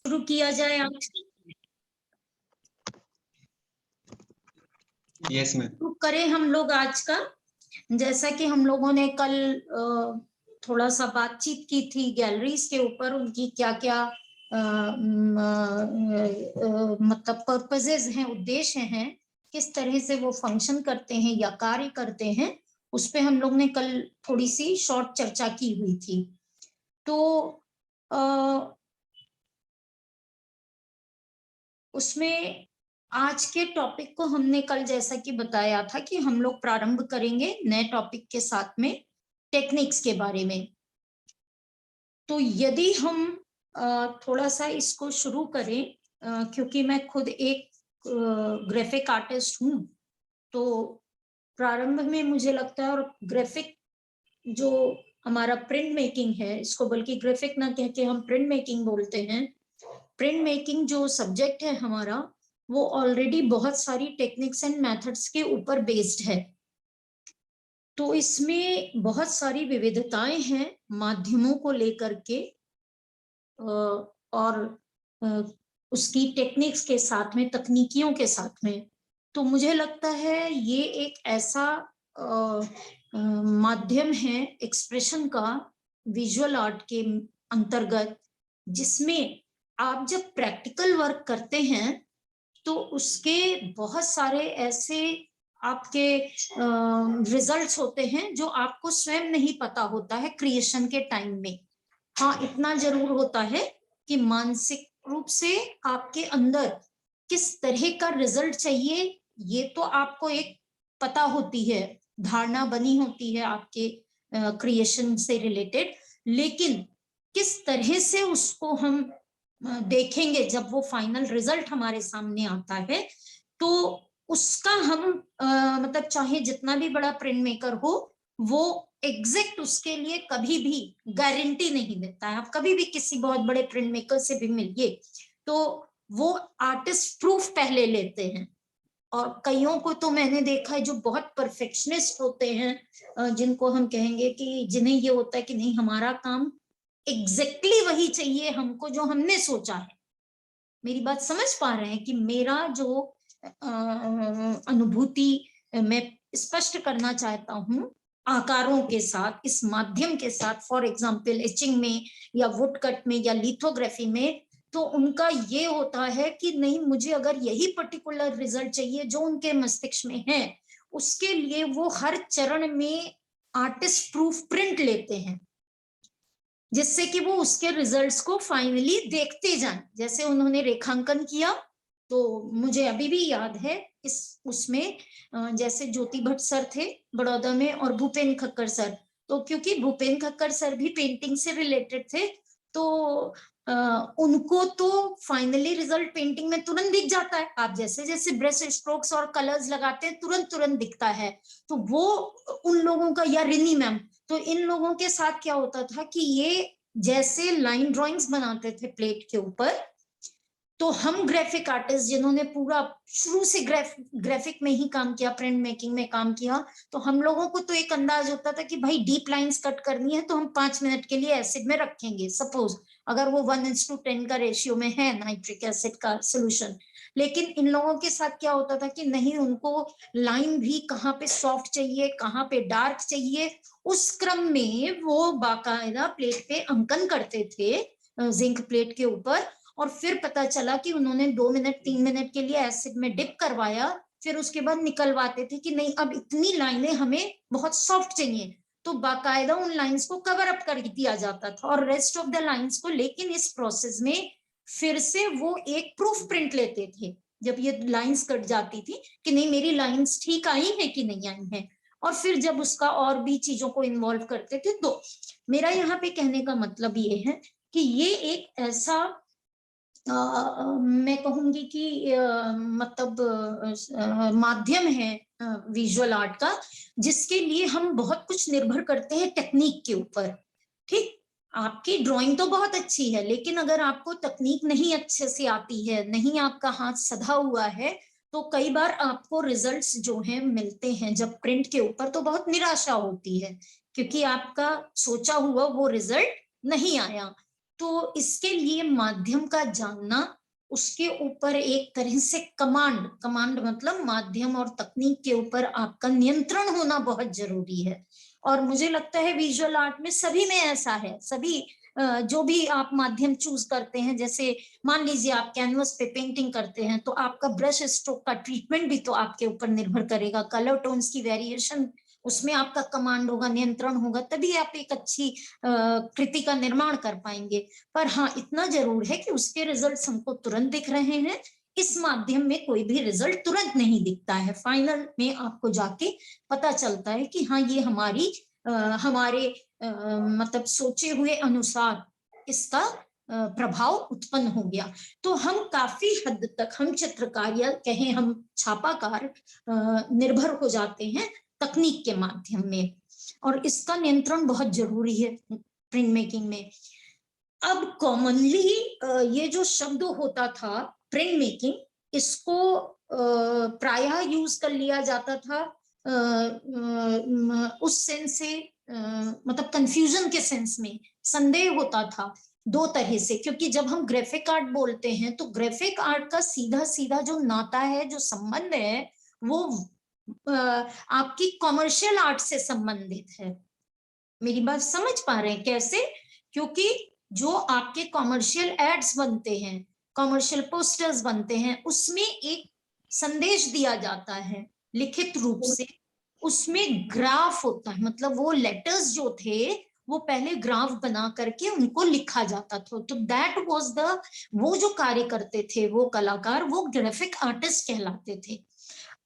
शुरू किया जाए आज? Yes ma'am. शुरू करें हम लोग आज का। जैसा कि हम लोगों ने कल थोड़ा सा बातचीत की थी गैलरीज के ऊपर, उनकी क्या क्या मतलब पर्पसेस हैं, उद्देश्य हैं, किस तरह से वो फंक्शन करते हैं या कार्य करते हैं, उस पे हम लोग ने कल थोड़ी सी शॉर्ट चर्चा की हुई थी। तो उसमें आज के टॉपिक को हमने कल जैसा कि बताया था कि हम लोग प्रारंभ करेंगे नए टॉपिक के साथ में, टेक्निक्स के बारे में। तो यदि हम थोड़ा सा इसको शुरू करें, क्योंकि मैं खुद एक ग्राफिक आर्टिस्ट हूँ, तो प्रारंभ में मुझे लगता है, और ग्राफिक जो हमारा प्रिंट मेकिंग है, इसको बल्कि ग्राफिक ना कह के हम प्रिंट मेकिंग बोलते हैं। प्रिंट मेकिंग जो सब्जेक्ट है हमारा, वो ऑलरेडी बहुत सारी टेक्निक्स एंड मेथड्स के ऊपर बेस्ड है। तो इसमें बहुत सारी विविधताएं हैं माध्यमों को लेकर के, और उसकी टेक्निक्स के साथ में, तकनीकियों के साथ में। तो मुझे लगता है ये एक ऐसा माध्यम है एक्सप्रेशन का, विजुअल आर्ट के अंतर्गत, जिसमें आप जब प्रैक्टिकल वर्क करते हैं तो उसके बहुत सारे ऐसे आपके रिजल्ट्स होते हैं जो आपको स्वयं नहीं पता होता है क्रिएशन के टाइम में। हाँ, इतना जरूर होता है कि मानसिक रूप से आपके अंदर किस तरह का रिजल्ट चाहिए, ये तो आपको एक पता होती है, धारणा बनी होती है आपके क्रिएशन से रिलेटेड। लेकिन किस तरह से उसको हम देखेंगे जब वो फाइनल रिजल्ट हमारे सामने आता है, तो उसका हम मतलब चाहे जितना भी बड़ा प्रिंट मेकर हो, वो एग्जैक्ट उसके लिए कभी भी गारंटी नहीं देता है। आप कभी भी किसी बहुत बड़े प्रिंट मेकर से भी मिलिए तो वो आर्टिस्ट प्रूफ पहले लेते हैं, और कईयों को तो मैंने देखा है जो बहुत परफेक्शनिस्ट होते हैं, जिनको हम कहेंगे कि जिन्हें ये होता है कि नहीं, हमारा काम एग्जैक्टली वही चाहिए हमको जो हमने सोचा है। मेरी बात समझ पा रहे हैं कि मेरा जो अनुभूति मैं स्पष्ट करना चाहता हूँ आकारों के साथ, इस माध्यम के साथ, फॉर एग्जाम्पल एचिंग में या वुड कट में या लिथोग्राफी में, तो उनका ये होता है कि नहीं, मुझे अगर यही पर्टिकुलर रिजल्ट चाहिए जो उनके मस्तिष्क में है, उसके लिए वो हर चरण में आर्टिस्ट प्रूफ प्रिंट लेते हैं, जिससे कि वो उसके रिजल्ट्स को फाइनली देखते जाएं। जैसे उन्होंने रेखांकन किया, तो मुझे अभी भी याद है उसमें जैसे ज्योति भट्ट सर थे बड़ौदा में और भूपेन खक्कर सर, तो क्योंकि भूपेन खक्कर सर भी पेंटिंग से रिलेटेड थे, तो उनको तो फाइनली रिजल्ट पेंटिंग में तुरंत दिख जाता है। आप जैसे जैसे ब्रश स्ट्रोक्स और कलर्स लगाते हैं तुरंत तुरंत दिखता है। तो वो उन लोगों का, या रिनी मैम, तो इन लोगों के साथ क्या होता था कि ये जैसे लाइन ड्राइंग्स बनाते थे प्लेट के ऊपर, तो हम ग्राफिक आर्टिस्ट जिन्होंने पूरा शुरू से ग्राफिक में ही काम किया, प्रिंट मेकिंग में काम किया, तो हम लोगों को तो एक अंदाज होता था कि भाई डीप लाइंस कट करनी है तो हम 5 मिनट के लिए एसिड में रखेंगे, सपोज अगर वो 1:10 का रेशियो में है नाइट्रिक एसिड का सोल्यूशन। लेकिन इन लोगों के साथ क्या होता था कि नहीं, उनको लाइन भी कहाँ पे सॉफ्ट चाहिए, कहाँ पे डार्क चाहिए, उस क्रम में वो बाकायदा प्लेट पे अंकन करते थे, जिंक प्लेट के ऊपर। और फिर पता चला कि उन्होंने 2 मिनट 3 मिनट के लिए एसिड में डिप करवाया, फिर उसके बाद निकलवाते थे कि नहीं, अब इतनी लाइनें हमें बहुत सॉफ्ट चाहिए, तो बाकायदा उन लाइंस को कवर अप कर दिया जाता था और रेस्ट ऑफ द लाइंस को। लेकिन इस प्रोसेस में फिर से वो एक प्रूफ प्रिंट लेते थे जब ये लाइंस कट जाती थी कि नहीं, मेरी लाइंस ठीक आई है कि नहीं आई है, और फिर जब उसका और भी चीजों को इन्वॉल्व करते थे। तो मेरा यहाँ पे कहने का मतलब ये है कि ये एक ऐसा मैं कहूंगी कि मतलब माध्यम है विजुअल आर्ट का, जिसके लिए हम बहुत कुछ निर्भर करते हैं टेक्निक के ऊपर। ठीक, आपकी ड्राइंग तो बहुत अच्छी है, लेकिन अगर आपको तकनीक नहीं अच्छे से आती है, नहीं आपका हाथ सधा हुआ है, तो कई बार आपको रिजल्ट्स जो हैं मिलते हैं जब प्रिंट के ऊपर, तो बहुत निराशा होती है, क्योंकि आपका सोचा हुआ वो रिजल्ट नहीं आया। तो इसके लिए माध्यम का जानना, उसके ऊपर एक तरह से कमांड मतलब माध्यम और तकनीक के ऊपर आपका नियंत्रण होना बहुत जरूरी है। और मुझे लगता है विजुअल आर्ट में सभी में ऐसा है, सभी जो भी आप माध्यम चूज करते हैं, जैसे मान लीजिए आप कैनवस पे पेंटिंग करते हैं तो आपका ब्रश स्ट्रोक का ट्रीटमेंट भी तो आपके ऊपर निर्भर करेगा, कलर टोन्स की वेरिएशन, उसमें आपका कमांड होगा, नियंत्रण होगा, तभी आप एक अच्छी कृति का निर्माण कर पाएंगे। पर हाँ, इतना जरूर है कि उसके रिजल्ट्स हमको तुरंत दिख रहे हैं। इस माध्यम में कोई भी रिजल्ट तुरंत नहीं दिखता है, फाइनल में आपको जाके पता चलता है कि हाँ ये हमारे मतलब सोचे हुए अनुसार इसका प्रभाव उत्पन्न हो गया। तो हम काफी हद तक, हम चित्रकार या कहें हम छापाकार, निर्भर हो जाते हैं तकनीक के माध्यम में, और इसका नियंत्रण बहुत जरूरी है प्रिंट मेकिंग में। अब कॉमनली ये जो शब्द होता था प्रिंट मेकिंग, इसको प्रायः यूज कर लिया जाता था उस सेंस से, मतलब कंफ्यूजन के सेंस में, संदेह होता था दो तरह से। क्योंकि जब हम ग्राफिक आर्ट बोलते हैं तो ग्राफिक आर्ट का सीधा सीधा जो नाता है, जो संबंध है, वो आपकी कॉमर्शियल आर्ट से संबंधित है। मेरी बात समझ पा रहे हैं कैसे? क्योंकि जो आपके कॉमर्शियल एड्स बनते हैं, कॉमर्शियल पोस्टर्स बनते हैं, उसमें एक संदेश दिया जाता है लिखित रूप से, उसमें ग्राफ होता है, मतलब वो लेटर्स जो थे वो पहले ग्राफ बना करके उनको लिखा जाता था। तो दैट वाज वो जो कार्य करते थे वो कलाकार, वो ग्राफिक आर्टिस्ट कहलाते थे।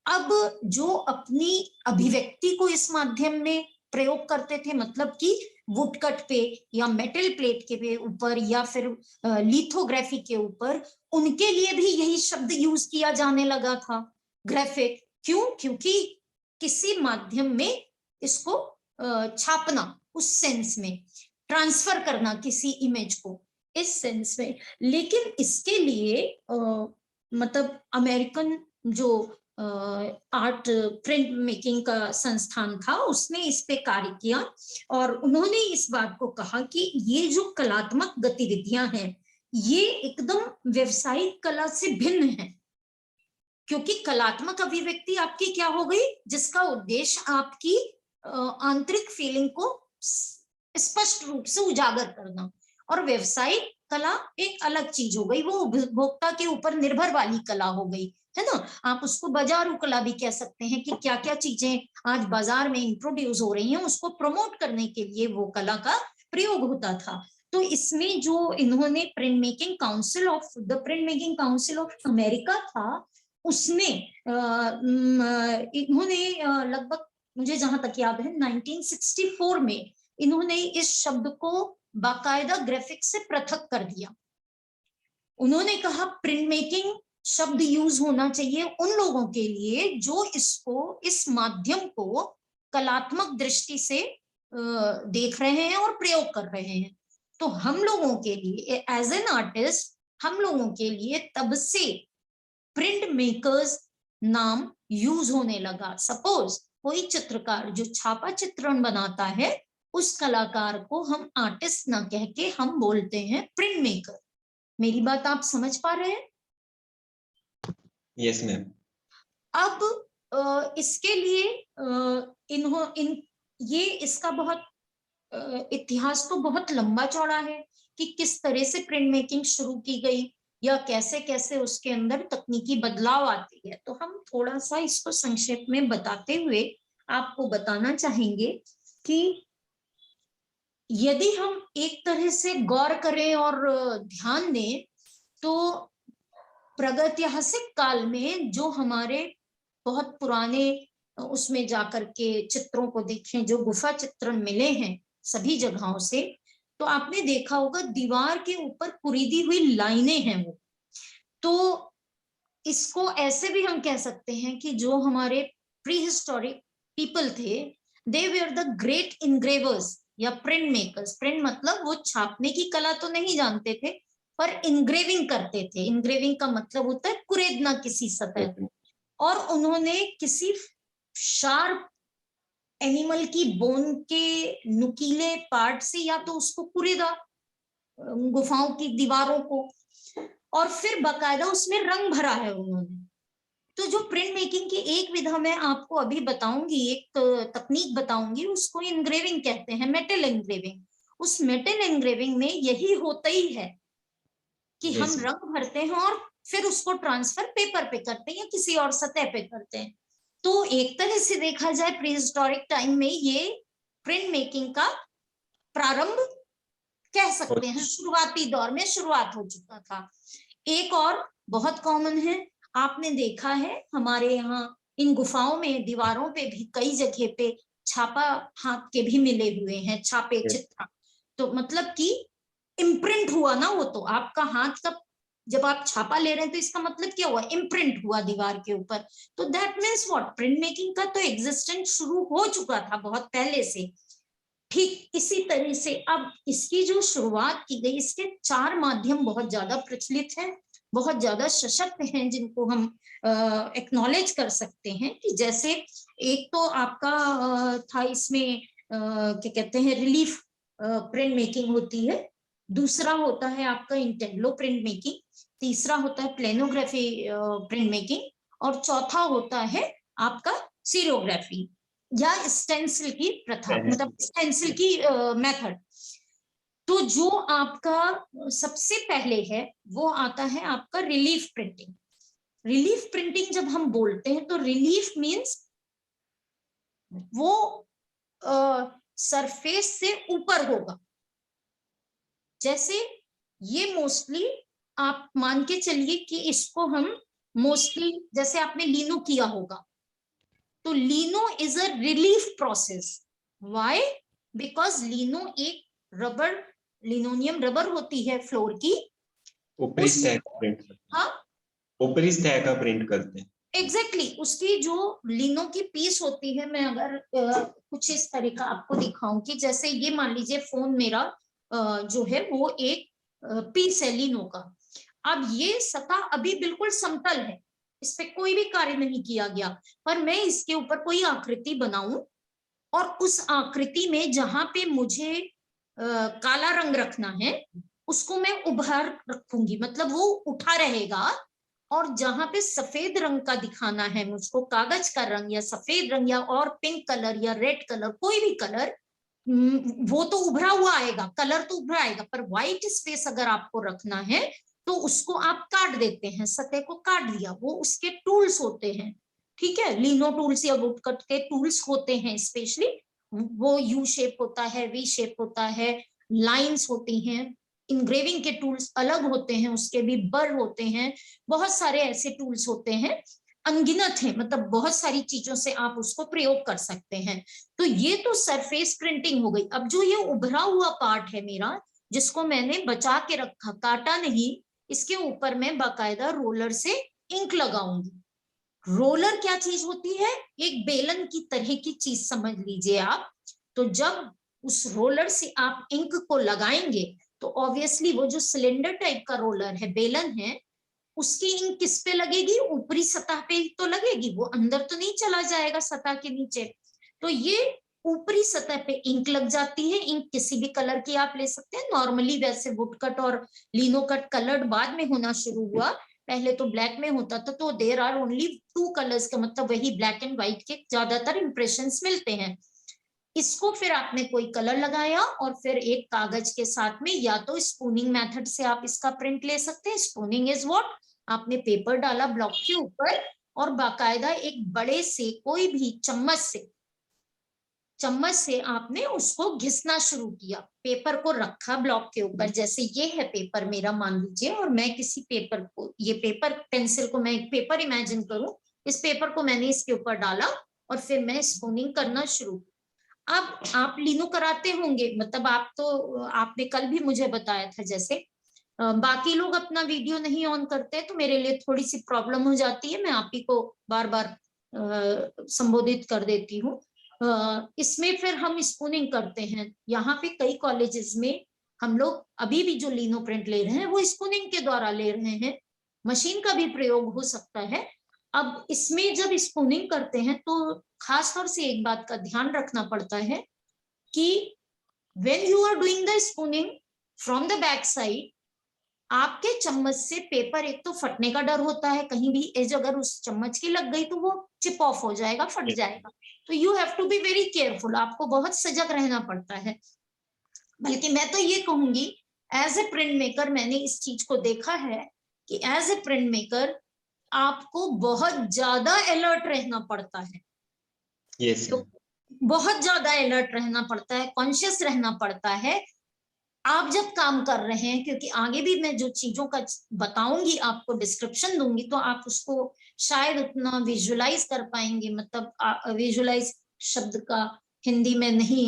अब जो अपनी अभिव्यक्ति को इस माध्यम में प्रयोग करते थे, मतलब कि वुडकट पे या मेटल प्लेट के ऊपर या फिर लिथोग्राफी के ऊपर, उनके लिए भी यही शब्द यूज किया जाने लगा था, ग्राफिक। क्यों? क्योंकि किसी माध्यम में इसको छापना, उस सेंस में ट्रांसफर करना किसी इमेज को, इस सेंस में। लेकिन इसके लिए मतलब अमेरिकन जो आर्ट प्रिंट मेकिंग का संस्थान था, उसने इस पे कार्य किया और उन्होंने इस बात को कहा कि ये जो कलात्मक गतिविधियां हैं, ये एकदम व्यवसायिक कला से भिन्न है। क्योंकि कलात्मक अभिव्यक्ति आपकी क्या हो गई? जिसका उद्देश्य आपकी आंतरिक फीलिंग को स्पष्ट रूप से उजागर करना, और व्यवसायिक कला एक अलग चीज हो गई, वो उपभोक्ता के ऊपर निर्भर वाली कला हो गई, है ना। आप उसको बाजारू कला भी कह सकते हैं कि क्या क्या चीजें आज बाजार में इंट्रोड्यूस हो रही हैं, उसको प्रमोट करने के लिए वो कला का प्रयोग होता था। तो इसमें जो इन्होंने print making council of America था, उसने इन्होंने लगभग, मुझे जहां तक याद है 1964 में इन्होंने इस शब्द को बाकायदा ग्राफिक्स से पृथक कर दिया। उन्होंने कहा प्रिंट मेकिंग शब्द यूज होना चाहिए उन लोगों के लिए जो इसको, इस माध्यम को कलात्मक दृष्टि से देख रहे हैं और प्रयोग कर रहे हैं। तो हम लोगों के लिए एज एन आर्टिस्ट, हम लोगों के लिए तब से प्रिंट मेकर्स नाम यूज होने लगा। सपोज कोई चित्रकार जो छापा चित्रण बनाता है, उस कलाकार को हम आर्टिस्ट ना कह के हम बोलते हैं प्रिंट मेकर। मेरी बात आप समझ पा रहे हैं? Yes ma'am. अब इसके लिए इसका बहुत इतिहास तो बहुत लंबा चौड़ा है कि किस तरह से प्रिंट मेकिंग शुरू की गई या कैसे कैसे उसके अंदर तकनीकी बदलाव आती है। तो हम थोड़ा सा इसको संक्षेप में बताते हुए आपको बताना चाहेंगे कि यदि हम एक तरह से गौर करें और ध्यान दें तो प्रागैतिहासिक काल में जो हमारे बहुत पुराने उसमें जाकर के चित्रों को देखें, जो गुफा चित्रण मिले हैं सभी जगहों से, तो आपने देखा होगा दीवार के ऊपर कुरीदी हुई लाइनें हैं वो। तो इसको ऐसे भी हम कह सकते हैं कि जो हमारे प्री हिस्टोरिक पीपल थे, दे वेर द ग्रेट इनग्रेवर्स या प्रिंट मेकर्स। प्रिंट मतलब वो छापने की कला तो नहीं जानते थे, पर इंग्रेविंग करते थे। इंग्रेविंग का मतलब होता है कुरेदना किसी सतह को, और उन्होंने किसी शार्प एनिमल की बोन के नुकीले पार्ट से या तो उसको कुरेदा, गुफाओं की दीवारों को, और फिर बाकायदा उसमें रंग भरा है उन्होंने। तो जो प्रिंट मेकिंग की एक विधा मैं आपको अभी बताऊंगी, एक तकनीक बताऊंगी, उसको इंग्रेविंग कहते हैं, मेटल इंग्रेविंग। उस मेटल इंग्रेविंग में यही होता ही है कि हम रंग भरते हैं और फिर उसको ट्रांसफर पेपर पे करते हैं या किसी और सतह पे करते हैं। तो एक तरह से देखा जाए प्रीहिस्टोरिक टाइम में ये प्रिंट मेकिंग का प्रारंभ कह सकते हैं, शुरुआती दौर में शुरुआत हो चुका था। एक और बहुत कॉमन है, आपने देखा है हमारे यहाँ इन गुफाओं में दीवारों पे भी कई जगह पे छापा हाथ के भी मिले हुए हैं, छापे चित्र। तो मतलब कि इम्प्रिंट हुआ ना, वो तो आपका हाथ का, जब आप छापा ले रहे हैं तो इसका मतलब क्या हुआ, इम्प्रिंट हुआ दीवार के ऊपर। तो that means what, print making का तो एग्जिस्टेंस शुरू हो चुका था बहुत पहले से। ठीक इसी तरह से अब इसकी जो शुरुआत की गई, इसके 4 माध्यम बहुत ज्यादा प्रचलित हैं, बहुत ज्यादा सशक्त हैं, जिनको हम एक्नॉलेज कर सकते हैं। कि जैसे एक तो आपका था इसमें क्या कहते हैं, रिलीफ प्रिंट मेकिंग होती है, दूसरा होता है आपका इंटेंडलो प्रिंट मेकिंग, तीसरा होता है प्लेनोग्राफी प्रिंट मेकिंग, और चौथा होता है आपका सीरोग्राफी या स्टेंसिल की प्रथा, मतलब स्टेंसिल की मेथड। तो जो आपका सबसे पहले है वो आता है आपका रिलीफ प्रिंटिंग। रिलीफ प्रिंटिंग जब हम बोलते हैं तो रिलीफ मींस वो सरफेस से ऊपर होगा। जैसे ये मोस्टली आप मान के चलिए कि इसको हम मोस्टली, जैसे आपने लीनो किया होगा, तो lino is a relief process. Why? Because lino एक रबर, लिनोनियम रबर होती है फ्लोर की, ऊपरी सतह का प्रिंट करते हैं। हाँ, ऊपरी सतह का प्रिंट करते हैं। एग्जैक्टली उसकी जो लिनो की पीस होती है, मैं अगर कुछ इस तरह का आपको दिखाऊं कि जैसे ये मान लीजिए फोन मेरा जो है वो एक पीस है लिनो का। अब ये सतह अभी बिल्कुल समतल है, इस पे कोई भी कार्य नहीं किया गया, पर मैं इसके ऊपर कोई आकृति बनाऊं और उस आकृति में जहां पे मुझे काला रंग रखना है उसको मैं उभार रखूंगी, मतलब वो उठा रहेगा। और जहां पे सफेद रंग का दिखाना है मुझको, कागज का रंग या सफेद रंग या और पिंक कलर या रेड कलर, कोई भी कलर, वो तो उभरा हुआ आएगा, कलर तो उभरा आएगा। पर व्हाइट स्पेस अगर आपको रखना है तो उसको आप काट देते हैं, सतह को काट दिया, वो उसके टूल्स होते हैं। ठीक है, लिनो टूल्स या वुडकट के टूल्स होते हैं स्पेशली, वो यू शेप होता है, वी शेप होता है, लाइंस होती हैं। इंग्रेविंग के टूल्स अलग होते हैं, उसके भी बर होते हैं, बहुत सारे ऐसे टूल्स होते हैं, अनगिनत है, मतलब बहुत सारी चीजों से आप उसको प्रयोग कर सकते हैं। तो ये तो सरफेस प्रिंटिंग हो गई। अब जो ये उभरा हुआ पार्ट है मेरा, जिसको मैंने बचा के रखा, काटा नहीं, इसके ऊपर मैं बाकायदा रोलर से इंक लगाऊंगी। रोलर क्या चीज होती है, एक बेलन की तरह की चीज समझ लीजिए आप। तो जब उस रोलर से आप इंक को लगाएंगे तो ऑब्वियसली वो जो सिलेंडर टाइप का रोलर है, बेलन है, उसकी इंक किस पे लगेगी, ऊपरी सतह पे तो लगेगी, वो अंदर तो नहीं चला जाएगा सतह के नीचे। तो ये ऊपरी सतह पे इंक लग जाती है। इंक किसी भी कलर की आप ले सकते हैं, नॉर्मली वैसे वुडकट और लिनो कट कलर्ड बाद में होना शुरू हुआ, पहले तो ब्लैक में होता था। तो देर आर ओनली 2 कलर्स का, मतलब वही ब्लैक एंड व्हाइट के ज्यादातर इंप्रेशंस मिलते हैं। इसको फिर आपने कोई कलर लगाया और फिर एक कागज के साथ में, या तो स्पूनिंग मेथड से आप इसका प्रिंट ले सकते हैं। स्पूनिंग इज व्हाट, आपने पेपर डाला ब्लॉक के ऊपर और बाकायदा एक बड़े से कोई भी चम्मच से आपने उसको घिसना शुरू किया, पेपर को रखा ब्लॉक के ऊपर। जैसे ये है पेपर मेरा मान लीजिए, और मैं किसी पेपर को, ये पेपर पेंसिल को मैं एक पेपर इमेजिन करूं, इस पेपर को मैंने इसके ऊपर डाला और फिर मैं स्पूनिंग करना शुरू। अब आप लिनो कराते होंगे, मतलब आप तो, आपने कल भी मुझे बताया था, जैसे बाकी लोग अपना वीडियो नहीं ऑन करते तो मेरे लिए थोड़ी सी प्रॉब्लम हो जाती है, मैं आप ही को बार बार संबोधित कर देती हूँ। इसमें फिर हम स्पूनिंग करते हैं। यहाँ पे कई कॉलेजेस में हम लोग अभी भी जो लिनो प्रिंट ले रहे हैं वो स्पूनिंग के द्वारा ले रहे हैं, मशीन का भी प्रयोग हो सकता है। अब इसमें जब स्पूनिंग करते हैं तो खास तौर से एक बात का ध्यान रखना पड़ता है कि when you are doing the spooning, from the back side आपके चम्मच से पेपर एक तो फटने का डर होता है, कहीं भी एज अगर उस चम्मच की लग गई तो वो चिप ऑफ हो जाएगा, फट जाएगा। तो you have to be very careful, आपको बहुत सजग रहना पड़ता है। बल्कि मैं तो ये कहूंगी एज ए प्रिंट मेकर मैंने इस चीज को देखा है कि एज ए प्रिंट मेकर आपको बहुत ज्यादा अलर्ट रहना पड़ता है। यस तो बहुत ज्यादा अलर्ट रहना पड़ता है, कॉन्शियस रहना पड़ता है आप जब काम कर रहे हैं, क्योंकि आगे भी मैं जो चीजों का बताऊंगी, आपको डिस्क्रिप्शन दूंगी, तो आप उसको शायद उतना विजुलाइज कर पाएंगे। मतलब विजुलाइज शब्द का हिंदी में नहीं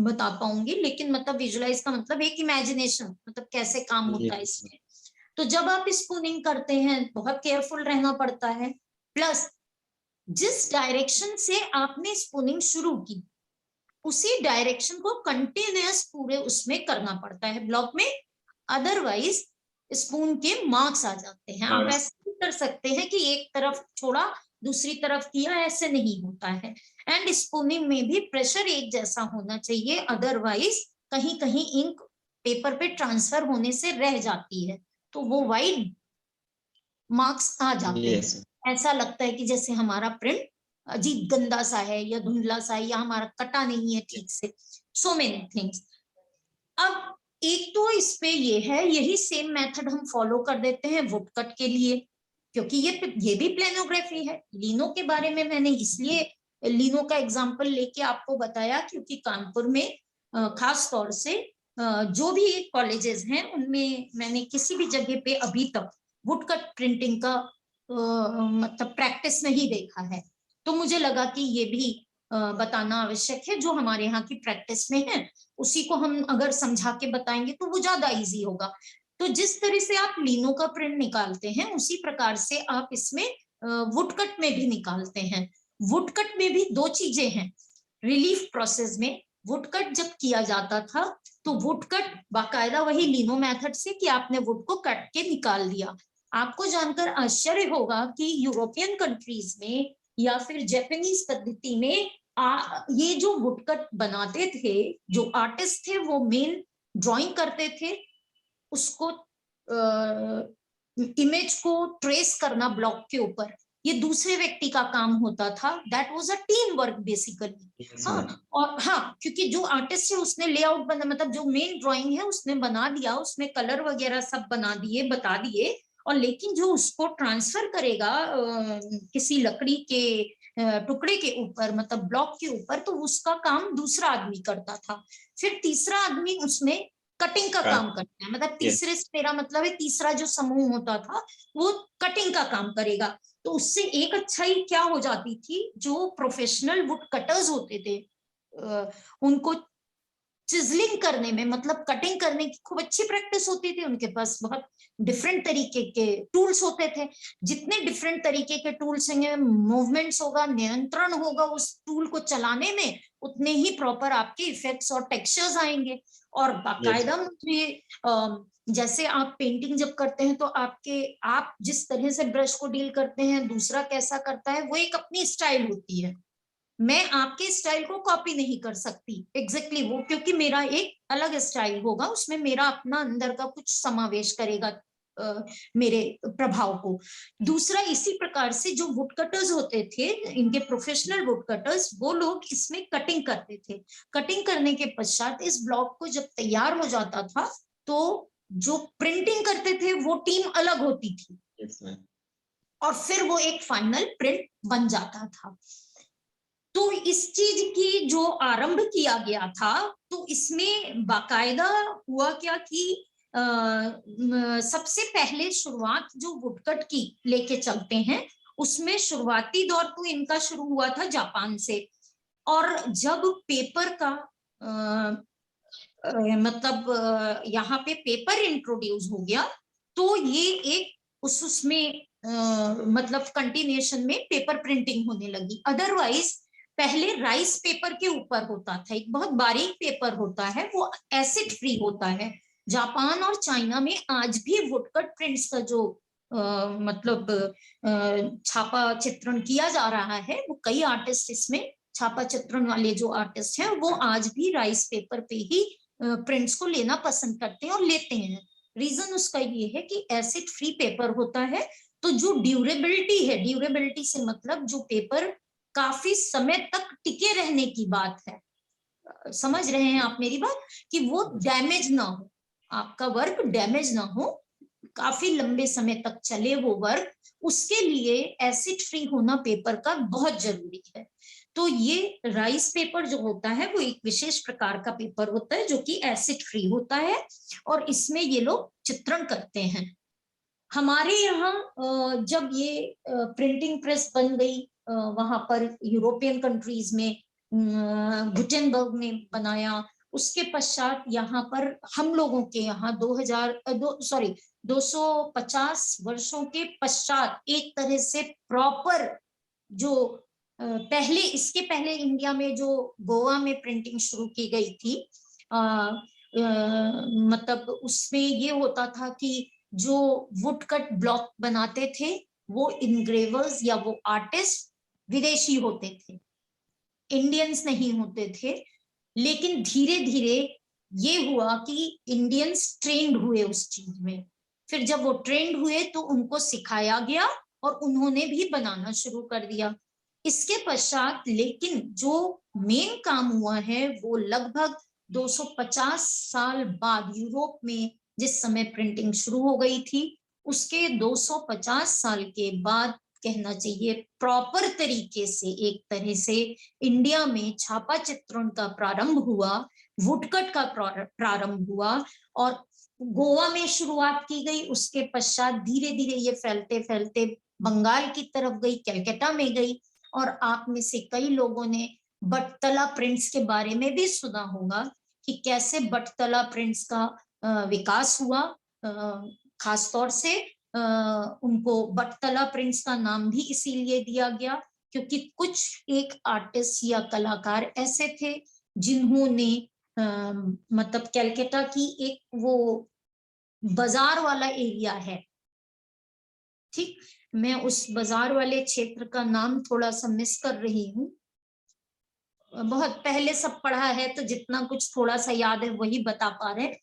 बता पाऊंगी, लेकिन मतलब विजुलाइज का मतलब एक इमेजिनेशन, मतलब कैसे काम होता है इसमें। तो जब आप स्पूनिंग करते हैं बहुत केयरफुल रहना पड़ता है। प्लस जिस डायरेक्शन से आपने स्पूनिंग शुरू की उसी डायरेक्शन को कंटिन्यूअस पूरे उसमें करना पड़ता है ब्लॉक में, अदरवाइज स्पून के मार्क्स आ जाते हैं। आप ऐसे नहीं कर सकते हैं कि एक तरफ छोड़ा दूसरी तरफ किया, ऐसे नहीं होता है। एंड स्पूनिंग में भी प्रेशर एक जैसा होना चाहिए, अदरवाइज कहीं कहीं इंक पेपर पे ट्रांसफर होने से रह जाती है तो वो वाइड मार्क्स आ जाते हैं। ऐसा लगता है कि जैसे हमारा प्रिंट अजीब गंदा सा है या धुंधला सा है या हमारा कटा नहीं है ठीक से, सो मेनी थिंग्स। अब एक तो इस पे ये है, यही सेम मेथड हम फॉलो कर देते हैं वुड कट के लिए, क्योंकि ये भी प्लेनोग्राफी है। लिनो के बारे में मैंने इसलिए लिनो का एग्जांपल लेके आपको बताया क्योंकि कानपुर में खास तौर से जो भी कॉलेजेस हैं उनमें मैंने किसी भी जगह पे अभी तक वुड कट प्रिंटिंग का मतलब प्रैक्टिस नहीं देखा है। तो मुझे लगा कि ये भी बताना आवश्यक है, जो हमारे यहाँ की प्रैक्टिस में है उसी को हम अगर समझा के बताएंगे तो वो ज्यादा इजी होगा। तो जिस तरह से आप लिनो का प्रिंट निकालते हैं उसी प्रकार से आप इसमें वुड कट में भी निकालते हैं। वुड कट में भी दो चीजें हैं। रिलीफ प्रोसेस में वुड कट जब किया जाता था तो वुड कट बाकायदा वही लिनो मेथड से कि आपने वुड को कट के निकाल दिया। आपको जानकर आश्चर्य होगा कि यूरोपियन कंट्रीज में या फिर जापानीज पद्धति में ये जो वुडकट बनाते थे, जो आर्टिस्ट थे वो मेन ड्राइंग करते थे, उसको इमेज को ट्रेस करना ब्लॉक के ऊपर ये दूसरे व्यक्ति का काम होता था। That was a team work basically. हाँ, और हाँ क्योंकि जो आर्टिस्ट है उसने लेआउट बना, मतलब जो मेन ड्राइंग है उसने बना दिया, उसमें कलर वगैरह सब बना दिए, बता दिए, और लेकिन जो उसको ट्रांसफर करेगा किसी लकड़ी के टुकड़े के ऊपर, मतलब ब्लॉक के ऊपर, तो उसका काम दूसरा आदमी करता था। फिर तीसरा आदमी उसमें कटिंग का काम करता है, मतलब तीसरे से मेरा मतलब है तीसरा जो समूह होता था वो कटिंग का काम करेगा। तो उससे एक अच्छाई क्या हो जाती थी, जो प्रोफेशनल वुड कटर्स होते थे उनको चिजलिंग करने में, मतलब कटिंग करने की खूब अच्छी प्रैक्टिस होती थी। उनके पास बहुत डिफरेंट तरीके के टूल्स होते थे। जितने डिफरेंट तरीके के टूल्स होंगे, मूवमेंट्स होगा, नियंत्रण होगा उस टूल को चलाने में, उतने ही प्रॉपर आपके इफेक्ट्स और टेक्सचर्स आएंगे। और बाकायदा मुझे जैसे आप पेंटिंग जब करते हैं तो आप जिस तरह से ब्रश को डील करते हैं, दूसरा कैसा करता है, वो एक अपनी स्टाइल होती है। मैं आपके स्टाइल को कॉपी नहीं कर सकती एग्जैक्टली वो, क्योंकि मेरा एक अलग स्टाइल होगा, उसमें मेरा अपना अंदर का कुछ समावेश करेगा मेरे प्रभाव को। दूसरा, इसी प्रकार से जो वुड कटर्स होते थे, इनके प्रोफेशनल वुड कटर्स, वो लोग इसमें कटिंग करते थे। कटिंग करने के पश्चात इस ब्लॉक को जब तैयार हो जाता था तो जो प्रिंटिंग करते थे वो टीम अलग होती थी और फिर वो एक फाइनल प्रिंट बन जाता था। तो इस चीज की जो आरंभ किया गया था, तो इसमें बाकायदा हुआ क्या कि सबसे पहले शुरुआत जो वुडकट की लेके चलते हैं, उसमें शुरुआती दौर तो इनका शुरू हुआ था जापान से। और जब पेपर का मतलब यहाँ पे पेपर इंट्रोड्यूस हो गया, तो ये एक उसमें मतलब कंटिन्यूएशन में पेपर प्रिंटिंग होने लगी। अदरवाइज पहले राइस पेपर के ऊपर होता था, एक बहुत बारीक पेपर होता है, वो एसिड फ्री होता है। जापान और चाइना में आज भी वुडकट प्रिंट्स का जो मतलब छापा चित्रण किया जा रहा है, वो कई आर्टिस्ट इसमें छापा चित्रण वाले जो आर्टिस्ट हैं वो आज भी राइस पेपर पे ही प्रिंट्स को लेना पसंद करते हैं और लेते हैं। रीजन उसका ये है कि एसिड फ्री पेपर होता है, तो जो ड्यूरेबिलिटी है, ड्यूरेबिलिटी से मतलब जो पेपर काफी समय तक टिके रहने की बात है, समझ रहे हैं आप मेरी बात, कि वो डैमेज ना हो, आपका वर्क डैमेज ना हो, काफी लंबे समय तक चले वो वर्क, उसके लिए एसिड फ्री होना पेपर का बहुत जरूरी है। तो ये राइस पेपर जो होता है वो एक विशेष प्रकार का पेपर होता है जो कि एसिड फ्री होता है, और इसमें ये लोग चित्रण करते हैं। हमारे यहाँ जब ये प्रिंटिंग प्रेस बन गई वहां पर यूरोपियन कंट्रीज में, गुटेनबर्ग ने बनाया, उसके पश्चात यहाँ पर हम लोगों के यहाँ 250 वर्षों के पश्चात एक तरह से प्रॉपर जो पहले, इसके पहले इंडिया में जो गोवा में प्रिंटिंग शुरू की गई थी, मतलब उसमें ये होता था कि जो वुड कट ब्लॉक बनाते थे वो इनग्रेवर्स या वो आर्टिस्ट विदेशी होते थे, इंडियंस नहीं होते थे। लेकिन धीरे धीरे ये हुआ कि इंडियंस ट्रेंड हुए उस चीज में, फिर जब वो ट्रेंड हुए तो उनको सिखाया गया और उन्होंने भी बनाना शुरू कर दिया। इसके पश्चात लेकिन जो मेन काम हुआ है वो लगभग 250 साल बाद यूरोप में जिस समय प्रिंटिंग शुरू हो गई थी, उसके 250 साल के बाद कहना चाहिए प्रॉपर तरीके से एक तरह से इंडिया में छापा चित्रण का प्रारंभ हुआ, वुडकट का प्रारंभ हुआ, और गोवा में शुरुआत की गई। उसके पश्चात धीरे धीरे ये फैलते फैलते बंगाल की तरफ गई, कलकत्ता में गई, और आप में से कई लोगों ने बटतला प्रिंट्स के बारे में भी सुना होगा कि कैसे बटतला प्रिंट्स का विकास हुआ। खासतौर से उनको बटतला प्रिंट्स का नाम भी इसीलिए दिया गया क्योंकि कुछ एक आर्टिस्ट या कलाकार ऐसे थे जिन्होंने मतलब कलकत्ता की एक वो बाजार वाला एरिया है, ठीक, मैं उस बाजार वाले क्षेत्र का नाम थोड़ा सा मिस कर रही हूँ, बहुत पहले सब पढ़ा है तो जितना कुछ थोड़ा सा याद है वही बता पा रहे हैं।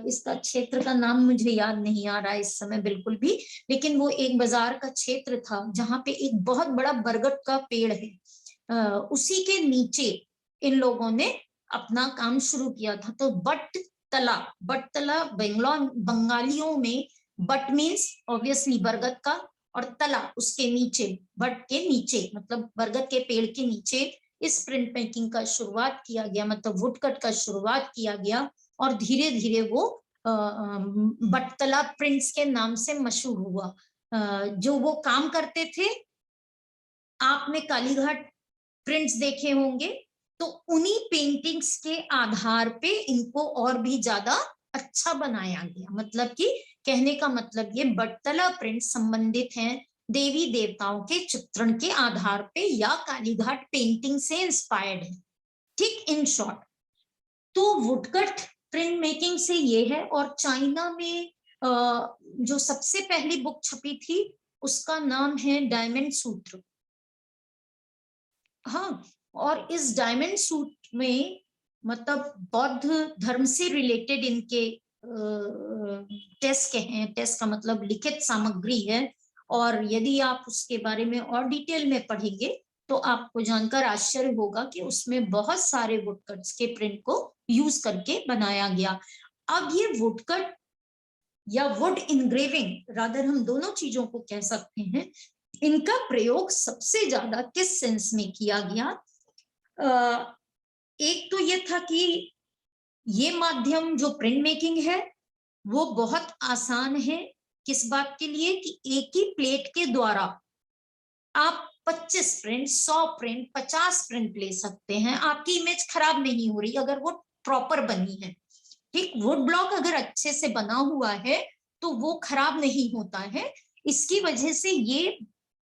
इसका क्षेत्र का नाम मुझे याद नहीं आ रहा है इस समय बिल्कुल भी, लेकिन वो एक बाजार का क्षेत्र था जहाँ पे एक बहुत बड़ा बरगद का पेड़ है, उसी के नीचे इन लोगों ने अपना काम शुरू किया था। तो बटतला, बटतला बंगालियों में बट मीन्स ऑब्वियसली बरगद का, और तला उसके नीचे, बट के नीचे मतलब बरगद के पेड़ के नीचे इस प्रिंट मेकिंग का शुरुआत किया गया, मतलब वुडकट का शुरुआत किया गया, और धीरे धीरे वो बटतला प्रिंट्स के नाम से मशहूर हुआ। जो वो काम करते थे, आपने कालीघाट प्रिंट्स देखे होंगे, तो उन्हीं पेंटिंग्स के आधार पे इनको और भी ज्यादा अच्छा बनाया गया। मतलब कि कहने का मतलब ये बटतला प्रिंट संबंधित हैं देवी देवताओं के चित्रण के आधार पे या कालीघाट पेंटिंग से इंस्पायर्ड है, ठीक, इन शॉर्ट। तो वुडकट प्रिंट मेकिंग से ये है। और चाइना में जो सबसे पहली बुक छपी थी उसका नाम है डायमंड सूत्र। हाँ, और इस डायमंड सूट में मतलब बौद्ध धर्म से रिलेटेड इनके टेक्स्ट हैं, टेक्स्ट का मतलब लिखित सामग्री है, और यदि आप उसके बारे में और डिटेल में पढ़ेंगे तो आपको जानकर आश्चर्य होगा कि उसमें बहुत सारे वुडकट्स के प्रिंट को यूज करके बनाया गया। अब ये वुडकट या वुड इनग्रेविंग, रादर हम दोनों चीजों को कह सकते हैं, इनका प्रयोग सबसे ज्यादा किस सेंस में किया गया? एक तो ये था कि ये माध्यम जो प्रिंट मेकिंग है वो बहुत आसान है, किस बात के लिए कि एक ही प्लेट के द्वारा आप 25 प्रिंट, 100 प्रिंट, 50 प्रिंट ले सकते हैं, आपकी इमेज खराब नहीं हो रही अगर वो प्रॉपर बनी है, ठीक। वुड ब्लॉक अगर अच्छे से बना हुआ है तो वो खराब नहीं होता है। इसकी वजह से ये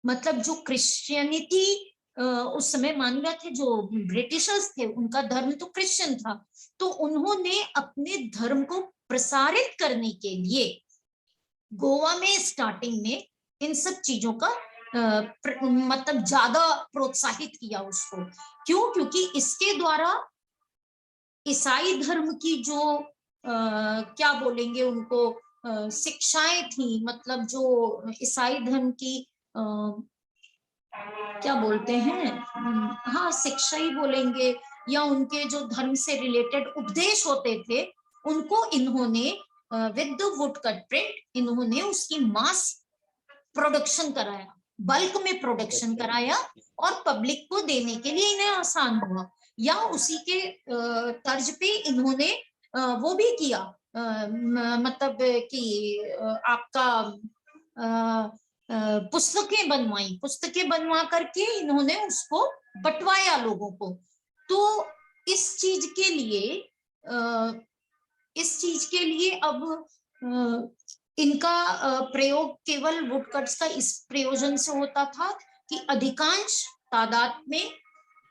मतलब जो क्रिश्चियनिटी उस समय मान गए थे, जो ब्रिटिशर्स थे उनका धर्म तो क्रिश्चियन था, तो उन्होंने अपने धर्म को प्रसारित करने के लिए गोवा में स्टार्टिंग में इन सब चीजों का मतलब ज्यादा प्रोत्साहित किया उसको। क्यों? क्योंकि इसके द्वारा ईसाई धर्म की जो क्या बोलेंगे उनको शिक्षाएं थी, मतलब जो ईसाई धर्म की क्या बोलते हैं, हाँ शिक्षा ही बोलेंगे, या उनके जो धर्म से रिलेटेड उपदेश होते थे, उनको इन्होंने विद द वुडकट प्रिंट इन्होंने उसकी मास प्रोडक्शन कराया, बल्क में प्रोडक्शन कराया, और पब्लिक को देने के लिए इन्हें आसान हुआ। या उसी के तर्ज पे इन्होंने वो भी किया, मतलब कि आपका पुस्तकें बनवा करके इन्होंने उसको बंटवाया लोगों को। तो इस चीज के लिए अब इनका प्रयोग केवल वुडकट्स का इस प्रयोजन से होता था कि अधिकांश तादाद में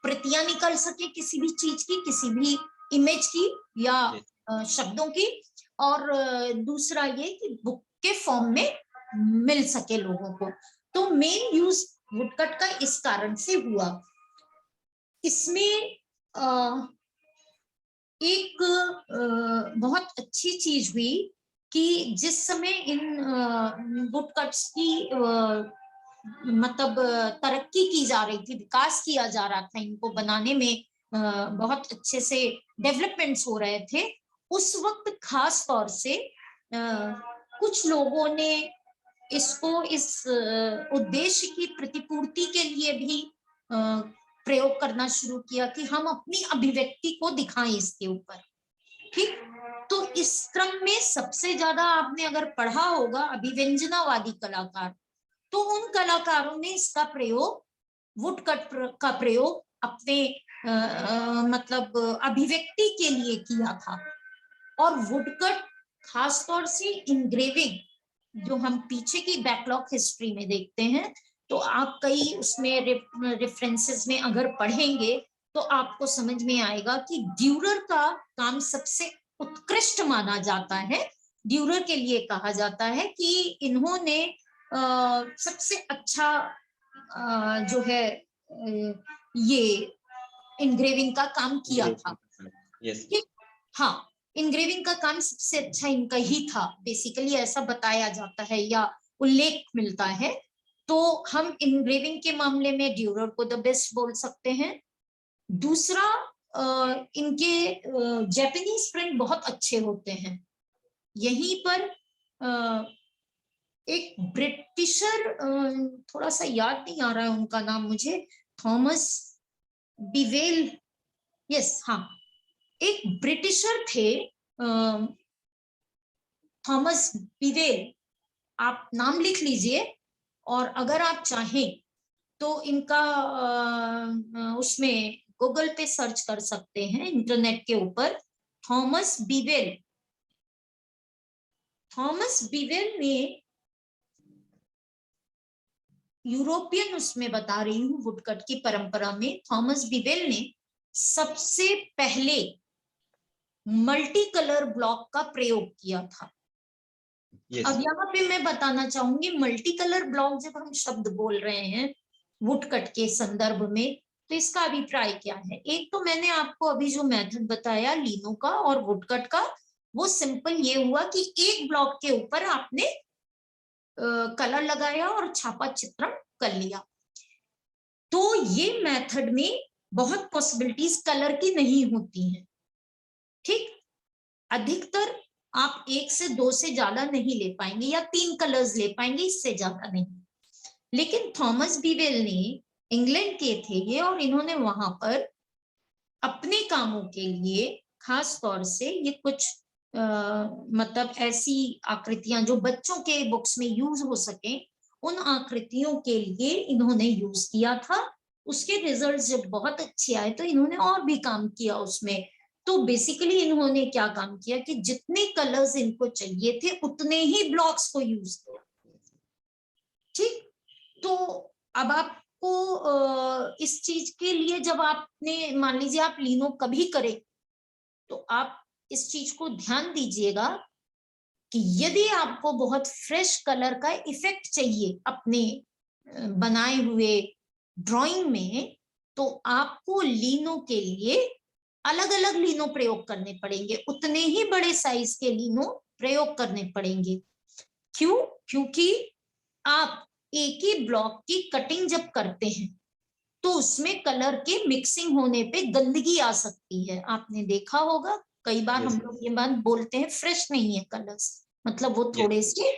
प्रतियां निकल सके किसी भी चीज की, किसी भी इमेज की या शब्दों की, और दूसरा ये कि बुक के फॉर्म में मिल सके लोगों को। तो मेन यूज वुडकट का इस कारण से हुआ। इसमें एक बहुत अच्छी चीज हुई कि जिस समय इन वुडकट्स की मतलब तरक्की की जा रही थी, विकास किया जा रहा था, इनको बनाने में बहुत अच्छे से डेवलपमेंट्स हो रहे थे, उस वक्त खास तौर से कुछ लोगों ने इसको इस उद्देश्य की प्रतिपूर्ति के लिए भी प्रयोग करना शुरू किया कि हम अपनी अभिव्यक्ति को दिखाएं इसके ऊपर। ठीक, तो इस क्रम में सबसे ज्यादा आपने अगर पढ़ा होगा अभिव्यंजनावादी कलाकार, तो उन कलाकारों ने इसका प्रयोग, वुडकट का प्रयोग अपने मतलब अभिव्यक्ति के लिए किया था। और वुडकट खासतौर से इंग्रेविंग, जो हम पीछे की बैकलॉग हिस्ट्री में देखते हैं, तो आप कई उसमें रेफरेंसेस में अगर पढ़ेंगे तो आपको समझ में आएगा कि ड्यूरर का काम सबसे उत्कृष्ट माना जाता है। ड्यूरर के लिए कहा जाता है कि इन्होंने सबसे अच्छा जो है ये इनग्रेविंग का काम किया था। हाँ, इनग्रेविंग का काम सबसे अच्छा इनका ही था, बेसिकली ऐसा बताया जाता है या उल्लेख मिलता है। तो हम इनग्रेविंग के मामले में ड्यूरर को द बेस्ट बोल सकते हैं। दूसरा, इनके जापानीज प्रिंट बहुत अच्छे होते हैं। यहीं पर एक ब्रिटिशर, थोड़ा सा याद नहीं आ रहा है उनका नाम मुझे, थॉमस बिवेल, यस हाँ, एक ब्रिटिशर थे थॉमस बिवेल, आप नाम लिख लीजिए, और अगर आप चाहें तो इनका उसमें गूगल पे सर्च कर सकते हैं इंटरनेट के ऊपर, थॉमस बिवेल। थॉमस बिवेल ने यूरोपियन, उसमें बता रही हूँ वुडकट की परंपरा में, थॉमस बिवेल ने सबसे पहले मल्टी कलर ब्लॉक का प्रयोग किया था। अब यहाँ पे मैं बताना चाहूंगी, मल्टी कलर ब्लॉक जब हम शब्द बोल रहे हैं वुडकट के संदर्भ में, तो इसका अभिप्राय क्या है। एक तो मैंने आपको अभी जो मेथड बताया लिनो का और वुडकट का, वो सिंपल ये हुआ कि एक ब्लॉक के ऊपर आपने कलर लगाया और छापा चित्रण कर लिया। तो ये मेथड में बहुत पॉसिबिलिटीज कलर की नहीं होती हैं। ठीक, अधिकतर आप 1 से 2 से ज्यादा नहीं ले पाएंगे, या 3 कलर्स ले पाएंगे, इससे ज्यादा नहीं। लेकिन थॉमस बिवेल ने, इंग्लैंड के थे ये, और इन्होंने वहां पर अपने कामों के लिए खास तौर से ये कुछ मतलब ऐसी आकृतियां जो बच्चों के बुक्स में यूज हो सके, उन आकृतियों के लिए इन्होंने यूज किया था। उसके रिजल्ट जब बहुत अच्छे आए तो इन्होंने और भी काम किया उसमें। तो बेसिकली इन्होंने क्या काम किया कि जितने कलर्स इनको चाहिए थे उतने ही ब्लॉक्स को यूज किया। ठीक, तो अब आपको इस चीज के लिए, जब आपने मान लीजिए आप लिनो कभी करें, तो आप इस चीज को ध्यान दीजिएगा कि यदि आपको बहुत फ्रेश कलर का इफेक्ट चाहिए अपने बनाए हुए ड्राइंग में, तो आपको लिनो के लिए अलग अलग लीनो प्रयोग करने पड़ेंगे, उतने ही बड़े साइज के लीनो प्रयोग करने पड़ेंगे। क्यों? क्योंकि आप एक ही ब्लॉक की कटिंग जब करते हैं तो उसमें कलर के मिक्सिंग होने पे गंदगी आ सकती है। आपने देखा होगा कई बार हम लोग ये बात बोलते हैं फ्रेश नहीं है कलर्स, मतलब वो थोड़े से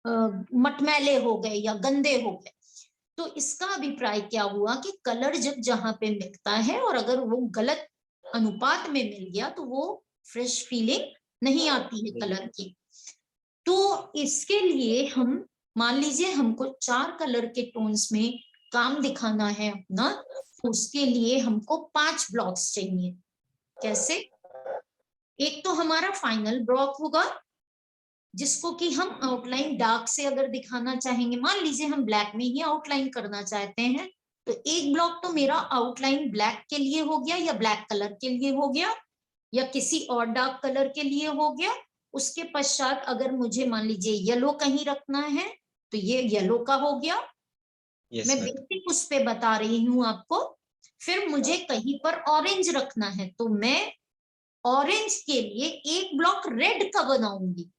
मटमैले हो गए या गंदे हो गए। तो इसका अभिप्राय क्या हुआ कि कलर जब जहां पे मिलता है और अगर वो गलत अनुपात में मिल गया तो वो फ्रेश फीलिंग नहीं आती है कलर की। तो इसके लिए हम मान लीजिए हमको 4 कलर के टोन्स में काम दिखाना है अपना, उसके लिए हमको 5 ब्लॉक्स चाहिए। कैसे? एक तो हमारा फाइनल ब्लॉक होगा जिसको कि हम आउटलाइन डार्क से अगर दिखाना चाहेंगे, मान लीजिए हम ब्लैक में ही आउटलाइन करना चाहते हैं, तो एक ब्लॉक तो मेरा आउटलाइन ब्लैक के लिए हो गया या ब्लैक कलर के लिए हो गया या किसी और डार्क कलर के लिए हो गया। उसके पश्चात अगर मुझे मान लीजिए येलो कहीं रखना है तो ये येलो का हो गया। मैं बेसिक उस पे बता रही हूं आपको। फिर मुझे कहीं पर ऑरेंज रखना है तो मैं ऑरेंज के लिए एक ब्लॉक रेड का बनाऊंगी,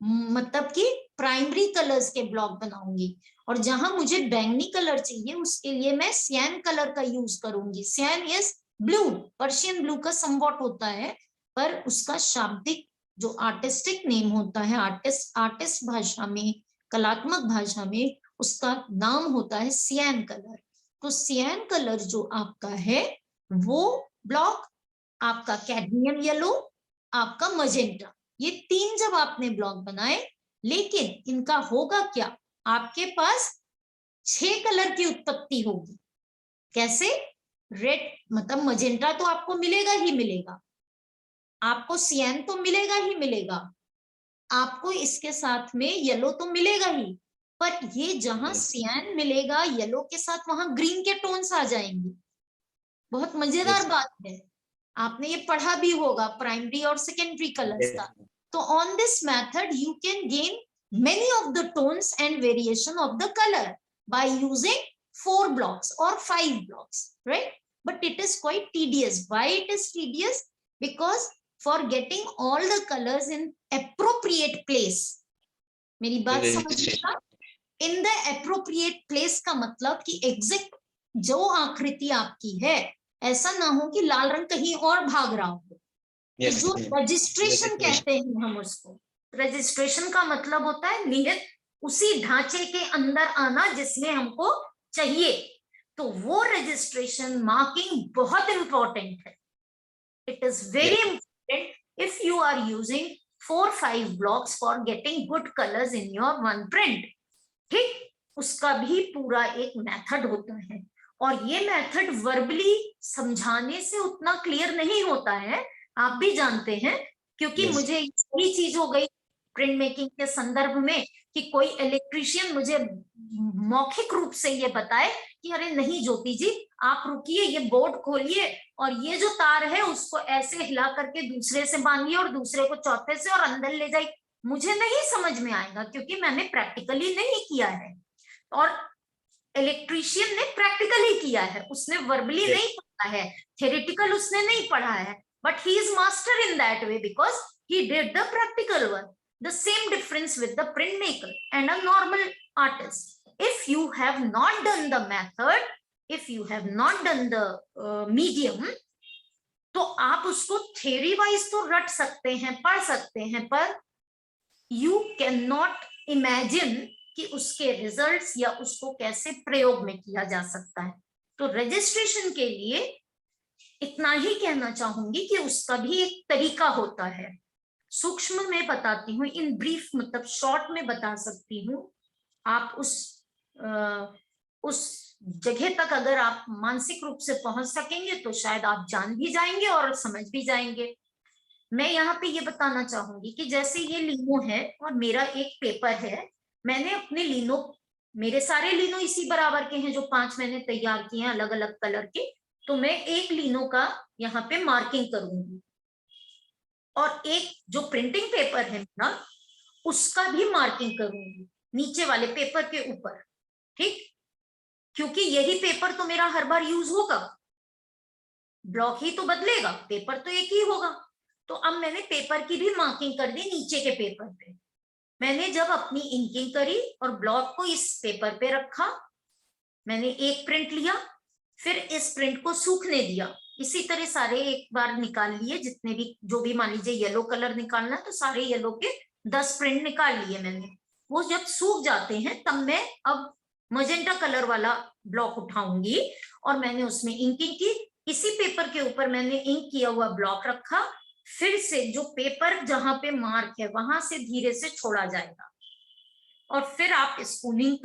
मतलब कि प्राइमरी कलर्स के ब्लॉक बनाऊंगी। और जहां मुझे बैंगनी कलर चाहिए उसके लिए मैं सियान कलर का यूज करूंगी। सियान इज ब्लू, पर्शियन ब्लू का समवॉट होता है, पर उसका शाब्दिक जो आर्टिस्टिक नेम होता है, आर्टिस्ट भाषा में, कलात्मक भाषा में उसका नाम होता है सियान कलर। तो सियान कलर जो आपका है वो ब्लॉक, आपका कैडमियम येलो, आपका मजेंटा, ये 3 जब आपने ब्लॉक बनाए, लेकिन इनका होगा क्या, आपके पास 6 कलर की उत्पत्ति होगी। कैसे? रेड मतलब मजेंटा तो आपको मिलेगा ही मिलेगा, आपको सियान तो मिलेगा ही मिलेगा, आपको इसके साथ में येलो तो मिलेगा ही, पर ये जहां सियान मिलेगा येलो के साथ वहां ग्रीन के टोन्स आ जाएंगे। बहुत मजेदार बात है, आपने ये पढ़ा भी होगा प्राइमरी और सेकेंडरी कलर्स का। तो on this method you can gain many of the tones and variation of the color by using 4 blocks or 5 blocks, right? But it is quite tedious. Why it is tedious? Because for getting all the colors in appropriate place, मेरी बात समझिएगा, in the appropriate place का मतलब कि exact जो आकृति आपकी है, ऐसा ना हो कि लाल रंग कहीं और भाग रहा हो। तो जो रजिस्ट्रेशन कहते हैं हम उसको, रजिस्ट्रेशन का मतलब होता है निहित उसी ढांचे के अंदर आना जिसमें हमको चाहिए। तो वो रजिस्ट्रेशन मार्किंग बहुत इंपॉर्टेंट है। It is very important if you are using 4-5 blocks for getting good colours in your one print. ठीक, उसका भी पूरा एक मेथड होता है और ये मेथड वर्बली समझाने से उतना क्लियर नहीं होता है, आप भी जानते हैं, क्योंकि मुझे यही चीज हो गई प्रिंट मेकिंग के संदर्भ में कि कोई इलेक्ट्रीशियन मुझे मौखिक रूप से ये बताए कि अरे नहीं ज्योति जी आप रुकिए, ये बोर्ड खोलिए और ये जो तार है उसको ऐसे हिला करके दूसरे से बांधिए और दूसरे को चौथे से और अंदर ले जाइए। मुझे नहीं समझ में आएगा क्योंकि मैंने प्रैक्टिकली नहीं किया है और इलेक्ट्रीशियन ने प्रैक्टिकली किया है, उसने वर्बली नहीं पढ़ा है, थ्योरेटिकल उसने नहीं पढ़ा है, but he is master in that way because he did the practical work. The same difference with the printmaker and a normal artist. If you have not done the method, if you have not done the medium, तो आप उसको theory wise तो रट सकते हैं, पढ़ सकते हैं, पर you cannot imagine कि उसके रिजल्ट्स या उसको कैसे प्रयोग में किया जा सकता है। तो रजिस्ट्रेशन के लिए इतना ही कहना चाहूंगी कि उसका भी एक तरीका होता है। सूक्ष्म में बताती हूँ, इन ब्रीफ मतलब शॉर्ट में बता सकती हूँ। आप उस जगह तक अगर आप मानसिक रूप से पहुंच सकेंगे तो शायद आप जान भी जाएंगे और समझ भी जाएंगे। मैं यहाँ पे ये बताना चाहूंगी कि जैसे ये लीनो है और मेरा एक पेपर है, मैंने अपने लीनो, मेरे सारे लीनो इसी बराबर के हैं जो 5 मैंने तैयार किए हैं अलग अलग कलर के, तो मैं एक लीनो का यहाँ पे मार्किंग करूंगी और एक जो प्रिंटिंग पेपर है ना उसका भी मार्किंग करूंगी नीचे वाले पेपर के ऊपर। ठीक, क्योंकि यही पेपर तो मेरा हर बार यूज होगा। ब्लॉक ही तो बदलेगा, पेपर तो एक ही होगा। तो अब मैंने पेपर की भी मार्किंग कर दी नीचे के पेपर पे। मैंने जब अपनी इंकिंग करी और ब्लॉक को इस पेपर पे रखा, मैंने एक प्रिंट लिया, फिर इस प्रिंट को सूखने दिया। इसी तरह सारे एक बार निकाल लिए, जितने भी, जो भी मान लीजिए येलो कलर निकालना तो सारे येलो के 10 प्रिंट निकाल लिए मैंने। वो जब सूख जाते हैं तब मैं अब मजेंटा कलर वाला ब्लॉक उठाऊंगी और मैंने उसमें इंकिंग की। इसी पेपर के ऊपर मैंने इंक किया हुआ ब्लॉक रखा, फिर से जो पेपर जहां पे मार्क है वहां से धीरे से छोड़ा जाएगा। और फिर आप स्पूनिंग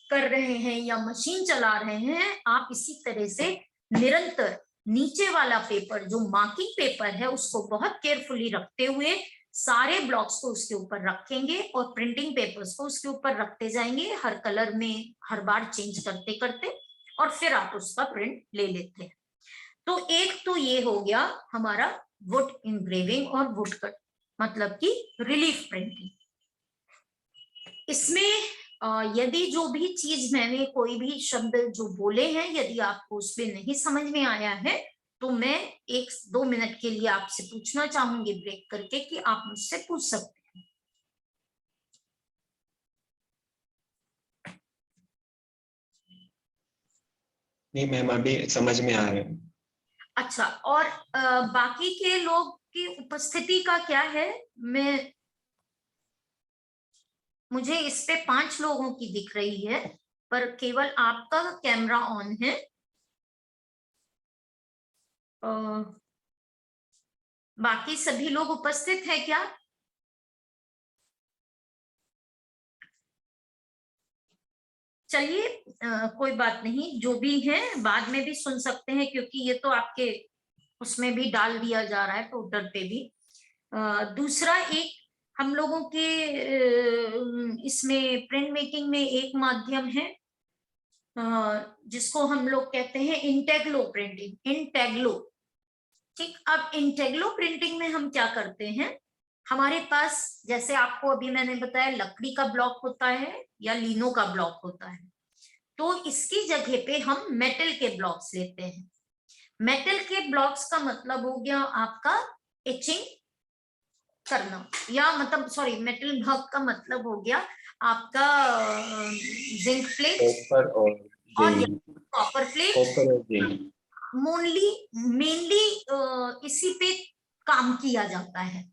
कर रहे हैं या मशीन चला रहे हैं, आप इसी तरह से निरंतर नीचे वाला पेपर जो मार्किंग पेपर है उसको बहुत केयरफुली रखते हुए सारे ब्लॉक्स को उसके ऊपर रखेंगे और प्रिंटिंग पेपर्स को उसके ऊपर रखते जाएंगे, हर कलर में हर बार चेंज करते करते, और फिर आप उसका प्रिंट ले लेते हैं। तो एक तो ये हो गया हमारा वुड इंग्रेविंग और वुड कट, मतलब कि रिलीफ प्रिंटिंग। इसमें यदि जो भी चीज मैंने कोई भी शब्द जो बोले हैं यदि आपको उसमें नहीं समझ में आया है तो मैं 1-2 मिनट के लिए आपसे पूछना चाहूंगी ब्रेक करके कि आप मुझसे पूछ सकते हैं। नहीं मैम, अभी समझ में आ रहा है। अच्छा, और बाकी के लोग की उपस्थिति का क्या है? मुझे इस पे 5 लोगों की दिख रही है पर केवल आपका कैमरा ऑन है। बाकी सभी लोग उपस्थित हैं क्या? चलिए, कोई बात नहीं, जो भी है बाद में भी सुन सकते हैं क्योंकि ये तो आपके उसमें भी डाल दिया जा रहा है टोटर पे भी। दूसरा, एक हम लोगों के इसमें प्रिंट मेकिंग में एक माध्यम है जिसको हम लोग कहते हैं इंटेग्लो प्रिंटिंग, इंटेग्लो। ठीक, अब इंटेग्लो प्रिंटिंग में हम क्या करते हैं, हमारे पास जैसे आपको अभी मैंने बताया लकड़ी का ब्लॉक होता है या लिनो का ब्लॉक होता है, तो इसकी जगह पे हम मेटल के ब्लॉक्स लेते हैं। मेटल के ब्लॉक्स का मतलब हो गया आपका एचिंग करना, या मतलब सॉरी, मेटल ब्लॉक का मतलब हो गया आपका जिंक प्लेट कॉपर और कॉपर प्लेट। कॉपर और जिंक मेनली इसी पे काम किया जाता है।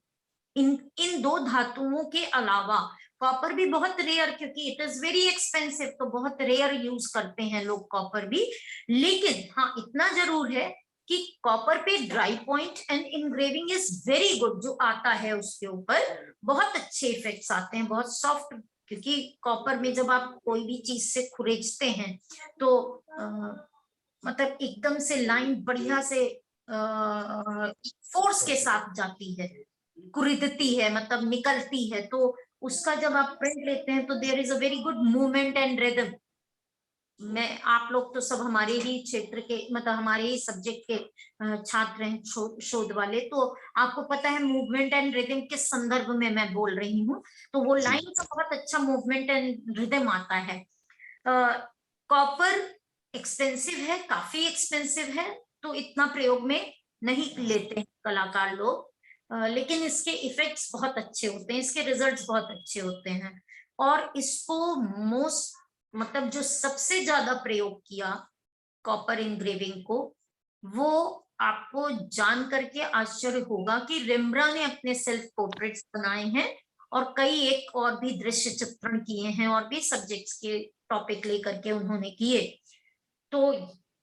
इन दो धातुओं के अलावा कॉपर भी बहुत रेयर, क्योंकि इट इज वेरी एक्सपेंसिव, तो बहुत रेयर यूज करते हैं लोग कॉपर भी। लेकिन हाँ, इतना जरूर है कि कॉपर पे dry point and engraving is very good, जो आता है उसके ऊपर बहुत अच्छे इफेक्ट्स आते हैं, बहुत सॉफ्ट, क्योंकि कॉपर में जब आप कोई भी चीज से खुरेचते हैं तो मतलब एकदम से लाइन बढ़िया से फोर्स के साथ जाती है, कुरिदती है, मतलब निकलती है, तो उसका जब आप प्रिंट लेते हैं तो there is a very good movement and rhythm. मैं, आप लोग तो सब हमारे ही क्षेत्र के, मतलब हमारे ही सब्जेक्ट के छात्र हैं, शोध वाले, तो आपको पता है मूवमेंट एंड रिदम किस संदर्भ में मैं बोल रही हूँ। तो वो लाइन का बहुत अच्छा मूवमेंट एंड रिदम आता है। कॉपर एक्सपेंसिव है, काफी एक्सपेंसिव है, तो इतना प्रयोग में नहीं लेते हैं कलाकार लोग, लेकिन इसके इफेक्ट्स बहुत अच्छे होते हैं, इसके रिजल्ट्स बहुत अच्छे होते हैं। और इसको मोस्ट, मतलब जो सबसे ज्यादा प्रयोग किया कॉपर इंग्रेविंग को, वो आपको जान करके आश्चर्य होगा कि रिम्ब्रा ने अपने सेल्फ पोर्ट्रेट्स बनाए हैं और कई एक और भी दृश्य चित्रण किए हैं और भी सब्जेक्ट्स के टॉपिक लेकर के उन्होंने किए। तो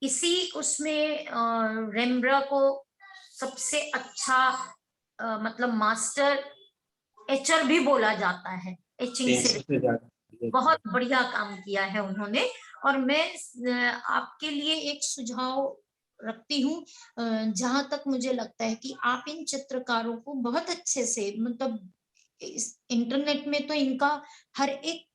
इसी उसमें रेम्ब्रा को सबसे अच्छा मतलब मास्टर एचर भी बोला जाता है, एचिंग से बहुत बढ़िया काम किया है उन्होंने। और मैं आपके लिए एक सुझाव रखती हूँ, जहां तक मुझे लगता है कि आप इन चित्रकारों को बहुत अच्छे से, मतलब इस इंटरनेट में तो इनका हर एक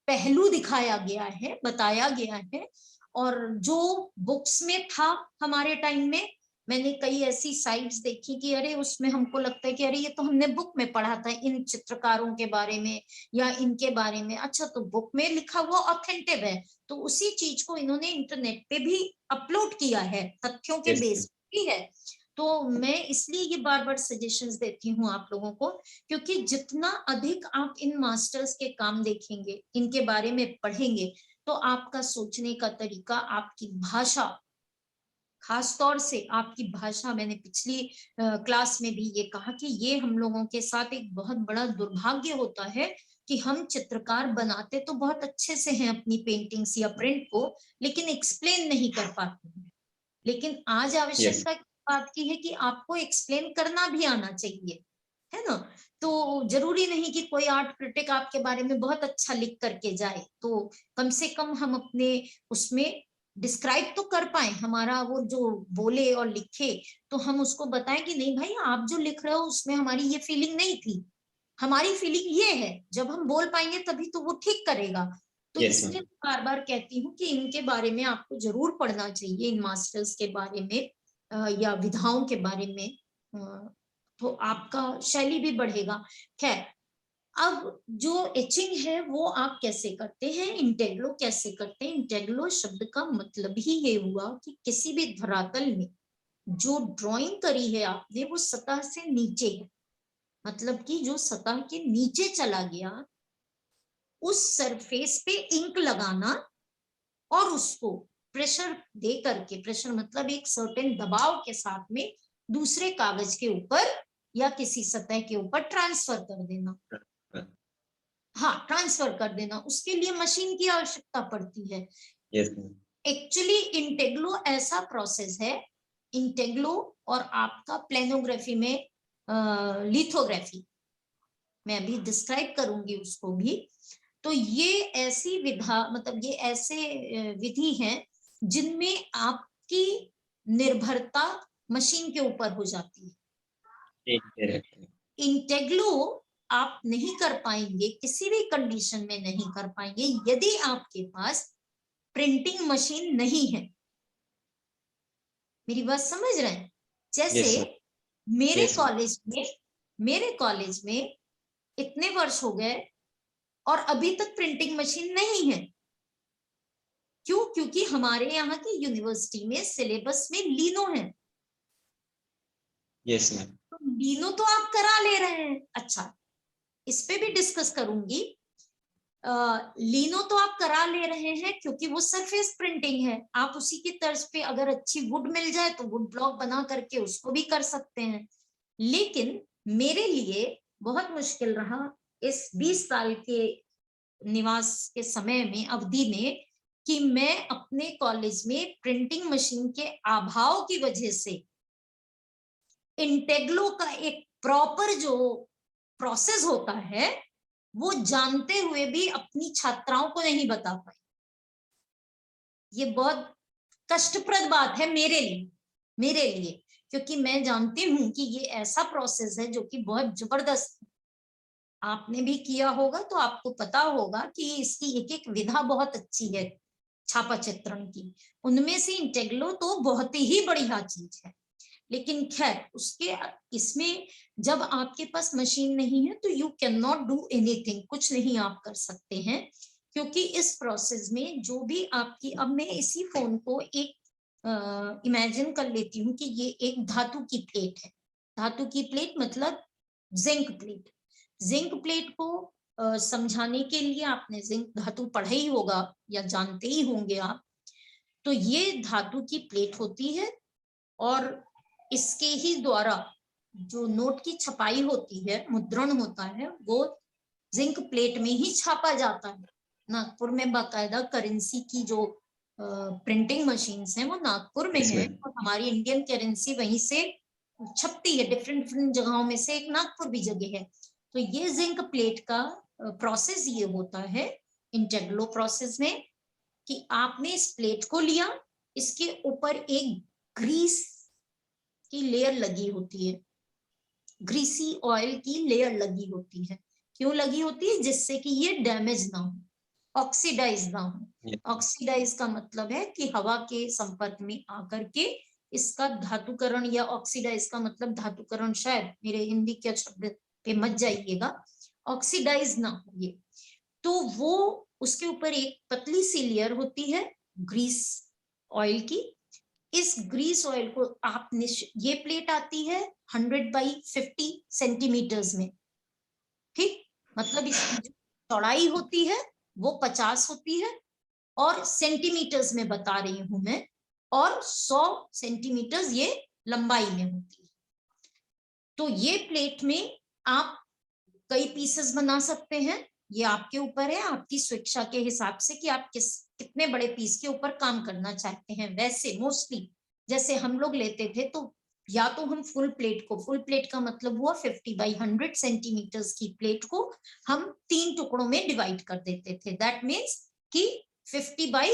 पहलू दिखाया गया है, बताया गया है, और जो बुक्स में था हमारे टाइम में, मैंने कई ऐसी साइट्स देखी कि अरे उसमें हमको लगता है कि अरे ये तो हमने बुक में पढ़ा था इन चित्रकारों के बारे में या इनके बारे में, अच्छा तो बुक में लिखा हुआ ऑथेंटिक है, तो उसी चीज को इन्होंने इंटरनेट पे भी अपलोड किया है तथ्यों के बेस ठीक है। तो मैं इसलिए ये बार बार सजेशंस देती हूँ आप लोगों को, क्योंकि जितना अधिक आप इन मास्टर्स के काम देखेंगे, इनके बारे में पढ़ेंगे, तो आपका सोचने का तरीका, आपकी भाषा, खास तौर से आपकी भाषा, मैंने पिछली क्लास में भी ये कहा कि ये हम लोगों के साथ एक बहुत बड़ा दुर्भाग्य होता है कि हम चित्रकार बनाते तो बहुत अच्छे से हैं अपनी पेंटिंग्स या प्रिंट को, लेकिन एक्सप्लेन नहीं कर पाते हैं। लेकिन आज यस आवश्यकता किस बात की है कि आपको एक्सप्लेन करना भी आना चाहिए, है ना। तो जरूरी नहीं कि कोई आर्ट क्रिटिक आपके बारे में बहुत अच्छा लिख करके जाए, तो कम से कम हम अपने उसमें डिस्क्राइब तो कर पाए, हमारा वो जो बोले और लिखे तो हम उसको बताएं कि नहीं भाई, आप जो लिख रहे हो उसमें हमारी ये फीलिंग नहीं थी, हमारी फीलिंग ये है। जब हम बोल पाएंगे तभी तो वो ठीक करेगा। तो यस इसलिए मैम, बार बार कहती हूँ कि इनके बारे में आपको जरूर पढ़ना चाहिए, इन मास्टर्स के बारे में या विधाओं के बारे में, तो आपका शैली भी बढ़ेगा। खैर, अब जो एचिंग है वो आप कैसे करते हैं, इंटेग्लो कैसे करते हैं। इंटेग्लो शब्द का मतलब ही ये हुआ कि किसी भी धरातल में जो ड्राइंग करी है आपने वो सतह से नीचे है, मतलब कि जो सतह के नीचे चला गया, उस सरफेस पे इंक लगाना और उसको प्रेशर दे करके, प्रेशर मतलब एक सर्टेन दबाव के साथ में दूसरे कागज के ऊपर या किसी सतह के ऊपर ट्रांसफर कर देना। हाँ, ट्रांसफर कर देना, उसके लिए मशीन की आवश्यकता पड़ती है। यस मैम, एक्चुअली इंटेग्लो ऐसा प्रोसेस है, इंटेग्लो और आपका प्लेनोग्राफी में लिथोग्राफी, मैं अभी डिस्क्राइब करूंगी उसको भी। तो ये ऐसी विधा, मतलब ये ऐसे विधि हैं जिनमें आपकी निर्भरता मशीन के ऊपर हो जाती है। ठीक, इंटेग्लो आप नहीं कर पाएंगे, किसी भी कंडीशन में नहीं कर पाएंगे यदि आपके पास प्रिंटिंग मशीन नहीं है। मेरी बात समझ रहे हैं? जैसे यस मैम, मेरे यस मैम, कॉलेज में इतने वर्ष हो गए और अभी तक प्रिंटिंग मशीन नहीं है। क्यों? क्योंकि हमारे यहाँ की यूनिवर्सिटी में सिलेबस में लीनो है। यस मैम, तो लीनो तो आप करा ले रहे हैं, अच्छा, इस पे भी डिस्कस करूंगी। लीनो तो आप करा ले रहे हैं क्योंकि वो सरफेस प्रिंटिंग है, आप उसी की तर्ज पे अगर अच्छी वुड मिल जाए तो वुड ब्लॉक बना करके उसको भी कर सकते हैं। लेकिन मेरे लिए बहुत मुश्किल रहा इस 20 साल के निवास के समय में, अवधि में, कि मैं अपने कॉलेज में प्रिंटिंग मशीन के अभाव की वजह से इंटेग्लो का एक प्रॉपर जो प्रोसेस होता है वो जानते हुए भी अपनी छात्राओं को नहीं बता पाई। ये बहुत कष्टप्रद बात है मेरे लिए, क्योंकि मैं जानती हूं कि ये ऐसा प्रोसेस है जो कि बहुत जबरदस्त, आपने भी किया होगा तो आपको पता होगा कि इसकी एक एक विधा बहुत अच्छी है छापा चित्रण की, उनमें से इंटेग्लो तो बहुत ही बढ़िया चीज है। लेकिन खैर, उसके इसमें जब आपके पास मशीन नहीं है तो you can not do anything, कुछ नहीं आप कर सकते हैं, क्योंकि इस प्रोसेस में जो भी आपकी, अब मैं इसी फोन को एक इमेजिन कर लेती हूँ कि ये एक धातु की प्लेट है। धातु की प्लेट मतलब जिंक प्लेट। जिंक प्लेट को समझाने के लिए आपने जिंक धातु पढ़ा ही होगा या जानते ही होंगे आप। तो ये धातु की प्लेट होती है और इसके ही द्वारा जो नोट की छपाई होती है, मुद्रण होता है, वो जिंक प्लेट में ही छापा जाता है। नागपुर में बाकायदा करेंसी की जो प्रिंटिंग मशीन्स हैं वो नागपुर में यस है, मैम, और हमारी इंडियन करेंसी वहीं से छपती है, डिफरेंट डिफरेंट जगहों में से एक नागपुर भी जगह है। तो ये जिंक प्लेट का प्रोसेस ये होता है इंटेग्लो प्रोसेस में, कि आपने इस प्लेट को लिया, इसके ऊपर एक ग्रीस की लेयर लगी होती है, ग्रीसी ऑयल की लेयर लगी होती है। क्यों लगी होती है? जिससे कि ये डैमेज ना हो, ऑक्सीडाइज ना हो। ऑक्सीडाइज का मतलब है कि हवा के संपर्क में आकर के इसका धातुकरण, या ऑक्सीडाइज का मतलब धातुकरण, शायद मेरे हिंदी के शब्द पे मत जाइएगा, ऑक्सीडाइज ना हो ये। तो वो उसके ऊपर एक पतली सी लेयर होती है ग्रीस ऑयल की, इस ग्रीस ऑयल को आप ये प्लेट आती है 100 बाई 50 सेंटीमीटर्स में, ठीक, मतलब इसकी जो चौड़ाई होती है वो 50 होती है, और सेंटीमीटर्स में बता रही हूं मैं, और 100 सेंटीमीटर्स ये लंबाई में होती है। तो ये प्लेट में आप कई पीसेस बना सकते हैं, ये आपके ऊपर है, आपकी स्वेच्छा के हिसाब से कि आप कितने बड़े पीस के ऊपर काम करना चाहते हैं। वैसे मोस्टली जैसे हम लोग लेते थे तो या तो हम फुल प्लेट का मतलब हुआ 50 बाई 100 सेंटीमीटर्स की प्लेट को हम 3 टुकड़ों में डिवाइड कर देते थे। दैट मीन्स कि 50 बाई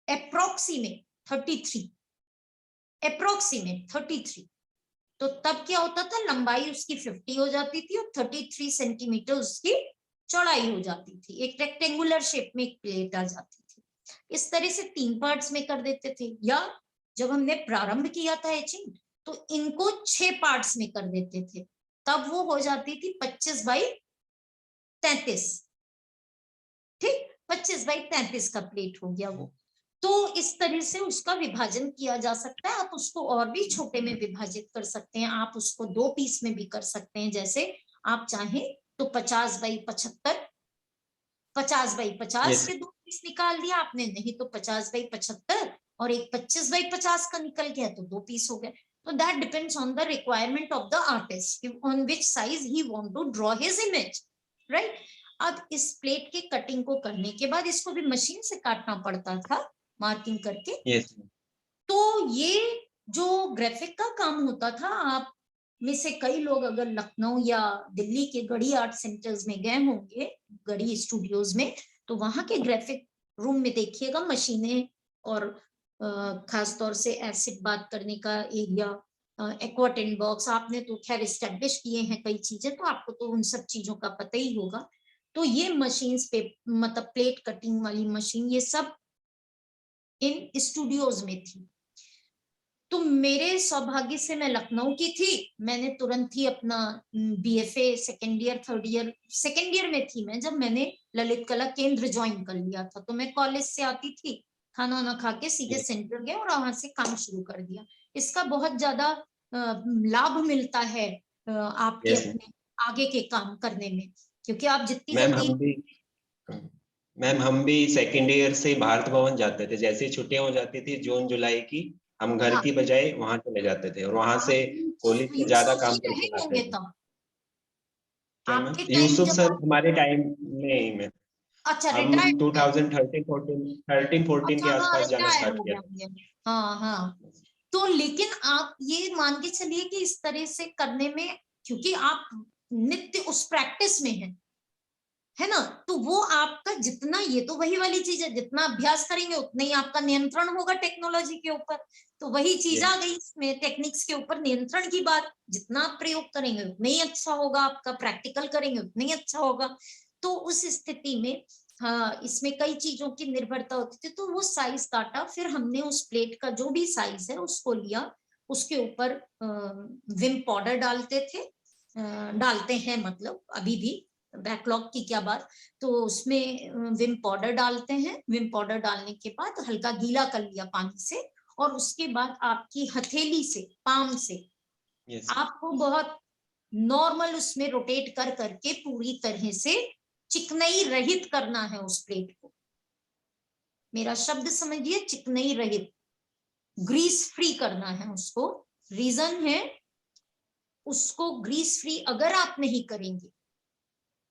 अप्रोक्सीमेट 33, तो तब क्या होता था, लंबाई उसकी 50 हो जाती थी और 33 सेंटीमीटर उसकी चौड़ाई हो जाती थी, एक रेक्टेंगुलर शेप में एक प्लेट आ जाती थी। इस तरह से 3 पार्ट्स में कर देते थे, या जब हमने प्रारंभ किया था एचिंग तो इनको 6 पार्ट्स में कर देते थे, तब वो हो जाती थी 25 बाई 33, ठीक, 25 बाई 33 का प्लेट हो गया वो। तो इस तरह से उसका विभाजन किया जा सकता है। आप उसको और भी छोटे में विभाजित कर सकते हैं, आप उसको 2 पीस में भी कर सकते हैं, जैसे आप चाहें तो 50 बाई 75, 50 बाई 50 के 2 पीस निकाल दिया आपने, नहीं तो 50 बाई 75 और एक 25 बाई 50 का निकल गया तो 2 पीस हो गए। तो that depends on the requirement of the artist, on which size he want to draw his image, right. अब इस प्लेट के कटिंग को करने के बाद इसको भी मशीन से काटना पड़ता था मार्किंग करके। यस तो ये जो ग्राफिक का काम होता था, आप में से कई लोग अगर लखनऊ या दिल्ली के गढ़ी आर्ट सेंटर्स में गए होंगे, गढ़ी स्टूडियोज में, तो वहां के ग्राफिक रूम में देखिएगा मशीनें, और खास तौर से एसिड बात करने का एरिया, एक्वाटेंट बॉक्स, आपने तो खैर स्टैब्लिश किए हैं कई चीजें, तो आपको तो उन सब चीजों का पता ही होगा। तो ये मशीन्स पे मतलब प्लेट कटिंग वाली मशीन ये सब इन स्टूडियोज में थी। तो मेरे सौभाग्य से मैं लखनऊ की थी, मैंने तुरंत ही अपना बीएफए सेकेंड ईयर में थी मैं जब मैंने ललित कला केंद्र ज्वाइन कर लिया था। तो मैं कॉलेज से आती थी, खाना वाना खा के सीधे सेंटर गए और वहां से काम शुरू कर दिया। इसका बहुत ज्यादा लाभ मिलता है आपके यस अपने आगे के काम करने में, क्योंकि आप जितनी मैम जल्दी। हम भी सेकेंड ईयर से भारत भवन जाते थे, जैसे छुट्टियां हो जाती थी जून जुलाई की, हम घर हाँ, की बजाय वहां चले जाते थे और वहां आप से कॉलेज में ज्यादा यूसुफ काम ही रहे करके लाते होंगे थे। तब, क्या मैम? आपके टाइम यूसुफ जब सर आप। हमारे टाइम में ही में अच्छा, हम रिटायर्ड। 2013-14 अच्छा, के हाँ, आसपास जाना रिटायर स्टार्ट हो किया गया था। होंगे। हाँ हाँ। तो लेकिन आप ये मान के चलिए कि इस तरह से करने में, क्योंकि आप नित्य उस प्रैक्टिस में हैं, है ना, तो वो आपका जितना, ये तो वही वाली चीज है, जितना अभ्यास करेंगे उतना ही आपका नियंत्रण होगा टेक्नोलॉजी के ऊपर। तो वही चीज आ गई इसमें, टेक्निक्स के ऊपर नियंत्रण की बात, जितना आप प्रयोग करेंगे उतना ही अच्छा होगा, आपका प्रैक्टिकल करेंगे उतना ही अच्छा होगा। तो उस स्थिति में हाँ, इसमें कई चीजों की निर्भरता होती थी। तो वो साइज काटा, फिर हमने उस प्लेट का जो भी साइज है उसको लिया, उसके ऊपर विम पाउडर डालते थे, डालते हैं, मतलब अभी भी, बैकलॉग की क्या बात। तो उसमें विम पाउडर डालते हैं, विम पाउडर डालने के बाद हल्का गीला कर लिया पानी से, और उसके बाद आपकी हथेली से, पाम से आपको बहुत नॉर्मल उसमें रोटेट कर करके पूरी तरह से चिकनाई रहित करना है उस प्लेट को। मेरा शब्द समझिए, चिकनाई रहित, ग्रीस फ्री करना है उसको। रीजन है, उसको ग्रीस फ्री अगर आप नहीं करेंगे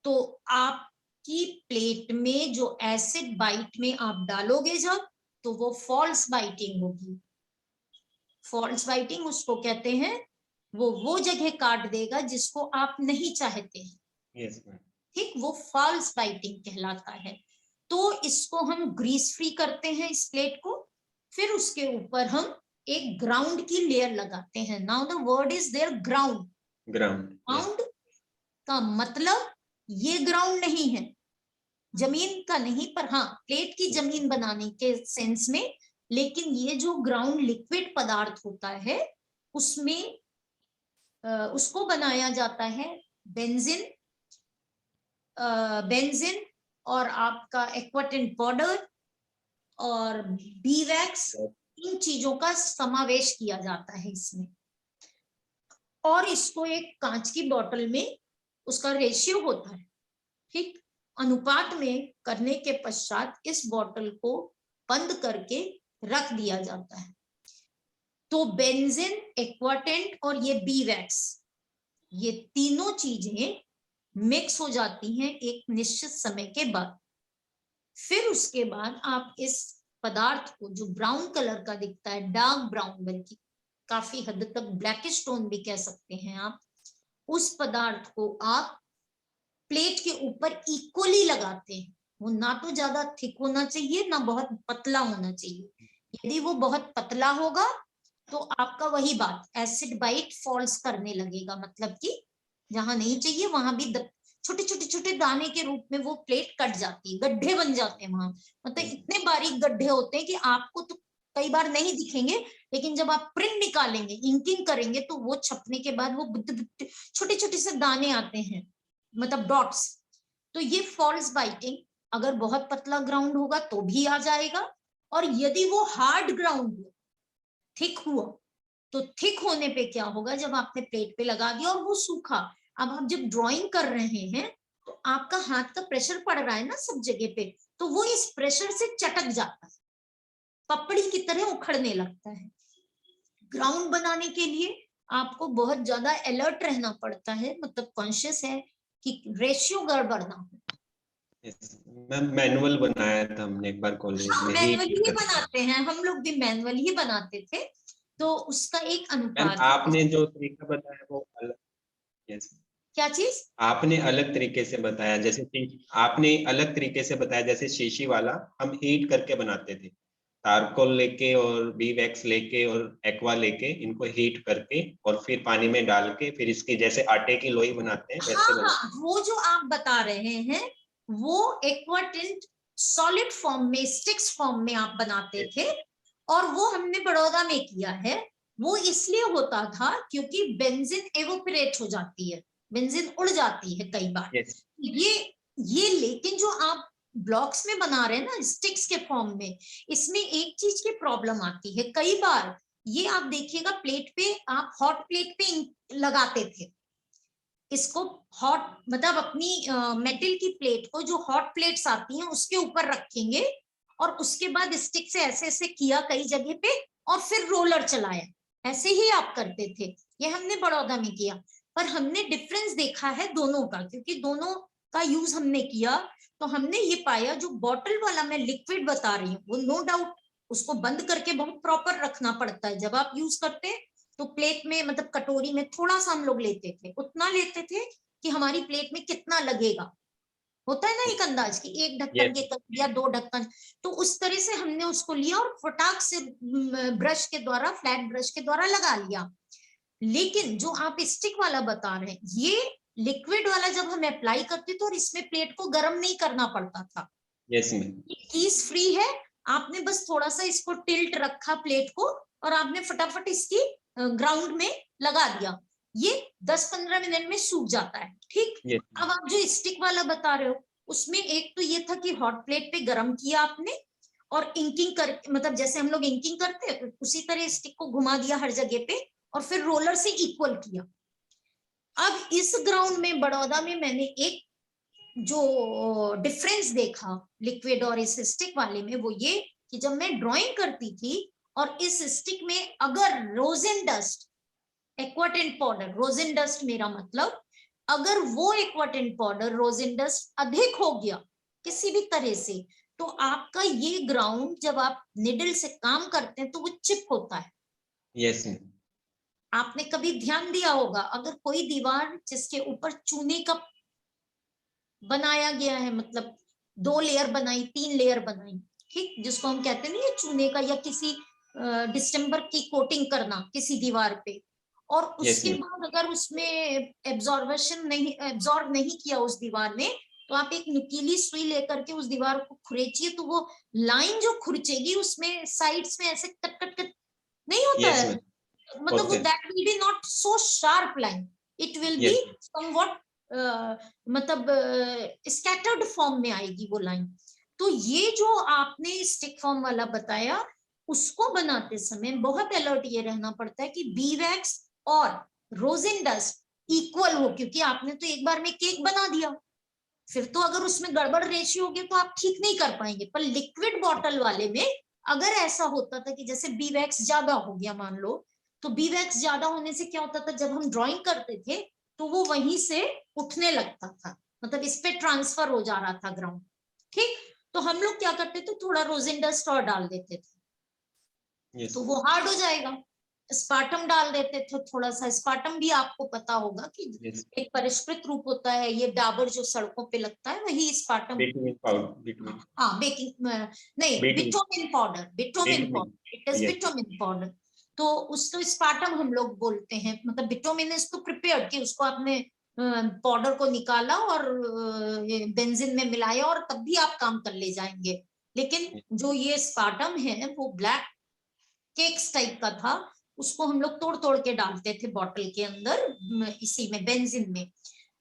तो आपकी प्लेट में जो एसिड बाइट में आप डालोगे जब, तो वो फॉल्स बाइटिंग होगी। फॉल्स बाइटिंग उसको कहते हैं, वो जगह काट देगा जिसको आप नहीं चाहते हैं, ठीक, वो फॉल्स बाइटिंग कहलाता है। तो इसको हम ग्रीस फ्री करते हैं इस प्लेट को, फिर उसके ऊपर हम एक ग्राउंड की लेयर लगाते हैं। Now the word is there, ground. Ground का मतलब ये ग्राउंड नहीं है, जमीन का नहीं, पर हाँ प्लेट की जमीन बनाने के सेंस में। लेकिन ये जो ग्राउंड लिक्विड पदार्थ होता है उसमें उसको बनाया जाता है बेंजीन, बेंजीन और आपका एक्वाटेंट पाउडर और बी वैक्स, इन चीजों का समावेश किया जाता है इसमें। और इसको एक कांच की बोतल में उसका रेशियो होता है, ठीक, अनुपात में करने के पश्चात इस बोतल को बंद करके रख दिया जाता है। तो बेंजीन, एक्वाटेंट और ये बी वैक्स, ये तीनों चीजें मिक्स हो जाती हैं एक निश्चित समय के बाद। फिर उसके बाद आप इस पदार्थ को, जो ब्राउन कलर का दिखता है, डार्क ब्राउन, बल्कि काफी हद तक ब्लैकिश टोन भी कह सकते हैं आप, उस पदार्थ को आप प्लेट के ऊपर इक्वली लगाते हैं। वो ना तो ज्यादा थिक होना चाहिए ना बहुत पतला होना चाहिए। यदि वो बहुत पतला होगा तो आपका वही बात, एसिड बाइट फॉल्स करने लगेगा, मतलब कि जहां नहीं चाहिए वहां भी छोटे छोटे छोटे दाने के रूप में वो प्लेट कट जाती है, गड्ढे बन जाते हैं वहां, मतलब इतने बारीक गड्ढे होते हैं कि आपको तो कई बार नहीं दिखेंगे, लेकिन जब आप प्रिंट निकालेंगे, इंकिंग करेंगे, तो वो छपने के बाद वो छोटे छोटे से दाने आते हैं, मतलब डॉट्स। तो ये फॉल्स बाइटिंग अगर बहुत पतला ग्राउंड होगा तो भी आ जाएगा, और यदि वो हार्ड ग्राउंड हो, थिक हुआ, तो थिक होने पे क्या होगा, जब आपने प्लेट पे लगा दिया और वो सूखा, अब आप जब ड्राइंग कर रहे हैं तो आपका हाथ का प्रेशर पड़ रहा है ना सब जगह पे, तो वो इस प्रेशर से चटक जाता है, पपड़ी की तरह उखड़ने लगता है। ग्राउंड बनाने के लिए आपको बहुत ज्यादा अलर्ट रहना पड़ता है, मतलब कॉन्शियस है कि रेशियो गड़बड़ ना हो। मैम मैनुअल बनाया था हमने एक बार कॉलेज हाँ, में, मैनुअली ही हीट करके। बनाते हैं, हम लोग भी मैनुअल ही बनाते थे, तो उसका एक मैम अनुपात है। आपने जो तरीका बताया वो अलग, यस, क्या चीज? आपने अलग तरीके से बताया, जैसे आपने अलग तरीके से बताया, जैसे शीशी वाला हम हीट करके बनाते थे, चारकोल लेके और बी वैक्स लेके और एक्वा लेके, इनको हीट करके और फिर पानी में डाल के फिर इसकी जैसे आटे की लोई बनाते हैं हाँ वैसे बनाते हाँ, वो जो आप बता रहे हैं वो एक्वाटिंट सॉलिड फॉर्म में, स्टिक्स फॉर्म में आप बनाते हैं। थे, और वो हमने बड़ौदा में किया है। वो इसलिए होता था क्योंकि बेंजीन एवोपरेट हो जाती है, बेंजीन उड़ जाती है कई बार। यस ये लेकिन जो आप ब्लॉक्स में बना रहे हैं ना, स्टिक्स के फॉर्म में, इसमें एक चीज की प्रॉब्लम आती है कई बार। ये आप देखिएगा, प्लेट पे आप हॉट प्लेट पे लगाते थे इसको, हॉट मतलब अपनी मेटल की प्लेट को, जो हॉट प्लेट्स आती हैं उसके ऊपर रखेंगे, और उसके बाद स्टिक से ऐसे ऐसे किया कई जगह पे, और फिर रोलर चलाया, ऐसे ही आप करते थे। ये हमने बड़ौदा में किया, पर हमने डिफरेंस देखा है दोनों का, क्योंकि दोनों का यूज हमने किया, तो हमने ये पाया जो बॉटल वाला मैं लिक्विड बता रही हूँ, वो नो डाउट उसको बंद करके बहुत प्रॉपर रखना पड़ता है जब आप यूज करते हैं। तो प्लेट में, मतलब कटोरी में थोड़ा सा हम लोग लेते थे, उतना लेते थे कि हमारी प्लेट में कितना लगेगा, होता है ना एक अंदाज की, एक ढक्कन यस के करीब या दो ढक्कन। तो उस तरह से हमने उसको लिया और फटाक से ब्रश के द्वारा, फ्लैट ब्रश के द्वारा लगा लिया। लेकिन जो आप स्टिक वाला बता रहे हैं, ये लिक्विड वाला जब हम अप्लाई करते थे और इसमें प्लेट को गर्म नहीं करना पड़ता था, यस मैम, कीस फ्री है, आपने बस थोड़ा सा इसको टिल्ट रखा प्लेट को, और आपने फटाफट इसकी ग्राउंड में लगा दिया, ये 10-15 मिनट में सूख जाता है, ठीक। यस अब आप जो स्टिक वाला बता रहे हो, उसमें एक तो ये था कि हॉट प्लेट पे गरम किया आपने, और इंकिंग कर, मतलब जैसे हम लोग इंकिंग करते हैं उसी तरह स्टिक को घुमा दिया हर जगह पे, और फिर रोलर से इक्वल किया। अब इस ग्राउंड में बड़ौदा में मैंने एक जो डिफरेंस देखा लिक्विड और इस स्टिक वाले में, वो ये कि जब मैं ड्राइंग करती थी और इस स्टिक में अगर rosin dust, एक्वाटेंट powder, rosin dust मेरा मतलब, अगर वो एक्वाटेंट पाउडर, रोजिन डस्ट अधिक हो गया किसी भी तरह से, तो आपका ये ग्राउंड जब आप निडल से काम करते हैं तो वो चिप होता है। यस मैम, आपने कभी ध्यान दिया होगा, अगर कोई दीवार जिसके ऊपर चूने का बनाया गया है, मतलब 2 लेयर बनाई, 3 लेयर बनाई, ठीक, जिसको हम कहते हैं ना ये चूने का, या किसी डिस्टेम्बर की कोटिंग करना किसी दीवार पे, और यस उसके मैम, बाद अगर उसमें एब्जॉर्बेशन नहीं, एब्जॉर्ब नहीं किया उस दीवार में, तो आप एक नुकीली सुई लेकर के उस दीवार को खुरेचिए, तो वो लाइन जो खुरचेगी उसमें साइड्स में ऐसे कट कट कट नहीं होता यस है, मैम, मतलब वो होते हैं, that will be not so sharp line, it will be yes somewhat, मतलब स्कैटर्ड फॉर्म में आएगी वो लाइन। तो ये जो आपने स्टिक फॉर्म वाला बताया, उसको बनाते समय बहुत अलर्ट ये रहना पड़ता है कि बी वैक्स और रोजिन डस्ट इक्वल हो, क्योंकि आपने तो एक बार में केक बना दिया, फिर तो अगर उसमें गड़बड़ रेशियो होगी तो आप ठीक नहीं कर पाएंगे। पर लिक्विड बॉटल वाले में अगर ऐसा होता था कि जैसे बी वैक्स ज्यादा हो गया मान लो, तो बी वैक्स ज्यादा होने से क्या होता था, जब हम ड्राइंग करते थे तो वो वहीं से उठने लगता था, मतलब इस पे ट्रांसफर हो जा रहा था ग्राउंड। ठीक, तो हम लोग क्या करते थे, थोड़ा रोजिन डस्ट और डाल देते थे, यस तो वो हार्ड हो जाएगा। स्पार्टम डाल देते थे थोड़ा सा, स्पार्टम भी आपको पता होगा कि यस एक परिष्कृत रूप होता है, ये डाबर जो सड़कों पे लगता है वही स्पार्टम। बिटवीन पाउडर बिटवीन हाँ बेकिंग नहीं, between bitumen powder, bitumen between powder, it is yes bitumen powder. तो उसको स्पार्टम हम लोग बोलते हैं, मतलब बिटोमिन इज तो प्रिपेयर्ड कि उसको आपने पाउडर को निकाला और बेंजीन में मिलाया और तब भी आप काम कर ले जाएंगे। लेकिन जो ये स्पार्टम है वो ब्लैक केक्स टाइप का था, उसको हम लोग तोड़ तोड़ के डालते थे बॉटल के अंदर, इसी में बेंजीन में।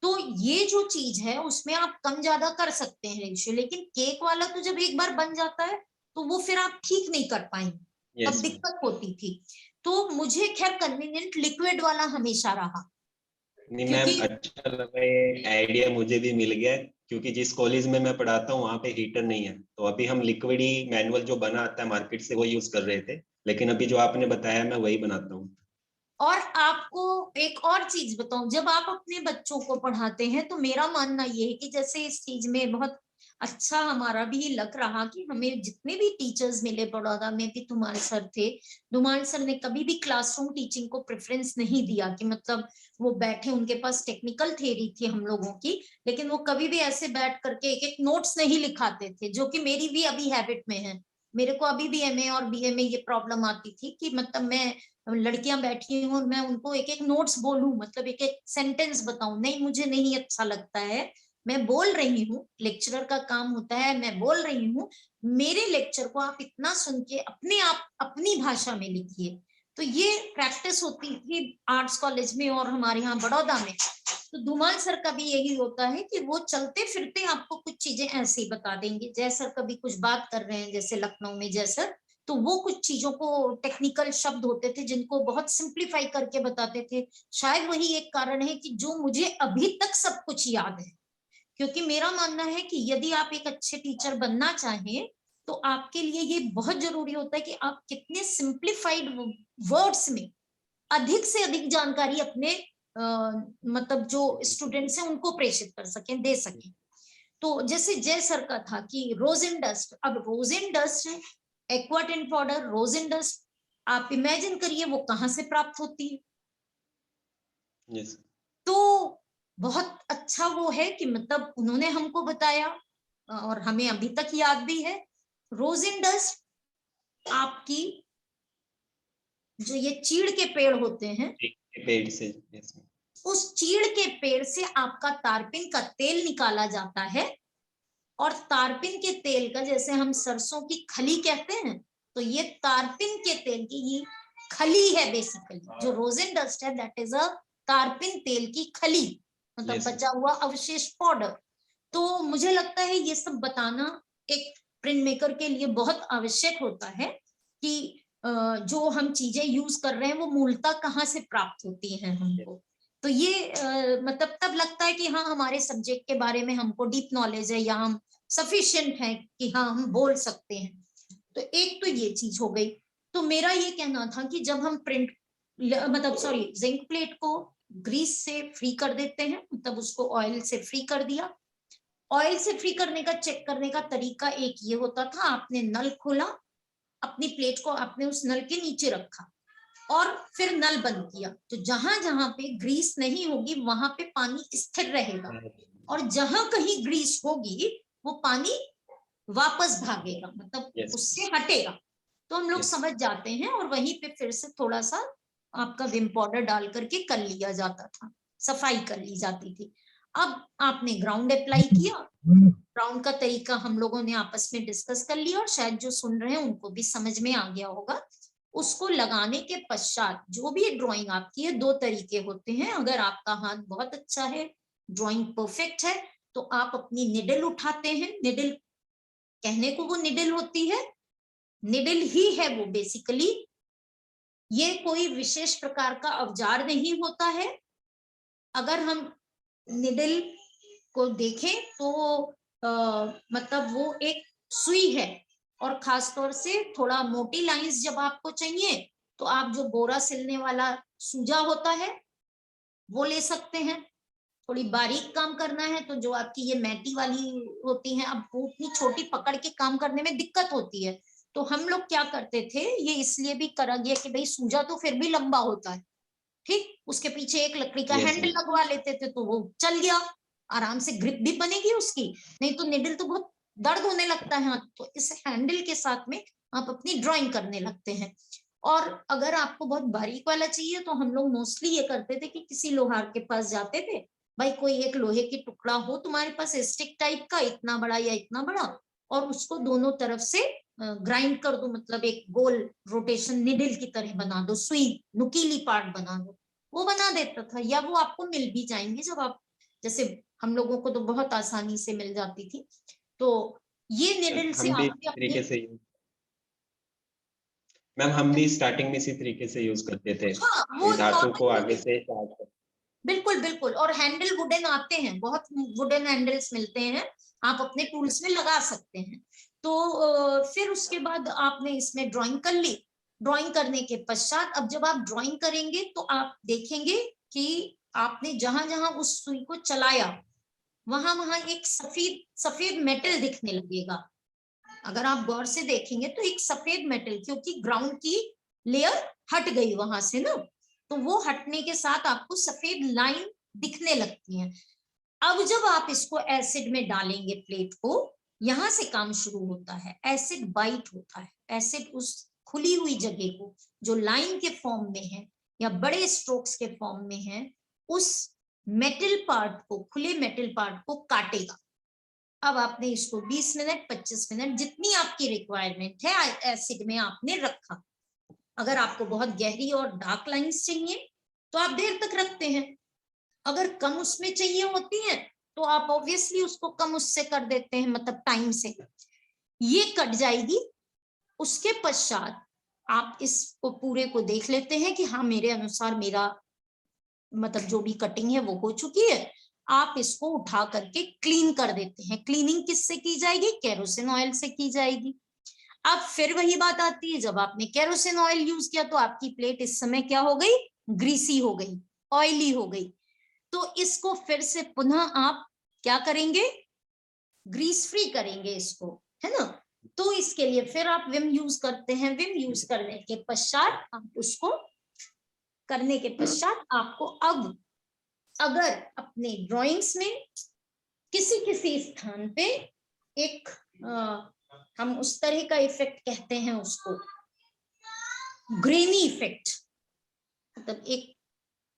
तो ये जो चीज है उसमें आप कम ज्यादा कर सकते हैं रेशियो, लेकिन केक वाला तो जब एक बार बन जाता है तो वो फिर आप ठीक नहीं कर पाएंगे, तब यस दिक्कत होती थी। तो मुझे खैर कन्वीनियंट लिक्विड वाला हमेशा रहा, नहीं मैम, क्योंकि अच्छा लगा, ये आइडिया मुझे भी मिल गया, क्योंकि जिस कॉलेज में मैं पढ़ाता हूँ वहाँ पे हीटर नहीं है, तो अभी हम लिक्विड ही मैनुअल जो बना आता है मार्केट से वो यूज कर रहे थे, लेकिन अभी जो आपने बताया मैं वही बनाता हूँ। और आपको एक और चीज बताऊं, जब आप अपने बच्चों को पढ़ाते हैं तो मेरा मानना ये है कि जैसे इस चीज में बहुत अच्छा हमारा भी लग रहा कि हमें जितने भी टीचर्स मिले, बड़ौदा में भी धुमाल सर थे, धुमाल सर ने कभी भी क्लासरूम टीचिंग को प्रेफरेंस नहीं दिया कि मतलब वो बैठे, उनके पास टेक्निकल थ्योरी थी हम लोगों की, लेकिन वो कभी भी ऐसे बैठ करके एक एक नोट्स नहीं लिखाते थे, जो कि मेरी भी अभी हैबिट में है। मेरे को अभी भी एमए और बीए में ये प्रॉब्लम आती थी कि मतलब मैं लड़कियां बैठी हूँ, मैं उनको एक एक नोट्स बोलूं, मतलब एक एक सेंटेंस बताऊं, नहीं मुझे नहीं अच्छा लगता है। मैं बोल रही हूँ, लेक्चरर का काम होता है, मैं बोल रही हूँ, मेरे लेक्चर को आप इतना सुन के अपने आप अपनी भाषा में लिखिए। तो ये प्रैक्टिस होती थी आर्ट्स कॉलेज में और हमारे यहाँ बड़ौदा में। तो धुमाल सर का भी यही होता है कि वो चलते फिरते आपको कुछ चीजें ऐसे ही बता देंगे। जय सर कभी कुछ बात कर रहे हैं जैसे लखनऊ में जय सर, तो वो कुछ चीजों को, टेक्निकल शब्द होते थे जिनको बहुत सिंप्लीफाई करके बताते थे। शायद वही एक कारण है कि जो मुझे अभी तक सब कुछ याद है, क्योंकि मेरा मानना है कि यदि आप एक अच्छे टीचर बनना चाहें तो आपके लिए ये बहुत जरूरी होता है कि आप कितने सिंप्लीफाइड वर्ड्स में अधिक से अधिक जानकारी अपने मतलब जो स्टूडेंट्स हैं उनको प्रेषित कर सकें, दे सकें। तो जैसे जय सर का था कि रोजिन डस्ट, अब रोजिन डस्ट है, एक्वाटिन पाउडर, रोजिन डस्ट, आप इमेजिन करिए वो कहां से प्राप्त होती है। यस तो बहुत अच्छा वो है कि मतलब उन्होंने हमको बताया और हमें अभी तक याद भी है। रोजिन डस्ट आपकी जो ये चीड़ के पेड़ होते हैं, पेड़ से यस उस चीड़ के पेड़ से आपका तारपिन का तेल निकाला जाता है। और तारपिन के तेल का, जैसे हम सरसों की खली कहते हैं, तो ये तारपिन के तेल की ये खली है बेसिकली, जो रोजिन डस्ट है दैट इज अ तारपिन तेल की खली, मतलब बचा हुआ अवशेष पाउडर। तो मुझे लगता है ये सब बताना एक प्रिंट मेकर के लिए बहुत आवश्यक होता है कि जो हम चीजें यूज कर रहे हैं वो मूलतः कहाँ से प्राप्त होती हैं हमको। तो ये मतलब तब लगता है कि हाँ हमारे सब्जेक्ट के बारे में हमको डीप नॉलेज है, या हम सफिशिएंट है कि हाँ हम बोल सकते हैं। तो एक तो ये चीज हो गई। तो मेरा ये कहना था कि जब हम प्रिंट मतलब सॉरी जिंक प्लेट को ग्रीस से फ्री कर देते हैं, मतलब उसको ऑयल से फ्री कर दिया। ऑयल से फ्री करने का चेक करने का तरीका एक ये होता था, आपने नल खोला, अपनी प्लेट को आपने उस नल के नीचे रखा और फिर नल बंद किया, तो जहां जहां पे ग्रीस नहीं होगी वहां पे पानी स्थिर रहेगा, और जहां कहीं ग्रीस होगी वो पानी वापस भागेगा, मतलब यस उससे हटेगा। तो हम लोग यस समझ जाते हैं और वहीं पे फिर से थोड़ा सा आपका विम पाउडर डाल करके कर लिया जाता था, सफाई कर ली जाती थी। अब आपने ग्राउंड अप्लाई किया, ग्राउंड का तरीका हम लोगों ने आपस में डिस्कस कर लिया और शायद जो सुन रहे हैं उनको भी समझ में आ गया होगा। उसको लगाने के पश्चात जो भी ड्राइंग आपकी है, दो तरीके होते हैं। अगर आपका हाथ बहुत अच्छा है, ड्राइंग परफेक्ट है, तो आप अपनी निडल उठाते हैं, निडल कहने को वो निडल होती है, निडल ही है वो बेसिकली। ये कोई विशेष प्रकार का औजार नहीं होता है। अगर हम निडल को देखें तो मतलब वो एक सुई है, और खासतौर से थोड़ा मोटी लाइंस जब आपको चाहिए तो आप जो बोरा सिलने वाला सूजा होता है वो ले सकते हैं। थोड़ी बारीक काम करना है तो जो आपकी ये मैटी वाली होती है, अब वो उतनी छोटी पकड़ के काम करने में दिक्कत होती है, तो हम लोग क्या करते थे, ये इसलिए भी करा गया कि भाई सूजा तो फिर भी लंबा होता है, ठीक, उसके पीछे एक लकड़ी का यस हैंडल लगवा लेते थे तो वो चल गया, आराम से ग्रिप भी बनेगी उसकी। नहीं तो निडल तो बहुत दर्द होने लगता है, तो इस हैंडल के साथ में आप अपनी ड्राइंग करने लगते हैं। और अगर आपको बहुत बारीक वाला चाहिए तो हम लोग मोस्टली ये करते थे कि किसी लोहार के पास जाते थे, भाई कोई एक लोहे की टुकड़ा हो तुम्हारे पास स्टिक टाइप का, इतना बड़ा या इतना बड़ा, और उसको दोनों तरफ से ग्राइंड कर दो, मतलब एक गोल रोटेशन निडल की तरह बना दो, सुई नुकीली पार्ट बना दो, वो बना देता था। या वो आपको मिल भी जाएंगे, जब आप, जैसे हम लोगों को तो बहुत आसानी से मिल जाती थी, तो ये निडल से हम भी आपके इसी तरीके अपने, से मैम हम भी स्टार्टिंग में इसी तरीके से यूज करते थे, हाँ वो ये धातु को आगे नॉर्मल, से चार्ज कर। बिल्कुल बिल्कुल। और हैंडल वुडन आते हैं, बहुत वुडन हैंडल्स मिलते हैं, आप अपने टूल्स में लगा सकते हैं। तो फिर उसके बाद आपने इसमें ड्राइंग कर ली। ड्राइंग करने के पश्चात अब जब आप ड्राइंग करेंगे तो आप देखेंगे कि आपने जहां जहां उस सुई को चलाया वहां वहां एक सफेद सफेद मेटल दिखने लगेगा। अगर आप गौर से देखेंगे तो एक सफेद मेटल, क्योंकि ग्राउंड की लेयर हट गई वहां से ना, तो वो हटने के साथ आपको सफेद लाइन दिखने लगती है। अब जब आप इसको एसिड में डालेंगे प्लेट को, यहां से काम शुरू होता है, एसिड बाइट होता है। एसिड उस खुली हुई जगह को जो लाइन के फॉर्म में है या बड़े स्ट्रोक्स के फॉर्म में है, उस मेटल पार्ट को, खुले मेटल पार्ट को काटेगा। अब आपने इसको 20 मिनट 25 मिनट जितनी आपकी रिक्वायरमेंट है एसिड में आपने रखा। अगर आपको बहुत गहरी और डार्क लाइंस चाहिए तो आप देर तक रखते हैं, अगर कम उसमें चाहिए होती है तो आप ऑब्वियसली उसको कम उससे कर देते हैं, मतलब टाइम से ये कट जाएगी। उसके पश्चात आप इसको पूरे को देख लेते हैं कि हाँ मेरे अनुसार मेरा मतलब जो भी कटिंग है वो हो चुकी है। आप इसको उठा करके क्लीन कर देते हैं। क्लीनिंग किससे की जाएगी? केरोसिन ऑयल से की जाएगी। अब फिर वही बात आती है, जब आपने केरोसिन ऑयल यूज किया तो आपकी प्लेट इस समय क्या हो गई? ग्रीसी हो गई, ऑयली हो गई। तो इसको फिर से पुनः आप क्या करेंगे? ग्रीस फ्री करेंगे इसको, है ना। तो इसके लिए फिर आप विम यूज करते हैं। विम यूज करने के पश्चात आप उसको करने के पश्चात आपको अब अगर अपने ड्राइंग्स में किसी किसी स्थान पे एक हम उस तरह का इफेक्ट कहते हैं उसको ग्रेनी इफेक्ट, मतलब एक